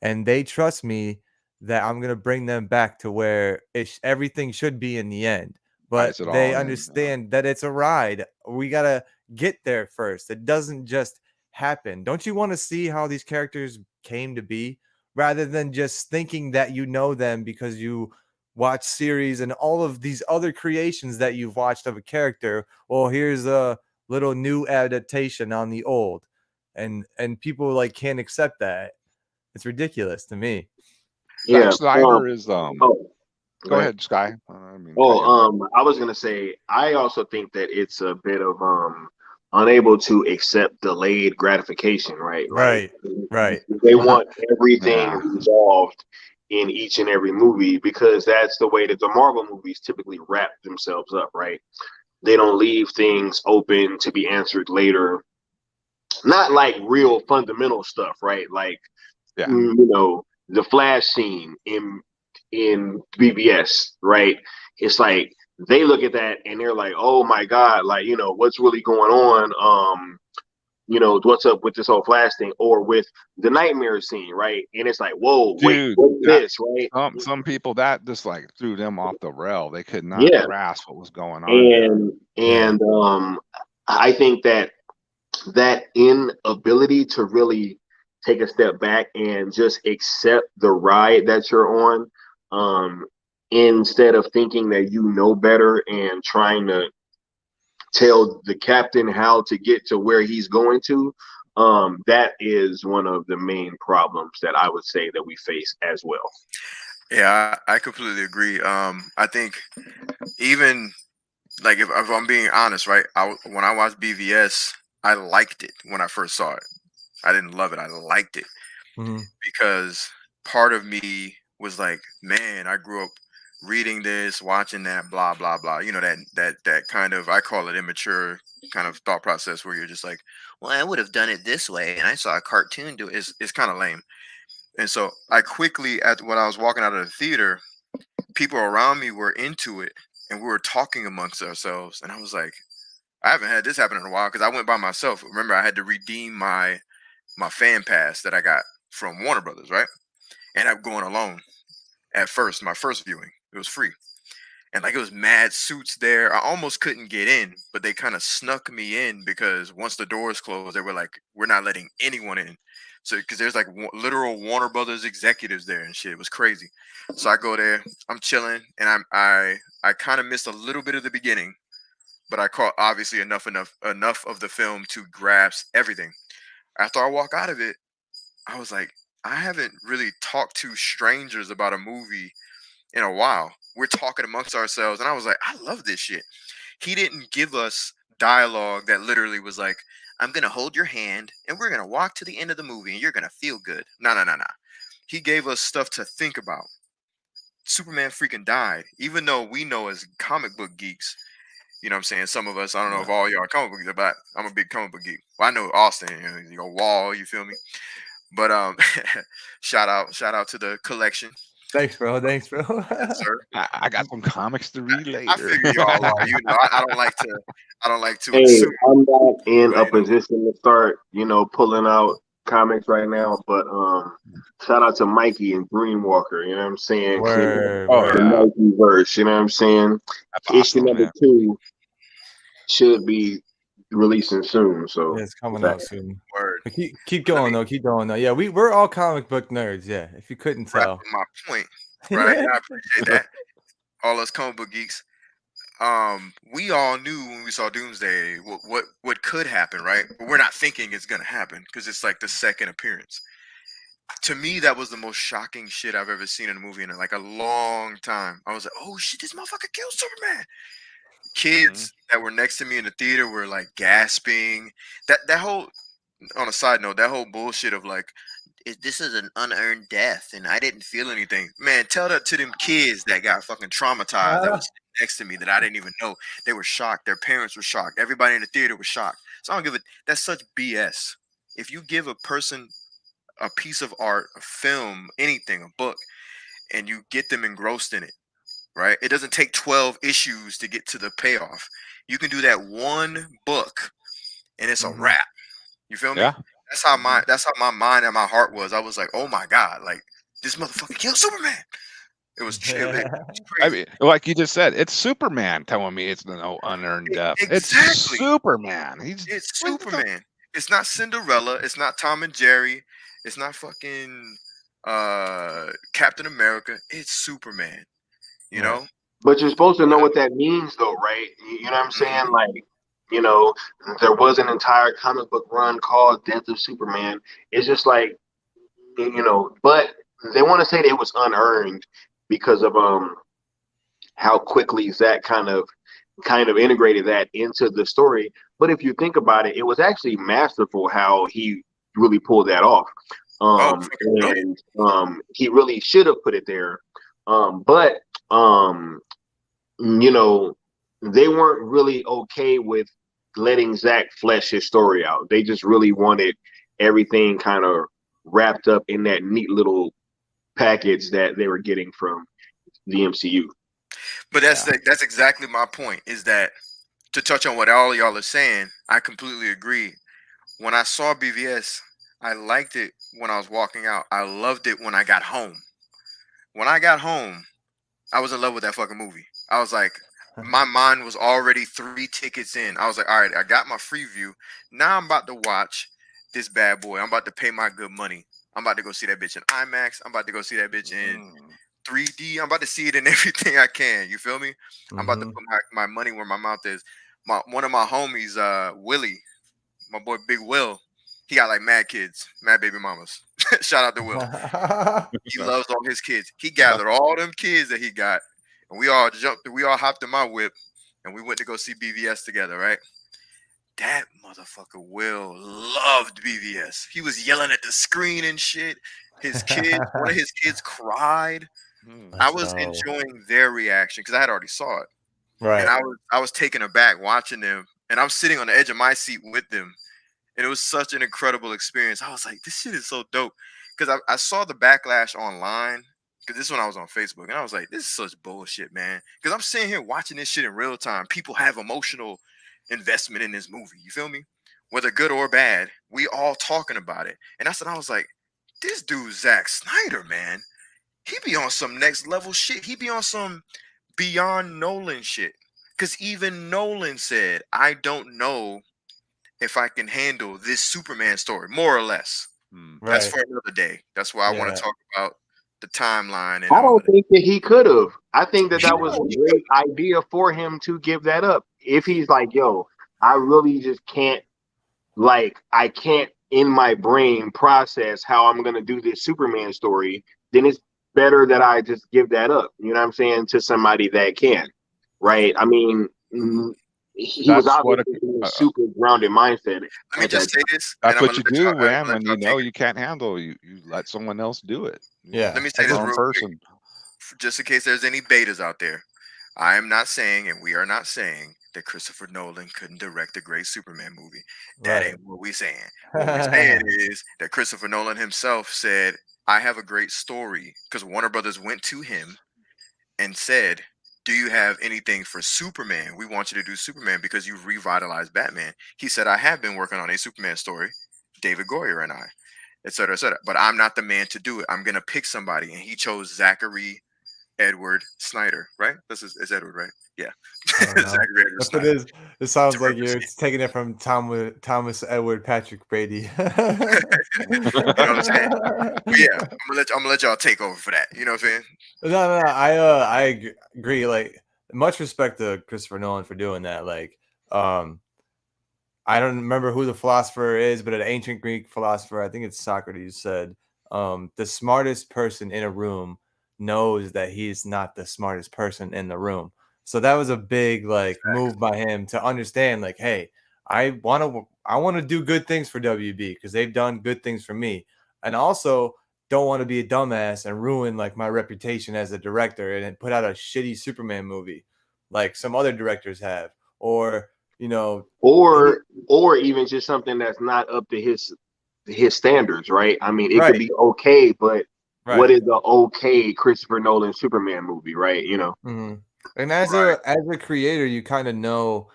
and they trust me that I'm going to bring them back to where everything should be in the end. But Ties it all they in, understand that it's a ride. We got to get there first. It doesn't just happen. Don't you want to see how these characters came to be, rather than just thinking that you know them because you watch series and all of these other creations that you've watched of a character? Well, here's a little new adaptation on the old, and people like can't accept that. It's ridiculous to me. Yeah. Zack Snyder is Oh, Go ahead, Sky. I was gonna say, I also think that it's a bit of unable to accept delayed gratification, right? Right. They want everything Yeah. resolved in each and every movie, because that's the way that the Marvel movies typically wrap themselves up, right? They don't leave things open to be answered later. Not like real fundamental stuff, right? Like, Yeah. The Flash scene in BBS, right? It's like they look at that and they're like, oh my God, like, what's really going on? What's up with this whole Flash thing, or with the Nightmare scene, right? And it's like, whoa, wait, Dude, what's this, right? some people that just like threw them off the rail. They could not grasp what was going on. And I think that inability to really take a step back and just accept the ride that you're on, instead of thinking that you know better and trying to tell the captain how to get to where he's going to, that is one of the main problems that I would say that we face as well. Yeah, I completely agree. I think even like if I'm being honest, right? When I watched BVS, I liked it when I first saw it. I didn't love it. I liked it because part of me was like, man, I grew up reading this, watching that, blah blah blah. That kind of, I call it immature kind of thought process where you're just like, well, I would have done it this way, and I saw a cartoon do it. It's kind of lame. And so I quickly, when I was walking out of the theater, people around me were into it, and we were talking amongst ourselves. And I was like, I haven't had this happen in a while, because I went by myself. Remember, I had to redeem my fan pass that I got from Warner Brothers, right? And I'm going alone. At first, my first viewing, it was free. and like it was mad suits there. I almost couldn't get in, but they kind of snuck me in because once the doors closed, they were like, "We're not letting anyone in." So because there's like literal Warner Brothers executives there and shit. It was crazy. So I go there, I'm chilling, and I kind of missed a little bit of the beginning, but I caught obviously enough of the film to grasp everything. After I walk out of it, I was like, I haven't really talked to strangers about a movie in a while. We're talking amongst ourselves, and I was like, I love this shit. He didn't give us dialogue that literally was like, I'm gonna hold your hand and we're gonna walk to the end of the movie and you're gonna feel good. No, no, no, no. He gave us stuff to think about. Superman freaking died, even though we know as comic book geeks, you know what I'm saying? Some of us, I don't know if all y'all are comic book geeks, but I'm a big comic book geek. Well, I know Austin, you know, Wall, you feel me? But shout out to the collection. Thanks, bro. Thanks, bro. Yes, sir. I got some comics to read later. I figure y'all are. You know, I don't like to Hey, assume. I'm not in but, a you know, position to start, pulling out comics right now, but shout out to Mikey and Greenwalker, you know what I'm saying? Cleaning up Word, Oh, word. the yeah. Mikey verse, you know what I'm saying? That's Issue awesome, number man. 2 should be releasing soon, so Yeah, it's coming that- out soon. word. But keep going though. Keep going though. Yeah, we're all comic book nerds. Yeah, if you couldn't Right, tell. my point. Right. I appreciate that. All us comic book geeks. We all knew when we saw Doomsday what could happen, right? But we're not thinking it's gonna happen because it's like the second appearance. To me, that was the most shocking shit I've ever seen in a movie in like a long time. I was like, "Oh shit, this motherfucker killed Superman!" Kids that were next to me in the theater were like gasping. That whole, on a side note, that whole bullshit of like, this is an unearned death and I didn't feel anything. Man, tell that to them kids that got fucking traumatized that was next to me that I didn't even know. They were shocked. Their parents were shocked. Everybody in the theater was shocked. So I don't give it. That's such BS. If you give a person a piece of art, a film, anything, a book, and you get them engrossed in it, right? It doesn't take 12 issues to get to the payoff. You can do that one book and it's a wrap. You feel me? Yeah. That's how my mind and my heart was. I was like, oh my God, like this motherfucker killed Superman. It was crazy. I mean, like you just said, it's Superman telling me it's no unearned death. Exactly. It's Superman. It's Superman. It's not Cinderella. It's not Tom and Jerry. It's not fucking Captain America. It's Superman. You know? But you're supposed to know what that means, though, right? You know what I'm saying? Like, there was an entire comic book run called Death of Superman. It's just like, but they want to say that it was unearned because of how quickly Zach kind of integrated that into the story. But if you think about it, it was actually masterful how he really pulled that off. He really should have put it there. But they weren't really okay with letting Zach flesh his story out. They just really wanted everything kind of wrapped up in that neat little package that they were getting from the MCU. But that's exactly my point, is that to touch on what all of y'all are saying, I completely agree. When I saw BVS, I liked it when I was walking out. I loved it when I got home. When I got home, I was in love with that fucking movie. I was like, my mind was already 3 tickets in. I was like, all right, I got my free view. Now I'm about to watch this bad boy. I'm about to pay my good money. I'm about to go see that bitch in IMAX. I'm about to go see that bitch in 3D. I'm about to see it in everything I can. You feel me? I'm about to put my money where my mouth is. One of my homies, Willie, my boy Big Will, he got like mad kids, mad baby mamas. Shout out to Will. He loves all his kids. He gathered all them kids that he got, and we all hopped in my whip, and we went to go see BVS together, right? That motherfucker Will loved BVS. He was yelling at the screen and shit. His kids, one of his kids cried. I was enjoying their reaction because I had already saw it. Right. And I was taken aback watching them, and I'm sitting on the edge of my seat with them. And it was such an incredible experience. I was like, this shit is so dope. Because I saw the backlash online. Because this is when I was on Facebook. And I was like, this is such bullshit, man. Because I'm sitting here watching this shit in real time. People have emotional investment in this movie. You feel me? Whether good or bad, we all talking about it. And that's when I was like, this dude, Zack Snyder, man, he be on some next level shit. He be on some beyond Nolan shit. Because even Nolan said, I don't know if I can handle this Superman story, more or less. That's Right. for another day. That's why I want Yeah. to talk about the timeline and I all of don't that. think that he could have. I think that He that was a could. great idea for him to give that up. If he's like, yo, I really just can't, like, I can't in my brain process how I'm going to do this Superman story, then it's better that I just give that up. You know what I'm saying? To somebody that can, right? I mean, he was That's what obviously in a super grounded mindset Let me at just that say time. this, and that's I'm what gonna you let y'all, do, I'm gonna man. let When y'all you know take it. you can't handle, you let someone else do it. Yeah. Let me say Your this own real quick, person. just in case there's any betas out there. I am not saying, and we are not saying, that Christopher Nolan couldn't direct a great Superman movie. That Right. ain't what we're saying. What we're saying is that Christopher Nolan himself said, I have a great story, because Warner Brothers went to him and said, do you have anything for Superman? We want you to do Superman because you've revitalized Batman. He said, I have been working on a Superman story, David Goyer and I, et cetera, et cetera. But I'm not the man to do it. I'm going to pick somebody. And he chose Zachary Edward Snyder, right? It's Edward, right? Yeah. I don't know. Zachary Edward If it Snyder. is, it sounds To like you're represent. taking it from Thomas Edward Patrick Brady. You know what I'm saying? But yeah, I'm gonna let y'all take over for that. You know what I'm saying? No. I agree. Like, much respect to Christopher Nolan for doing that. Like, I don't remember who the philosopher is, but an ancient Greek philosopher, I think it's Socrates, said, the smartest person in a room knows that he's not the smartest person in the room. So that was a big move by him to understand, like, hey, I want to do good things for WB because they've done good things for me, and also don't want to be a dumbass and ruin like my reputation as a director and put out a shitty Superman movie like some other directors have, or you know, Or even just something that's not up to his standards, right? I mean, it could right, be okay, but what right. is the okay Christopher Nolan Superman movie, right? You know. Mhm. And as Right. a creator, you kind of know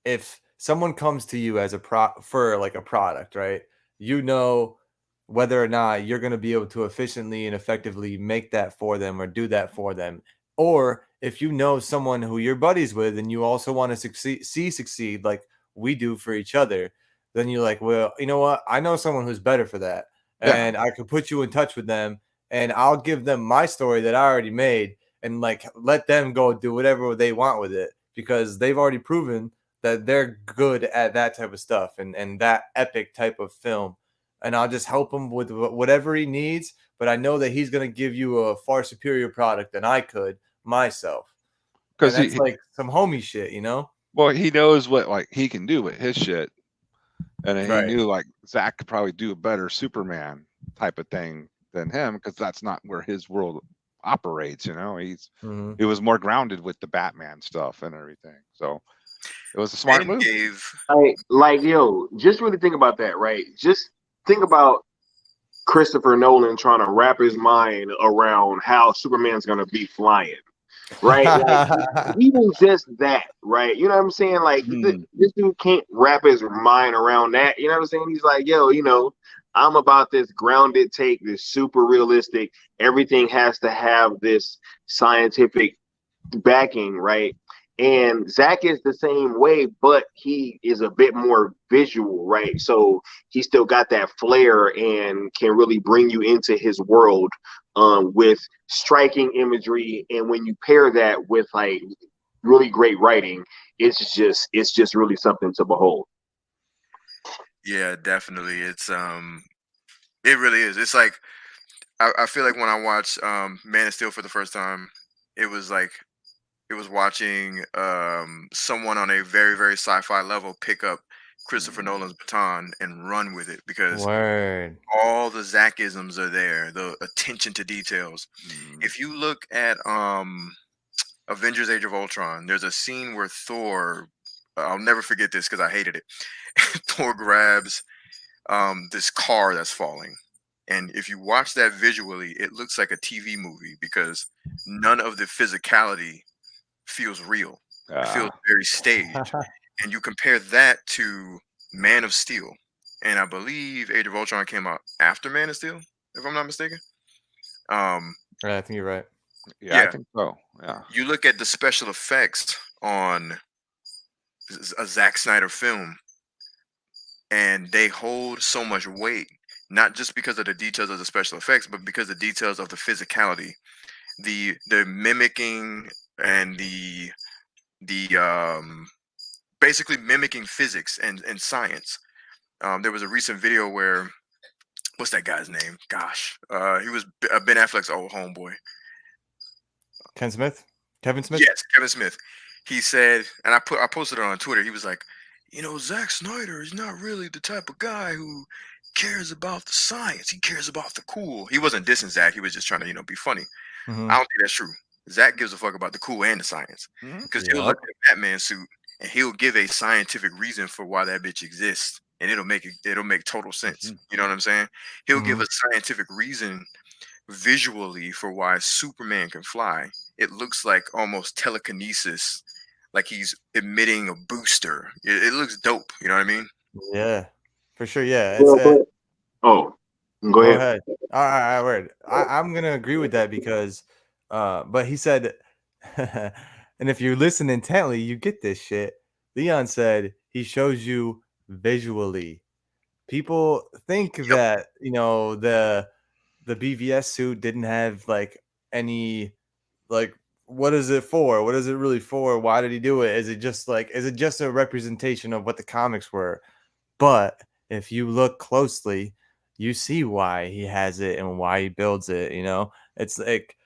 if someone comes to you as for like a product, right? You know whether or not you're going to be able to efficiently and effectively make that for them or do that for them. Or if you know someone who you're buddies with and you also want to succeed like we do for each other, then you're like, well, you know what? I know someone who's better for that. Yeah. And I could put you in touch with them and I'll give them my story that I already made and like let them go do whatever they want with it because they've already proven that they're good at that type of stuff and that epic type of film. And I'll just help him with whatever he needs. But I know that he's going to give you a far superior product than I could myself. And Because that's like some homie shit, you know? well, he knows what like he can do with his shit, and then he Right. knew like Zach could probably do a better Superman type of thing than him because that's not where his world operates. You know, Mhm. he was more grounded with the Batman stuff and everything. So it was a smart And move. gave Like, yo, just really think about that, right? Just think about Christopher Nolan trying to wrap his mind around how Superman's gonna be flying, right? Like, even just that, right? You know what I'm saying? Like, Hmm. this dude can't wrap his mind around that. You know what I'm saying? He's like, yo, I'm about this grounded take, this super realistic. Everything has to have this scientific backing, right? And Zach is the same way, but he is a bit more visual, right? So he still got that flair and can really bring you into his world with striking imagery. And when you pair that with like really great writing, it's just really something to behold. Yeah, definitely. It really is. It's like I feel like when I watched Man of Steel for the first time, it was like it was watching someone on a very, very sci-fi level pick up Christopher Nolan's baton and run with it because Word. all the Zackisms are there, the attention to details. If you look at Avengers Age of Ultron, there's a scene where Thor, I'll never forget this because I hated it. Thor grabs this car that's falling. And if you watch that visually, it looks like a TV movie because none of the physicality feels real. It feels very staged. And you compare that to Man of Steel. And I believe Age of Ultron came out after Man of Steel, if I'm not mistaken. Yeah, I think you're right. Yeah, I Yeah. think so. Yeah. You look at the special effects on a Zack Snyder film, and they hold so much weight, not just because of the details of the special effects, but because the details of the physicality, the mimicking and the basically mimicking physics and science. There was a recent video where, what's that guy's name? Gosh, he was Ben Affleck's old homeboy. Kevin Smith. Yes, Kevin Smith. He said, and I posted it on Twitter. He was like, Zack Snyder is not really the type of guy who cares about the science. He cares about the cool. He wasn't dissing Zack. He was just trying to be funny. Mhm. I don't think that's true. Zack gives a fuck about the cool and the science, because he'll look at a Batman suit and he'll give a scientific reason for why that bitch exists, and it'll make total sense. You know what I'm saying? He'll give a scientific reason visually for why Superman can fly. It looks like almost telekinesis, like he's emitting a booster. It looks dope. You know what I mean? Yeah, for sure. Yeah, Well, it's oh, go go ahead. ahead. All right, word. I'm gonna agree with that because, but he said, and if you listen intently, you get this shit. Leon said he shows you visually. People think Yep. that the BVS suit didn't have like any like what is it for? What is it really for? Why did he do it? Is it just a representation of what the comics were? But if you look closely, you see why he has it and why he builds it. It's like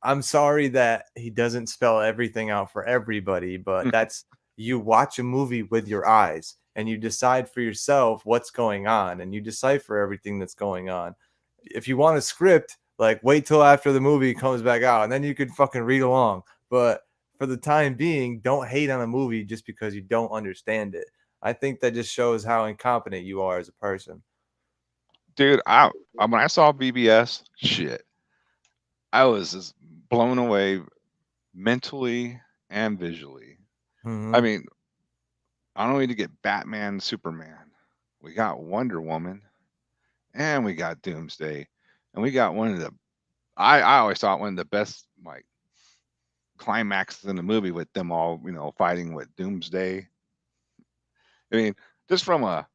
I'm sorry that he doesn't spell everything out for everybody, but that's you watch a movie with your eyes and you decide for yourself what's going on and you decipher everything that's going on. If you want a script, like wait till after the movie comes back out and then you could fucking read along. But for the time being, don't hate on a movie just because you don't understand it. I think that just shows how incompetent you are as a person. Dude, when I saw BBS, shit, I was just blown away mentally and visually. I mean, I don't need to get Batman, Superman. We got Wonder Woman, and we got Doomsday, and we got one of the. I always thought one of the best like climaxes in the movie with them all, fighting with Doomsday. I mean, just from a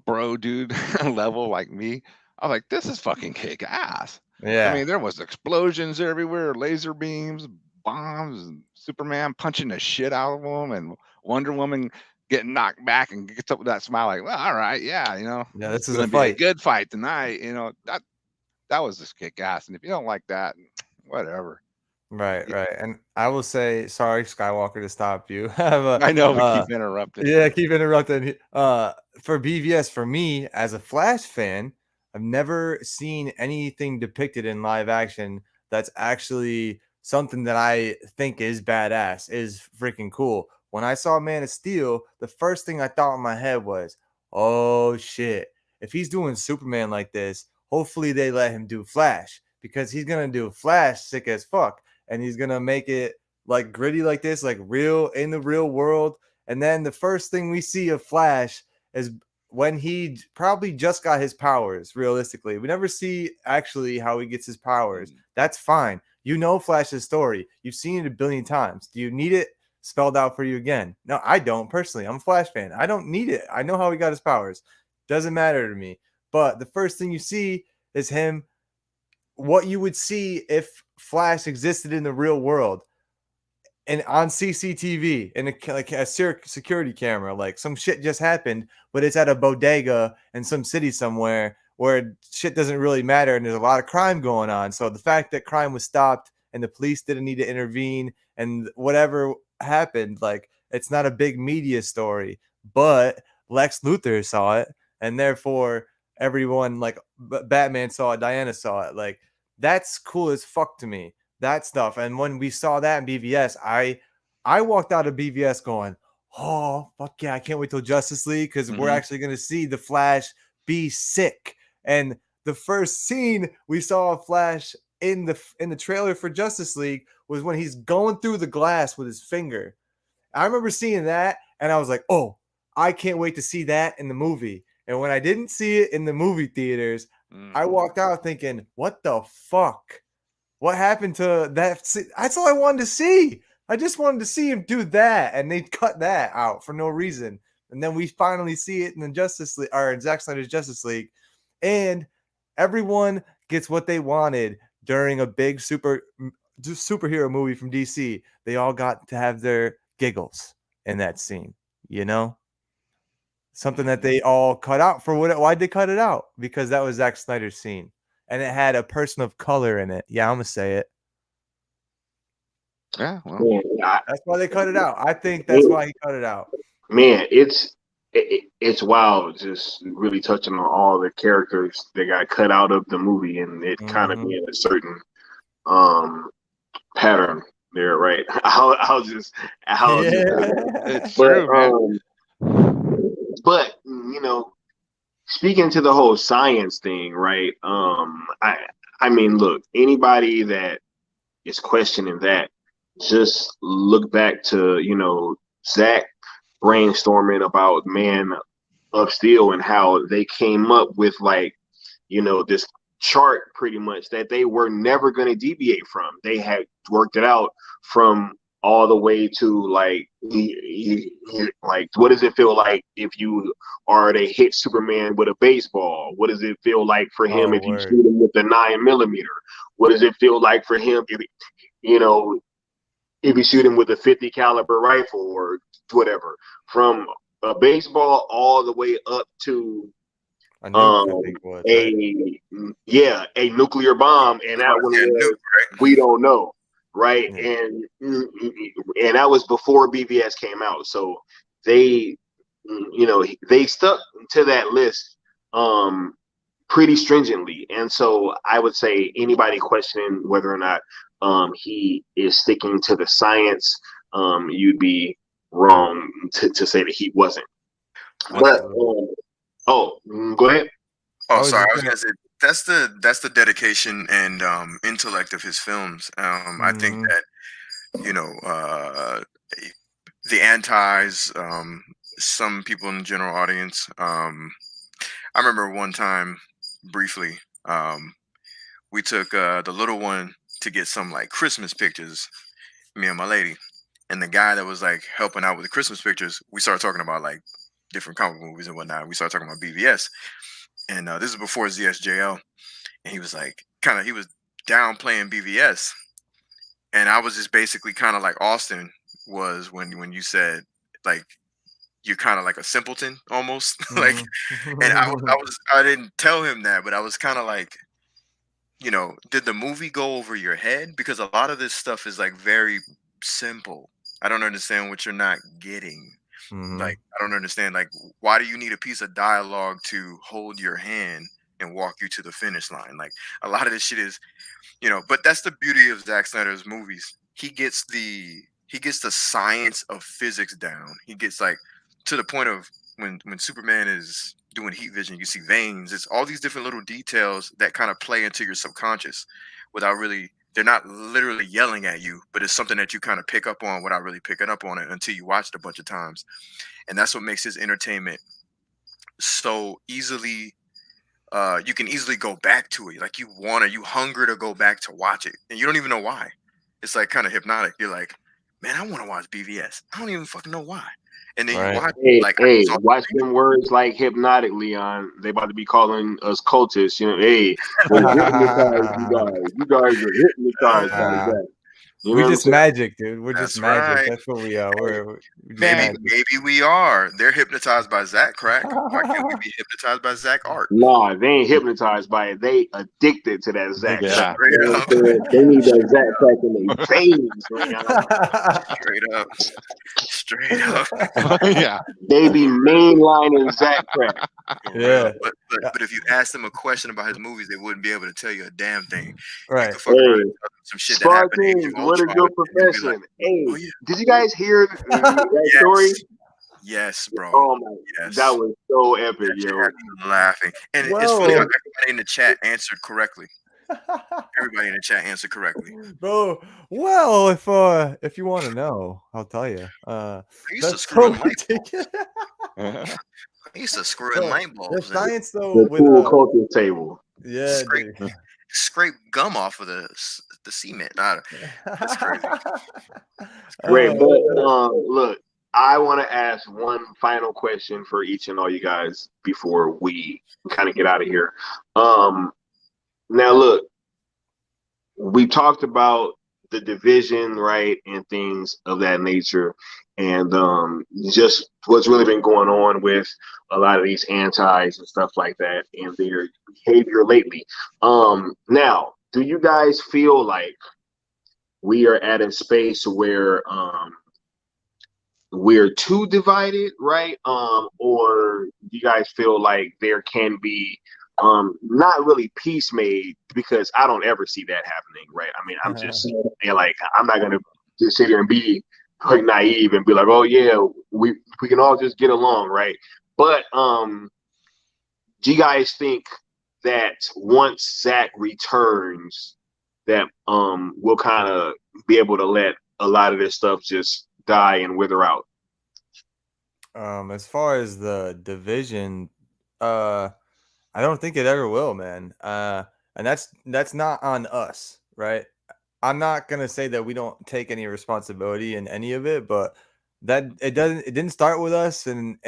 bro dude level like me, I was like, this is fucking kick ass. Yeah. I mean, there was explosions everywhere, laser beams, bombs, and Superman punching the shit out of them, and Wonder Woman getting knocked back and gets up with that smile like, well, all right, yeah, Yeah, this it's is gonna a be a fight. good fight tonight. That was just kick ass. And if you don't like that, whatever. Right. And I will say, sorry, Skywalker, to stop you. But, I know we keep interrupting. yeah, keep interrupting. For BVS, for me as a Flash fan, I've never seen anything depicted in live action that's actually something that I think is badass, is freaking cool. When I saw Man of Steel, the first thing I thought in my head was, oh shit, if he's doing Superman like this, hopefully they let him do Flash because he's gonna do Flash sick as fuck, and he's gonna make it like gritty like this, like real in the real world. And then the first thing we see of Flash is when he probably just got his powers. Realistically, we never see actually how he gets his powers. That's fine. Flash's story. You've seen it a billion times. Do you need it spelled out for you again? No, I don't personally. I'm a Flash fan. I don't need it. I know how he got his powers. Doesn't matter to me. But the first thing you see is him, what you would see if Flash existed in the real world and on CCTV and a security camera. Like some shit just happened, but it's at a bodega in some city somewhere where shit doesn't really matter and there's a lot of crime going on. So the fact that crime was stopped and the police didn't need to intervene and whatever happened, like it's not a big media story, but Lex Luthor saw it, and therefore everyone, like Batman saw it, Diana saw it. Like that's cool as fuck to me, that stuff. And when we saw that in BVS, I walked out of BVS going, oh fuck yeah, I can't wait till Justice League, because we're actually going to see the Flash be sick. And the first scene we saw of Flash in the trailer for Justice League was when he's going through the glass with his finger. I remember seeing that and I was like, oh, I can't wait to see that in the movie. And when I didn't see it in the movie theaters, I walked out thinking, what the fuck? What happened to that? That's all I wanted to see. I just wanted to see him do that, and they cut that out for no reason. And then we finally see it in the Justice League, or in Zack Snyder's Justice League, and everyone gets what they wanted during a big superhero movie from DC. They all got to have their giggles in that scene, you know? Something that they all cut out for why'd they cut it out? Because that was Zack Snyder's scene. And it had a person of color in it. Yeah, I'm gonna say it. Yeah, well, That's why they cut it out. I think that's why he cut it out. Man, it's wild just really touching on all the characters that got cut out of the movie, and it kind of being a certain pattern there, right? it's true, man. But you know, speaking to the whole science thing, right? I mean, look, anybody that is questioning that, just look back to, you know, Zach brainstorming about Man of Steel and how they came up with, like, you know, this chart pretty much that they were never going to deviate from. They had worked it out from all the way to like what does it feel like if you are to hit Superman with a baseball? What does it feel like for him if you shoot him with a 9mm? What does it feel like for him if, you know, if you shoot him with a 50 caliber rifle or whatever? From a baseball all the way up to a nuclear bomb, and that one was, we don't know, right? And that was before BVS came out, so they, you know, they stuck to that list pretty stringently. And so I would say anybody questioning whether or not he is sticking to the science, you'd be wrong to say that he wasn't. But go ahead. Oh, sorry. I was gonna say that's the dedication and intellect of his films. I think that, you know, the antis, some people in the general audience. I remember one time briefly, we took the little one to get some like Christmas pictures, me and my lady, and the guy that was like helping out with the Christmas pictures, we started talking about like different comic movies and whatnot. We started talking about BVS. And this is before ZSJL, and he was like, he was downplaying BVS, and I was just basically kind of like Austin was when you said like you're kind of like a simpleton almost, like, and I didn't tell him that, but I was kind of like, you know, did the movie go over your head? Because a lot of this stuff is like very simple. I don't understand what you're not getting. Like, I don't understand, like, why do you need a piece of dialogue to hold your hand and walk you to the finish line? Like, a lot of this shit is, you know, but that's the beauty of Zack Snyder's movies. He gets the science of physics down. He gets like to the point of when Superman is doing heat vision, you see veins. It's all these different little details that kind of play into your subconscious without really, they're not literally yelling at you, but it's something that you kind of pick up on without really picking up on it until you watch it a bunch of times. And that's what makes his entertainment so easily, you can easily go back to it. Like you hunger to go back to watch it. And you don't even know why. It's like kind of hypnotic. You're like, man, I want to watch BVS. I don't even fucking know why. And then you watch watch them words like hypnotic, Leon. They about to be calling us cultists. You know, hey, you guys are hypnotized by that. You We're just magic, dude. We're just magic. Right. That's what we are. We're maybe we are. They're hypnotized by Zach Crack. Why can't we be hypnotized by Zach Art? Nah, they ain't hypnotized by it. They addicted to that Zach. Yeah. They need that Zach Crack in their veins. Straight up. Yeah. They be mainlining Zach Crack. Yeah. But if you ask them a question about his movies, they wouldn't be able to tell you a damn thing. Right. Some shit that happened. What a good profession. Like, hey, did you guys hear that story? Yes, bro. Oh my, that was so epic, yo. Laughing. And it's funny how everybody in the chat answered correctly. Everybody in the chat answered correctly. Bro, well, if you want to know, I'll tell you. I used to screw in light bulbs. I used to screw in light bulbs. The science though the with cool culture table. Yeah, dude. scrape gum off of the cement. That's crazy. Great, but Oh, look, I want to ask one final question for each and all you guys before we kind of get out of here. Now look, we talked about the division, right, and things of that nature, and just what's really been going on with a lot of these antis and stuff like that, and their behavior lately. Now, do you guys feel like we are at a space where we're too divided, right? Or you guys feel like there can be not really peace made, because I don't ever see that happening, right? I mean, I'm just like, I'm not gonna just sit here and be like naive and be like, oh yeah, we can all just get along, right? But do you guys think that once Zach returns, that we'll kind of be able to let a lot of this stuff just die and wither out? As far as the division, I don't think it ever will, man. And that's not on us, right? I'm not gonna say that we don't take any responsibility in any of it, but it didn't start with us, and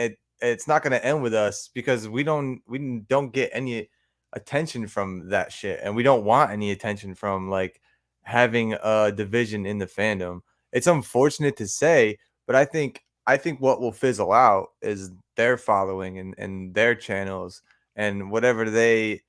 it's not gonna end with us, because we don't get any attention from that shit, and we don't want any attention from like having a division in the fandom. It's unfortunate to say, but I think what will fizzle out is their following and their channels and whatever they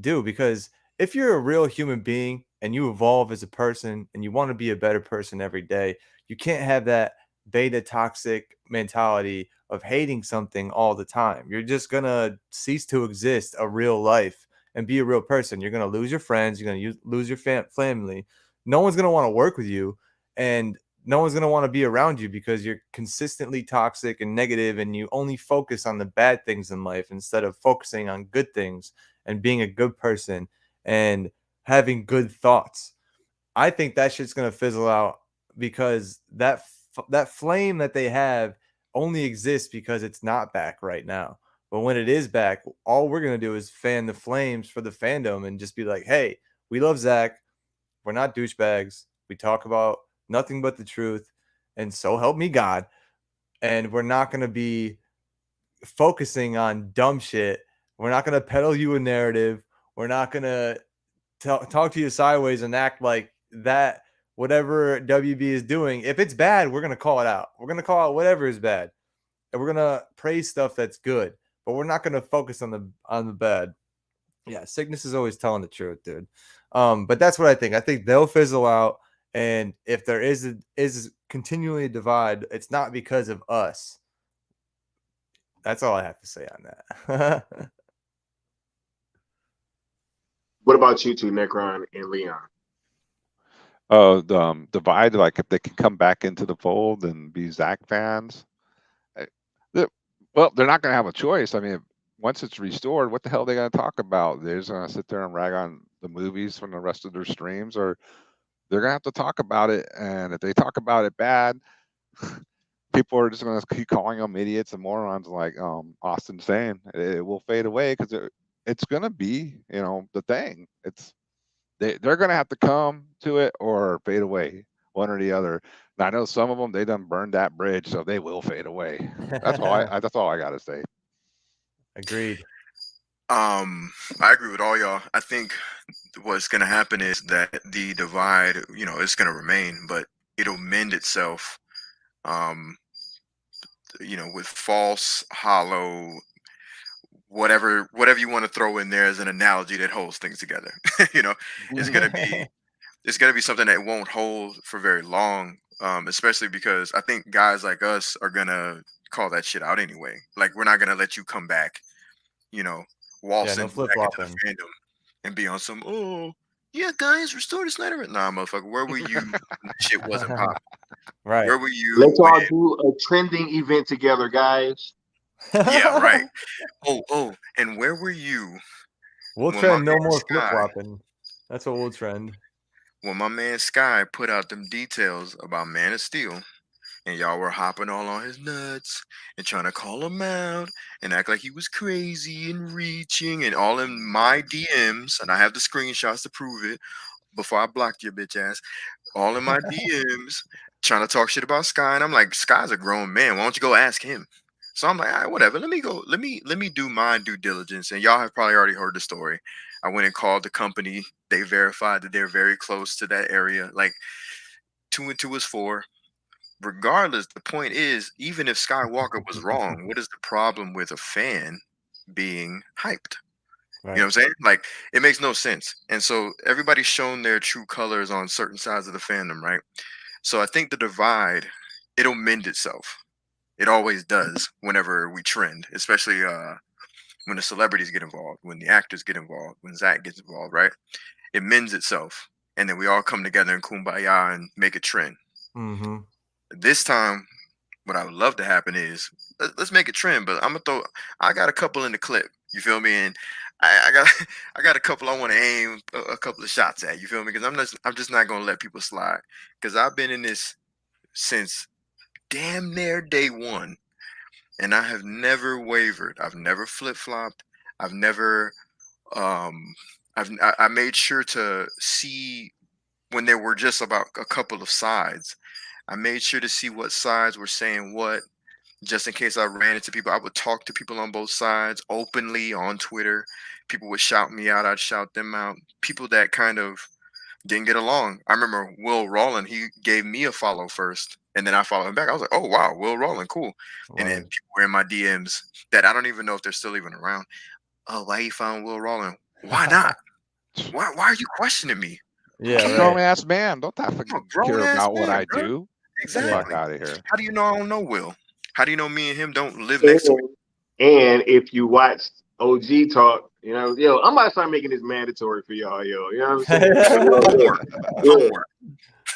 do, because if you're a real human being and you evolve as a person and you want to be a better person every day, you can't have that beta toxic mentality of hating something all the time. You're just going to cease to exist a real life and be a real person. You're going to lose your friends, you're going to lose your family. No one's going to want to work with you, and no one's going to want to be around you because you're consistently toxic and negative, and you only focus on the bad things in life instead of focusing on good things and being a good person and having good thoughts. I think that shit's gonna fizzle out, because that flame that they have only exists because it's not back right now. But when it is back, all we're gonna do is fan the flames for the fandom and just be like, "Hey, we love Zach. We're not douchebags. We talk about nothing but the truth, and so help me God." And we're not gonna be focusing on dumb shit. We're not gonna peddle you a narrative. We're not gonna talk to you sideways and act like that. Whatever WB is doing, if it's bad, we're gonna call it out. We're gonna call out whatever is bad, and we're gonna praise stuff that's good. But we're not gonna focus on the bad. Yeah, sickness is always telling the truth, dude. But that's what I think. I think they'll fizzle out, and if there is continually a divide, it's not because of us. That's all I have to say on that. What about you two, Necron and Leon? The divide, like if they can come back into the fold and be Zach fans, well, they're not going to have a choice. I mean, once it's restored, what the hell are they going to talk about? They're just going to sit there and rag on the movies from the rest of their streams, or they're going to have to talk about it. And if they talk about it bad, people are just going to keep calling them idiots and morons, like Austin saying. It will fade away because it's going to be, the thing. They're going to have to come to it or fade away, one or the other. And I know some of them, they done burned that bridge, so they will fade away. That's all I got to say. Agreed. I agree with all y'all. I think what's going to happen is that the divide, it's going to remain, but it'll mend itself, with false, hollow, whatever you want to throw in there as an analogy that holds things together. It's going to be it's going to be something that won't hold for very long, especially because I think guys like us are going to call that shit out anyway. Like, we're not going to let you come back, Yeah, waltzing no flip back into flopping. the fandom and be on some, oh, yeah, guys, restore the Snyder. Nah, motherfucker, where were you when the shit wasn't popping? Right. Where were you Let's all when, do a trending event together, guys. yeah, right. Oh, and where were you We'll when my trend no man more flip Sky, flopping. That's what we'll trend. put out them details about Man of Steel, and y'all were hopping all on his nuts and trying to call him out and act like he was crazy and reaching and all in my DMs, and I have the screenshots to prove it before I blocked your bitch ass, all in my DMs trying to talk shit about Sky, and I'm like, Sky's a grown man. Why don't you go ask him? So I'm like, all right, whatever. Let me go. Let me do my due diligence. And y'all have probably already heard the story. I went and called the company. They verified that they're very close to that area. Like 2 and 2 is 4. Regardless, the point is, even if Skywalker was wrong, what is the problem with a fan being hyped? Right. You know what I'm saying? Like, it makes no sense. And so everybody's shown their true colors on certain sides of the fandom, right? So I think the divide, it'll mend itself. It always does whenever we trend, especially when the celebrities get involved, when the actors get involved, when Zach gets involved, right? It mends itself. And then we all come together in kumbaya and make a trend. Mm-hmm. This time, what I would love to happen is let's make a trend, but I got a couple in the clip. You feel me? And I got a couple I want to aim a couple of shots at. You feel me? Because I'm just not gonna let people slide. Because I've been in this since damn near day one, and I have never wavered. I've never flip flopped. I've never I made sure to see when there were just about a couple of sides. I made sure to see what sides were saying what, just in case I ran into people. I would talk to people on both sides openly on Twitter. People would shout me out, I'd shout them out. People that kind of didn't get along. I remember Will Rawlin, he gave me a follow first, and then I followed him back. I was like, oh wow, Will Rawlin, cool. And then people were in my DMs that I don't even know if they're still even around. Oh, why you found Will Rawlin? Why not? Why are you questioning me? Yeah, I'm a grown ass man. Don't that fucking care about what I bro. do? Exactly. Fuck out of here. How do you know I don't know Will? How do you know me and him don't live next to each And if you watch OG talk, you know, yo, I'm about to start making this mandatory for y'all, yo. You know what I'm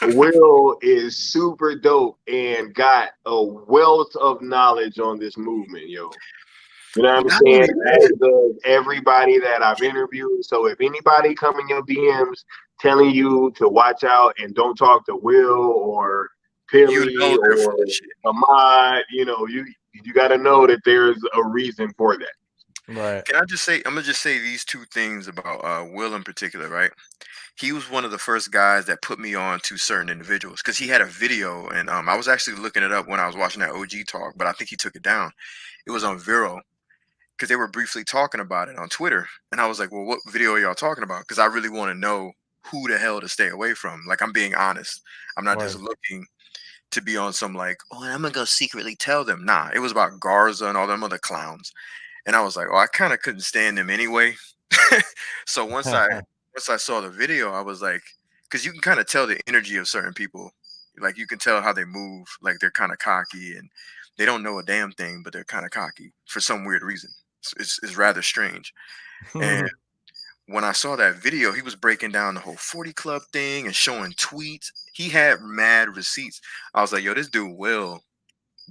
saying? Will is super dope and got a wealth of knowledge on this movement, yo. You know what I'm saying? As does everybody that I've interviewed. So if anybody come in your DMs telling you to watch out and don't talk to Will or Pilly or Ahmad, you know, you got to know that there's a reason for that. Right. Can I just say, I'm gonna just say these two things about Will in particular, right? He was one of the first guys that put me on to certain individuals because he had a video, and I was actually looking it up when I was watching that OG talk, but I think he took it down. It was on Vero because they were briefly talking about it on Twitter, and I was like, well, what video are y'all talking about? Because I really want to know who the hell to stay away from. Like, I'm being honest. I'm not just looking to be on some like, oh, I'm gonna go secretly tell them. Nah, it was about Garza and all them other clowns. And I was like, oh, I kind of couldn't stand them anyway. So once I saw the video, I was like, because you can kind of tell the energy of certain people. Like, you can tell how they move. Like, they're kind of cocky and they don't know a damn thing, but they're kind of cocky for some weird reason. It's rather strange. And when I saw that video, he was breaking down the whole 40 Club thing and showing tweets. He had mad receipts. I was like, yo, this dude Will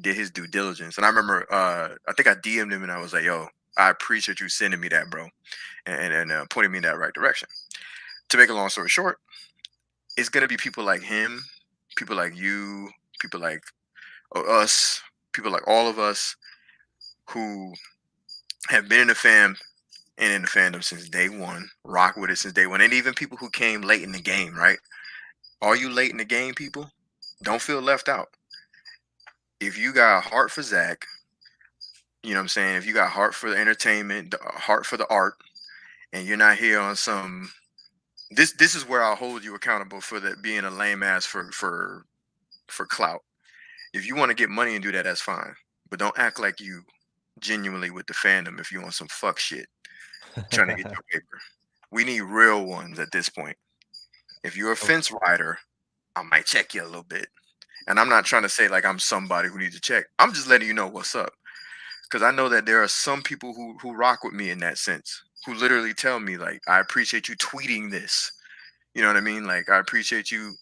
did his due diligence. And I remember, I think I DM'd him and I was like, yo, I appreciate you sending me that, bro, and pointing me in that right direction. To make a long story short, it's going to be people like him, people like you, people like us, people like all of us who have been in the fam and in the fandom since day one, rock with it since day one, and even people who came late in the game, right? All you late in the game people, don't feel left out. If you got a heart for Zach, you know what I'm saying? If you got heart for the entertainment, heart for the art, and you're not here on some, this is where I'll hold you accountable for that being a lame ass for clout. If you want to get money and do that, that's fine. But don't act like you genuinely with the fandom if you want some fuck shit trying to get your paper. We need real ones at this point. If you're a fence rider, I might check you a little bit. And I'm not trying to say like I'm somebody who needs to check. I'm just letting you know what's up. Because I know that there are some people who rock with me in that sense, who literally tell me, like, I appreciate you tweeting this. You know what I mean? Like, I appreciate you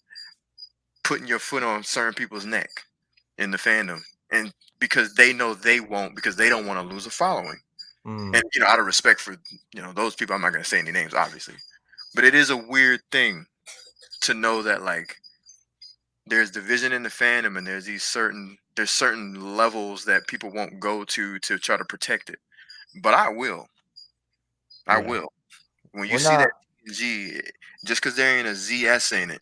putting your foot on certain people's neck in the fandom. And because they know they won't, because they don't want to lose a following. And, you know, out of respect for, you know, those people, I'm not going to say any names, obviously. But it is a weird thing to know that, like, there's division in the fandom, and there's certain levels that people won't go to try to protect it. But I will. I Yeah. will. When you We're see that not G, just because there ain't a ZS in it,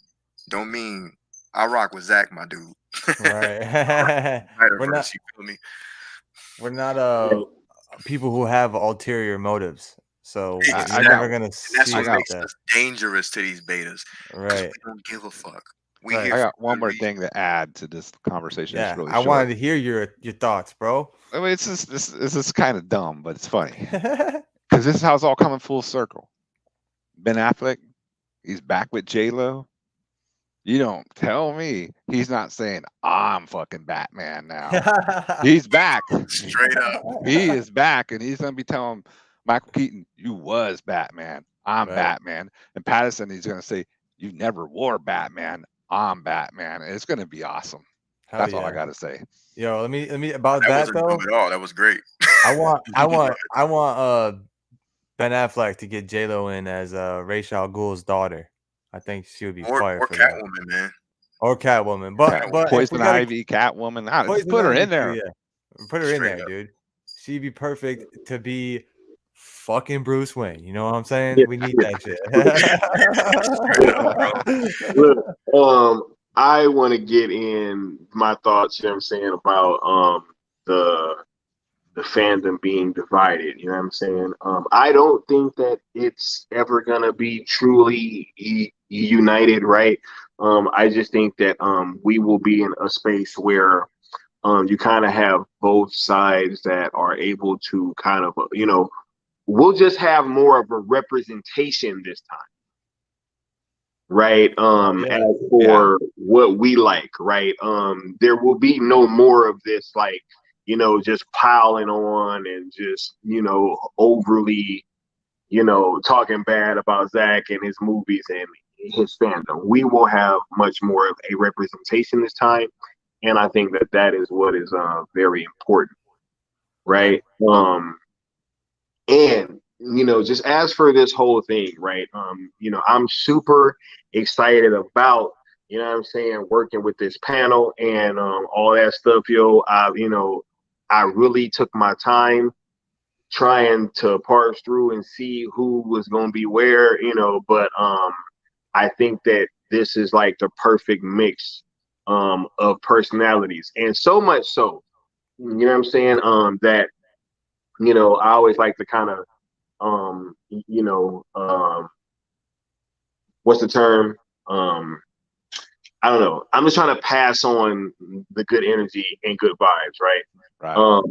don't mean I rock with Zach, my dude. right. we're not Snyderverse, you feel me? we're not people who have ulterior motives. So you're got- never gonna And that's see what it like makes that. us dangerous to these betas, because Right. we don't give a fuck. We Right. here I for got one good more reason. thing to add to this conversation. It's Yeah. really I short. wanted to hear your thoughts, bro. I mean, this is kind of dumb, but it's funny because this is how it's all coming full circle. Ben Affleck, he's back with J-Lo. You don't tell me he's not saying I'm fucking Batman now. He's back. Straight up. He is back, and he's gonna be telling Michael Keaton, "You was Batman. I'm Right. Batman." And Patterson, he's gonna say, "You never wore Batman. I'm Batman." And it's gonna be awesome. Hell That's all I yeah. gotta say. Yo, let me about That that wasn't though. dumb at all. That was great. I want Ben Affleck to get J-Lo in as Ra's al Ghul's daughter. I think she would be Or fire for that. Catwoman, man. Or Catwoman. But if we Poison gotta Ivy, Catwoman. Just Poison put her Ivy in there. too, yeah. Put her in Straight there, up. dude. She'd be perfect to be fucking Bruce Wayne. You know what I'm saying? Yeah, We need yeah. that shit. Look, I want to get in my thoughts, you know what I'm saying, about the fandom being divided, you know what I'm saying? I don't think that it's ever gonna be truly united, right? I just think that we will be in a space where you kind of have both sides that are able to kind of, we'll just have more of a representation this time, right? Yeah. As for what we like, right? There will be no more of this, like, just piling on and just, overly, talking bad about Zach and his movies and his fandom. We will have much more of a representation this time, and I think that that is what is very important, right? And just as for this whole thing, right? I'm super excited about, what I'm saying, working with this panel and all that stuff, yo. I really took my time trying to parse through and see who was gonna be where, but I think that this is like the perfect mix of personalities. And so much so, what I'm saying, that I always like to kind of what's the term? I don't know. I'm just trying to pass on the good energy and good vibes, right? Right.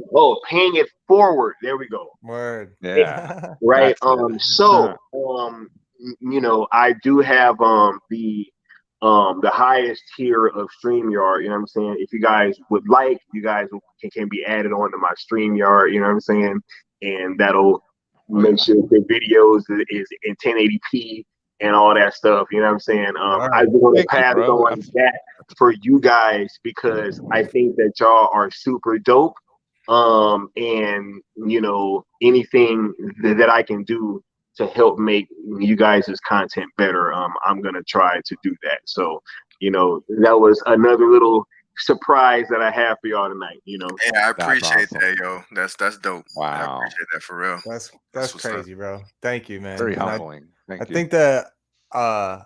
Paying it forward. There we go. Word. Yeah. Right. That's I do have the highest tier of StreamYard, you know what I'm saying? If you guys would like, you guys can be added on to my StreamYard, you know what I'm saying? And that'll make sure the videos is in 1080p and all that stuff, you know what I'm saying? I just want to pass on that for you guys because I think that y'all are super dope. And anything that I can do to help make you guys' content better, I'm gonna try to do that. So, that was another little surprise that I have for y'all tonight. Yeah, I appreciate awesome. that, yo. That's dope. Wow. I appreciate that for real. That's crazy, bro. Thank you, man. Very And humbling. I think that I'm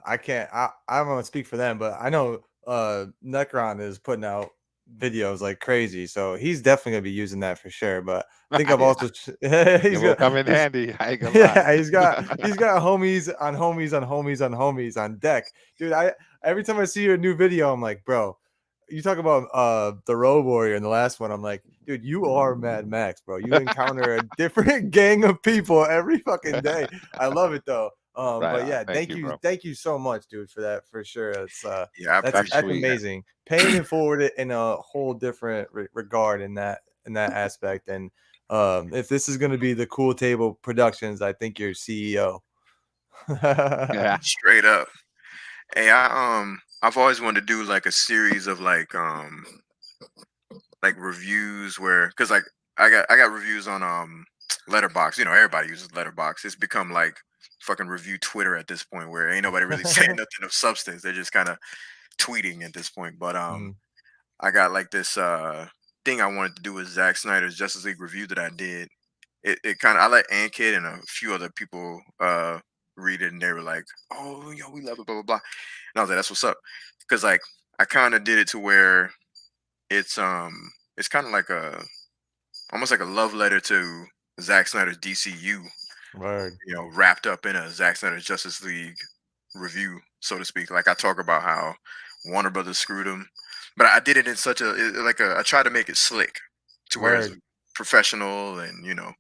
gonna speak for them, but I know Necron is putting out videos like crazy, so he's definitely gonna be using that for sure. But I think I've also it will come in handy. I ain't gonna lie. yeah, he's got homies on homies on homies on homies on deck, dude. Every time I see your new video, I'm like, bro, you talk about the Road Warrior in the last one. I'm like, dude, you are Mad Max, bro. You encounter a different gang of people every fucking day. I love it though. But yeah, thank you so much, dude, for that, for sure. It's that's amazing. Paying it forward in a whole different regard in that aspect. And if this is gonna be the Cool Table Productions, I think you're CEO. Yeah, straight up. Hey, I've always wanted to do like a series of like reviews where, because like I got reviews on Letterbox. Everybody uses Letterbox. It's become like fucking review Twitter at this point, where ain't nobody really saying nothing of substance. They're just kind of tweeting at this point. But I got like this thing I wanted to do with Zack Snyder's Justice League review that I did. It kind of, I let Ankid and a few other people read it, and they were like, "Oh, yo, we love it, blah blah blah." And I was like, "That's what's up," because like I kind of did it to where it's kind of like almost like a love letter to Zack Snyder's DCU, Word. you know, wrapped up in a Zack Snyder's Justice League review, so to speak. Like I talk about how Warner Brothers screwed him, but I did it in such I tried to make it slick to where it's Word. professional and, you know,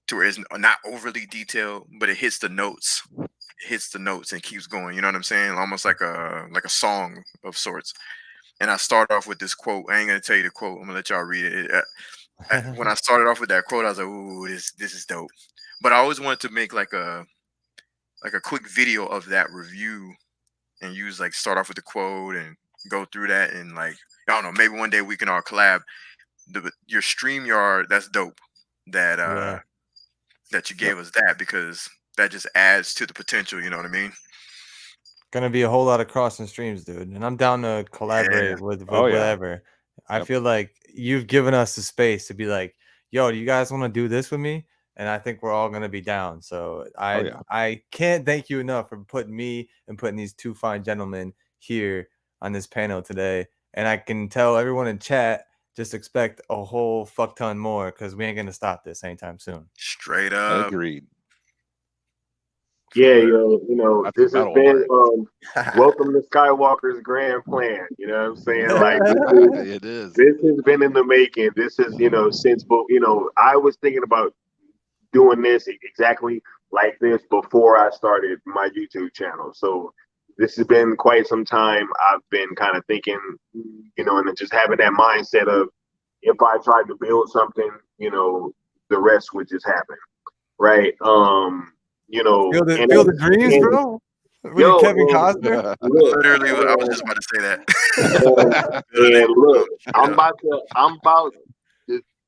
to where it's not overly detailed, but it hits the notes. It hits the notes and keeps going. You know what I'm saying? Almost like a song of sorts. And I start off with this quote. I ain't gonna tell you the quote. I'm gonna let y'all read it. When I started off with that quote, I was like, "Ooh, this is dope." But I always wanted to make like a quick video of that review and use like start off with the quote and go through that, and like, I don't know, maybe one day we can all collab. Your StreamYard, that's dope. That Yeah. that you gave us that, because that just adds to the potential. You know what I mean? Gonna be a whole lot of crossing streams, dude. And I'm down to collaborate with Oh, yeah. whatever. I Yep. feel like you've given us the space to be like, yo, do you guys want to do this with me? And I think we're all gonna be down. So Oh, yeah. I can't thank you enough for putting me and putting these two fine gentlemen here on this panel today. And I can tell everyone in chat, just expect a whole fuck ton more, because we ain't gonna stop this anytime soon. Straight up. Agreed. Yeah, yo, you know, That's this a has metal been line. welcome to Skywalker's grand plan. You know what I'm saying? Like It is. this has been in the making. This is, you know, since, you know, I was thinking about doing this exactly like this before I started my YouTube channel. So this has been quite some time. I've been kind of thinking, you know, and then just having that mindset of, if I tried to build something, you know, the rest would just happen, right? You know, Feel and the dreams, and bro. What are you, yo, Kevin and Costner? look, Literally, I was just about to say that. and look, I'm Yeah. about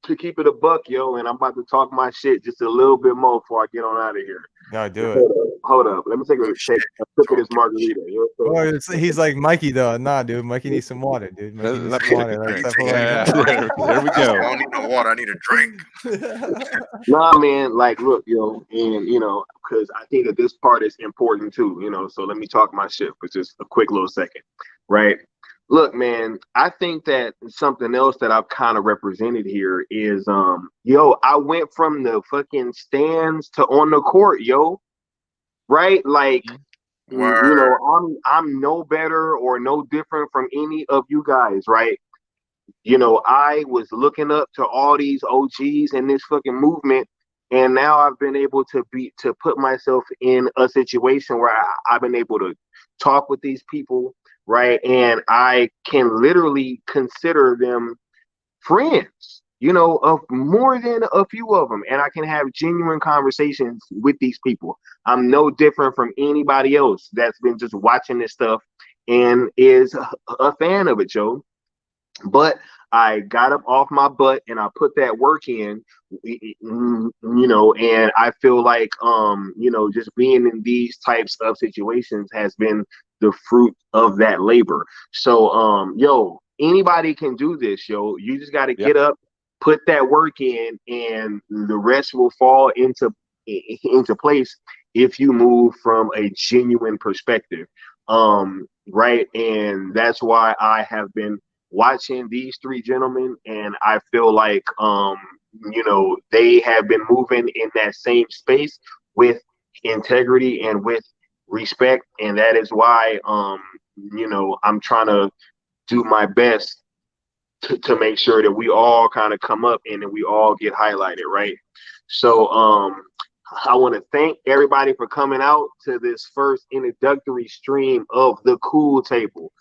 to keep it a buck, yo, and I'm about to talk my shit just a little bit more before I get on out of here. No, do it. Hold up. Let me take Oh, a shit. sip of this margarita. You know what I'm saying? He's like Mikey though. Nah, dude. Mikey needs some water, dude. Mikey needs Let some me water. take a Like, drink. stuff like Yeah, there we I go. don't need no water. I need a drink. that. Nah, man, like, look, yo, and, you know, because I think that this part is important too, you know, so let me talk my shit for just a quick little second, right? Look, man, I think that something else that I've kind of represented here is, yo, I went from the fucking stands to on the court, yo, right? Like, you Word. know, I'm no better or no different from any of you guys, right? You know, I was looking up to all these OGs in this fucking movement, and now I've been able to put myself in a situation where I've been able to talk with these people, right? And I can literally consider them friends, you know, of more than a few of them, and I can have genuine conversations with these people. I'm no different from anybody else that's been just watching this stuff and is a fan of it, Joe. But I got up off my butt and I put that work in, you know, and I feel like, you know, just being in these types of situations has been the fruit of that labor. So, yo, anybody can do this, yo. You just got to Yeah. get up, put that work in, and the rest will fall into place if you move from a genuine perspective. Right. And that's why I have been watching these three gentlemen, and I feel like, you know, they have been moving in that same space with integrity and with respect, and that is why, you know, I'm trying to do my best to make sure that we all kind of come up and that we all get highlighted, right? So, I want to thank everybody for coming out to this first introductory stream of the Cool Table.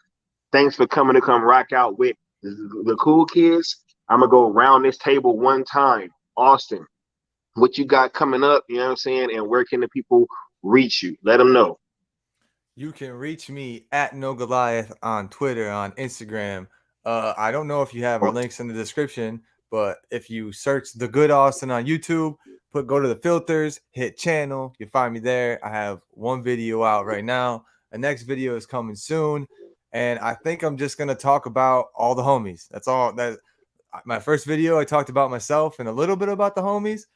Thanks for coming to come rock out with the cool kids. I'm gonna go around this table one time. Austin, what you got coming up? You know what I'm saying? And where can the people reach you? Let them know. You can reach me at No Goliath on Twitter, on Instagram. I don't know if you have our links in the description, but if you search The Good Austin on YouTube, go to the filters, hit channel, you find me there. I have one video out right now. The next video is coming soon. And I think I'm just gonna talk about all the homies. That's all. That my first video, I talked about myself and a little bit about the homies.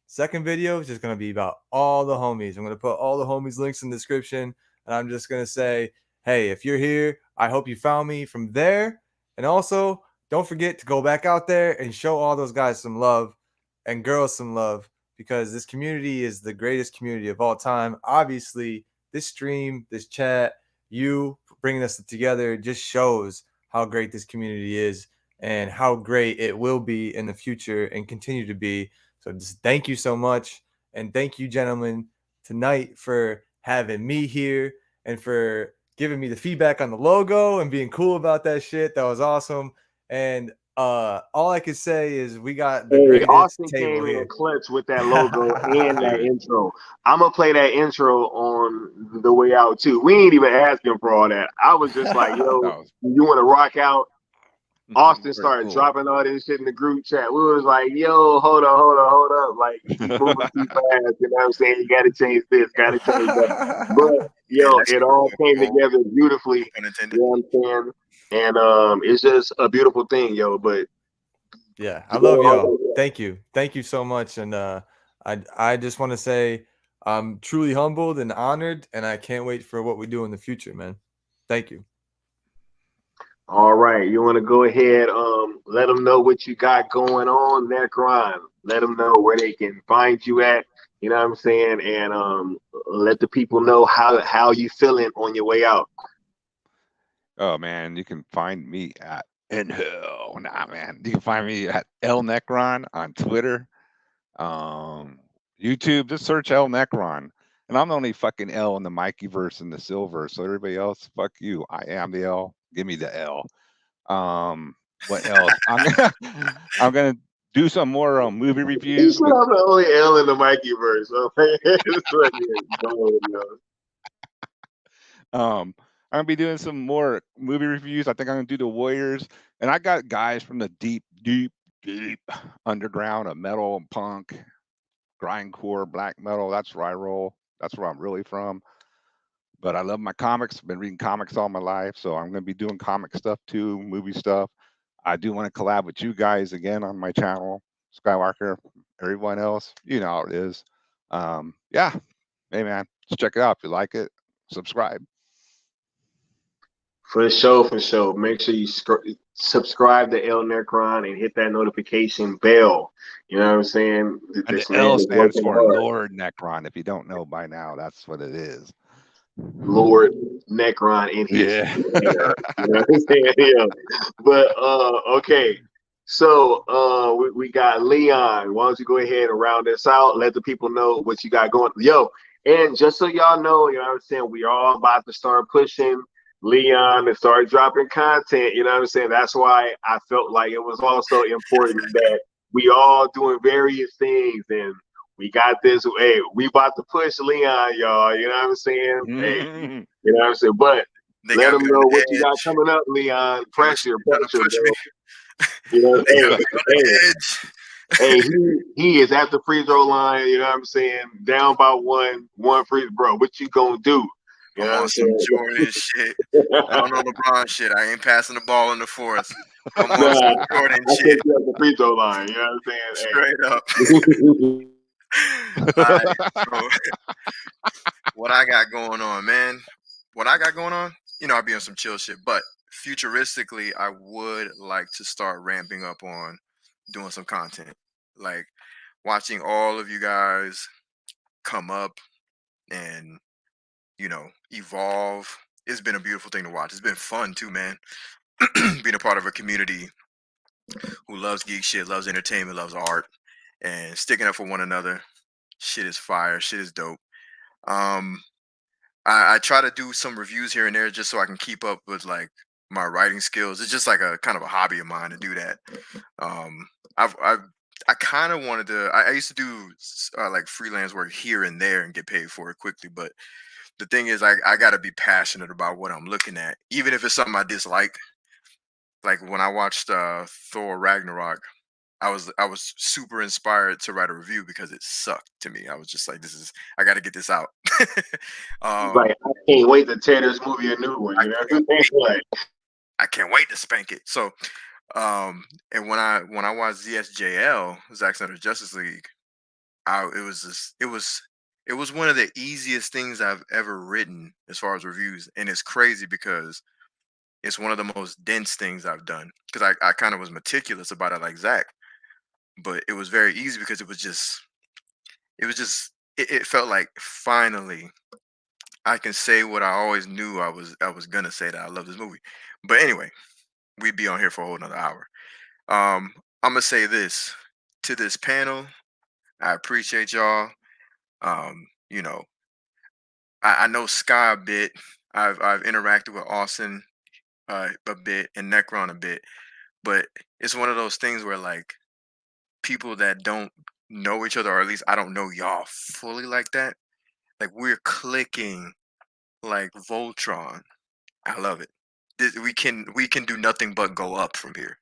Second video is just gonna be about all the homies. I'm gonna put all the homies links in the description, and I'm just gonna say, hey, if you're here, I hope you found me from there. And also, don't forget to go back out there and show all those guys some love and girls some love, because this community is the greatest community of all time. Obviously, this stream, this chat, you bringing us together just shows how great this community is and how great it will be in the future and continue to be. So just thank you so much. And thank you, gentlemen, tonight for having me here and for giving me the feedback on the logo and being cool about that shit. That was awesome. And all I could say is we got the greatest Austin table came in here. clutch with that logo and that Dude. intro. I'm gonna play that intro on the way out too. We ain't even asking for all that. I was just like, yo, That was you want to rock out? Austin very started cool. dropping all this shit in the group chat. We was like, yo, hold up. Like, you moving too fast. You know what I'm saying? You got to change this, got to change that. But, Yeah, yo, that's it cool. all came together beautifully. Pun intended. You know what I'm saying? And it's just a beautiful thing, yo. But yeah, I love y'all. Thank you. Thank you so much. And I just want to say I'm truly humbled and honored, and I can't wait for what we do in the future, man. Thank you. all right, you want to go ahead, let them know what you got going on, Necron. Let them know where they can find you at. You know what I'm saying? And let the people know how you feeling on your way out. Oh man, you can find me at in hell. Nah, man, you can find me at L Necron on Twitter, YouTube. Just search L Necron, and I'm the only fucking L in the Mikey verse and the Silver. So everybody else, fuck you. I am the L. Give me the L. What else? I'm gonna do some more movie You reviews said with. I'm the only L in the Mikey verse. I'm gonna be doing some more movie reviews. I think I'm gonna do the Warriors, and I got guys from the deep underground of metal and punk, grindcore, black metal. That's where I roll. That's where I'm really from. But I love my comics. Been reading comics all my life, so I'm gonna be doing comic stuff too, movie stuff. I do want to collab with you guys again on my channel, Skywalker. Everyone else, you know how it is. Yeah, hey man, just check it out if you like it. Subscribe. For sure. Make sure you subscribe to El Necron and hit that notification bell. You know what I'm saying? And the This man L is stands working for hard. Lord Necron. If you don't know by now, that's what it is. Lord Necron in his Yeah. hair. You know what I'm saying? Yeah. But okay. So we got Leon. Why don't you go ahead and round this out? Let the people know what you got going. Yo, and just so y'all know, you know what I'm saying, we are all about to start pushing Leon and start dropping content. You know what I'm saying? That's why I felt like it was also important that we all doing various things, and we got this. Hey, we about to push Leon, y'all. You know what I'm saying? Hey, you know what I'm saying? But They let got them me know on what the you got edge. coming up, Leon. Trying Pressure, to push me. bro. You know, They got hey, me on hey, the edge. hey, he is at the free throw line. You know what I'm saying? Down by one free, bro. What you gonna do? You know I'm what on I'm some saying? Jordan shit. I don't know LeBron shit. I ain't passing the ball in the fourth. I'm on Nah, some Jordan I shit. think you at the free throw line. You know what I'm saying? Straight up. Hey. All right. So what I got going on, man? What I got going on? You know, I'll be on some chill shit. But futuristically, I would like to start ramping up on doing some content. Like watching all of you guys come up and, you know, evolve. It's been a beautiful thing to watch. It's been fun too, man. Being a part of a community who loves geek shit, loves entertainment, loves art, and sticking up for one another. Shit is fire. Shit is dope. Um, I try to do some reviews here and there just so I can keep up with like my writing skills. It's just like a kind of a hobby of mine to do that. Um, I kind of wanted to. I used to do like freelance work here and there and get paid for it quickly. But the thing is, I got to be passionate about what I'm looking at, even if it's something I dislike. Like when I watched Thor Ragnarok, I was super inspired to write a review because it sucked to me. I was just like, I got to get this out. Like, I can't wait to tear this movie a new one. You know, like, I can't wait to spank it. So, and when I watched ZSJL, Zack Snyder's Justice League, it was one of the easiest things I've ever written as far as reviews, and it's crazy because it's one of the most dense things I've done because I kind of was meticulous about it like Zach, but it was very easy because it felt like finally I can say what I always knew I was gonna say, that I love this movie. But anyway, we'd be on here for a whole another hour. I'm gonna say this to this panel. I appreciate y'all. You know, I know Sky a bit. I've interacted with Austin a bit and Necron a bit, but it's one of those things where like people that don't know each other, or at least I don't know y'all fully like that. Like we're clicking like Voltron. I love it. We can do nothing but go up from here.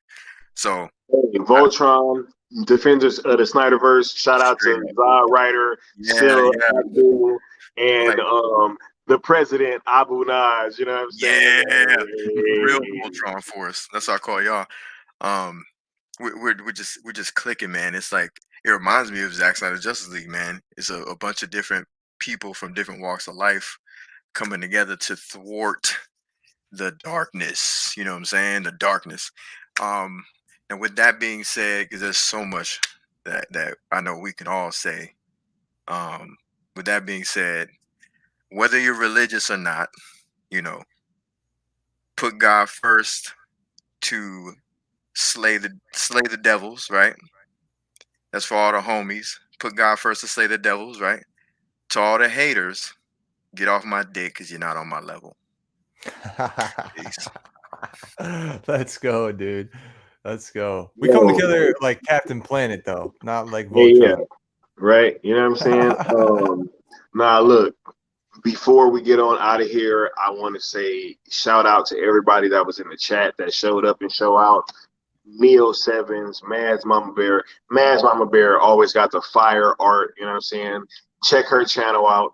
So hey, Voltron, Defenders of the Snyderverse. Shout out to Zod Ryder, still Abdul, and like, the president Abu Naj. You know what I'm saying? Yeah, real Voltron force. That's what I call y'all. We're just clicking, man. It's like it reminds me of Zack Snyder's Justice League, man. It's a bunch of different people from different walks of life coming together to thwart the darkness. You know what I'm saying? The darkness. And with that being said, because there's so much that I know we can all say. With that being said, whether you're religious or not, you know, put God first to slay the devils, right? That's for all the homies. Put God first to slay the devils, right? To all the haters, get off my dick because you're not on my level. Peace. Let's go, dude. Let's go. We come together like Captain Planet, though, not like Voltron. Yeah, right. You know what I'm saying? Nah, look. Before we get on out of here, I want to say shout out to everybody that was in the chat that showed up and show out. Mio Sevens, Maz Mama Bear. Maz Mama Bear always got the fire art, you know what I'm saying? Check her channel out.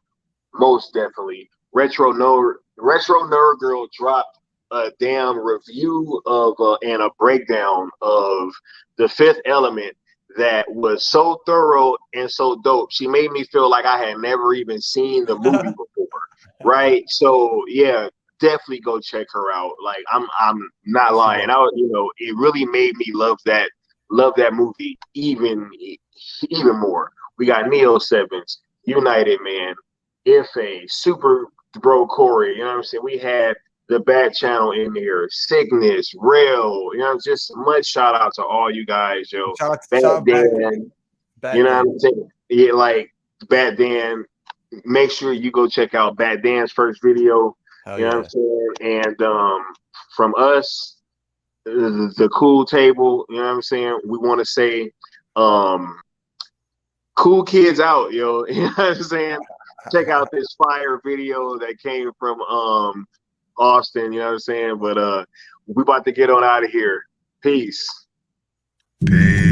Most definitely. Retro Nerd Girl dropped a damn review of and a breakdown of The Fifth Element that was so thorough and so dope. She made me feel like I had never even seen the movie before, right? So yeah, definitely go check her out. Like I'm not lying. It really made me love that movie even more. We got Neo Sevens, United Man, Ife, Super Bro Corey. You know what I'm saying? We had the Bat Channel in here, Sickness, Rail, just much shout out to all you guys, yo. Bat Dan, you know what I'm saying? Yeah, like Bat Dan. Make sure you go check out Bat Dan's first video. Hell you know what I'm saying? And from us, the Cool Table, you know what I'm saying? We want to say, cool kids out, yo. You know what I'm saying? Check out this fire video that came from Austin, you know what I'm saying? But we about to get on out of here. Peace. Peace.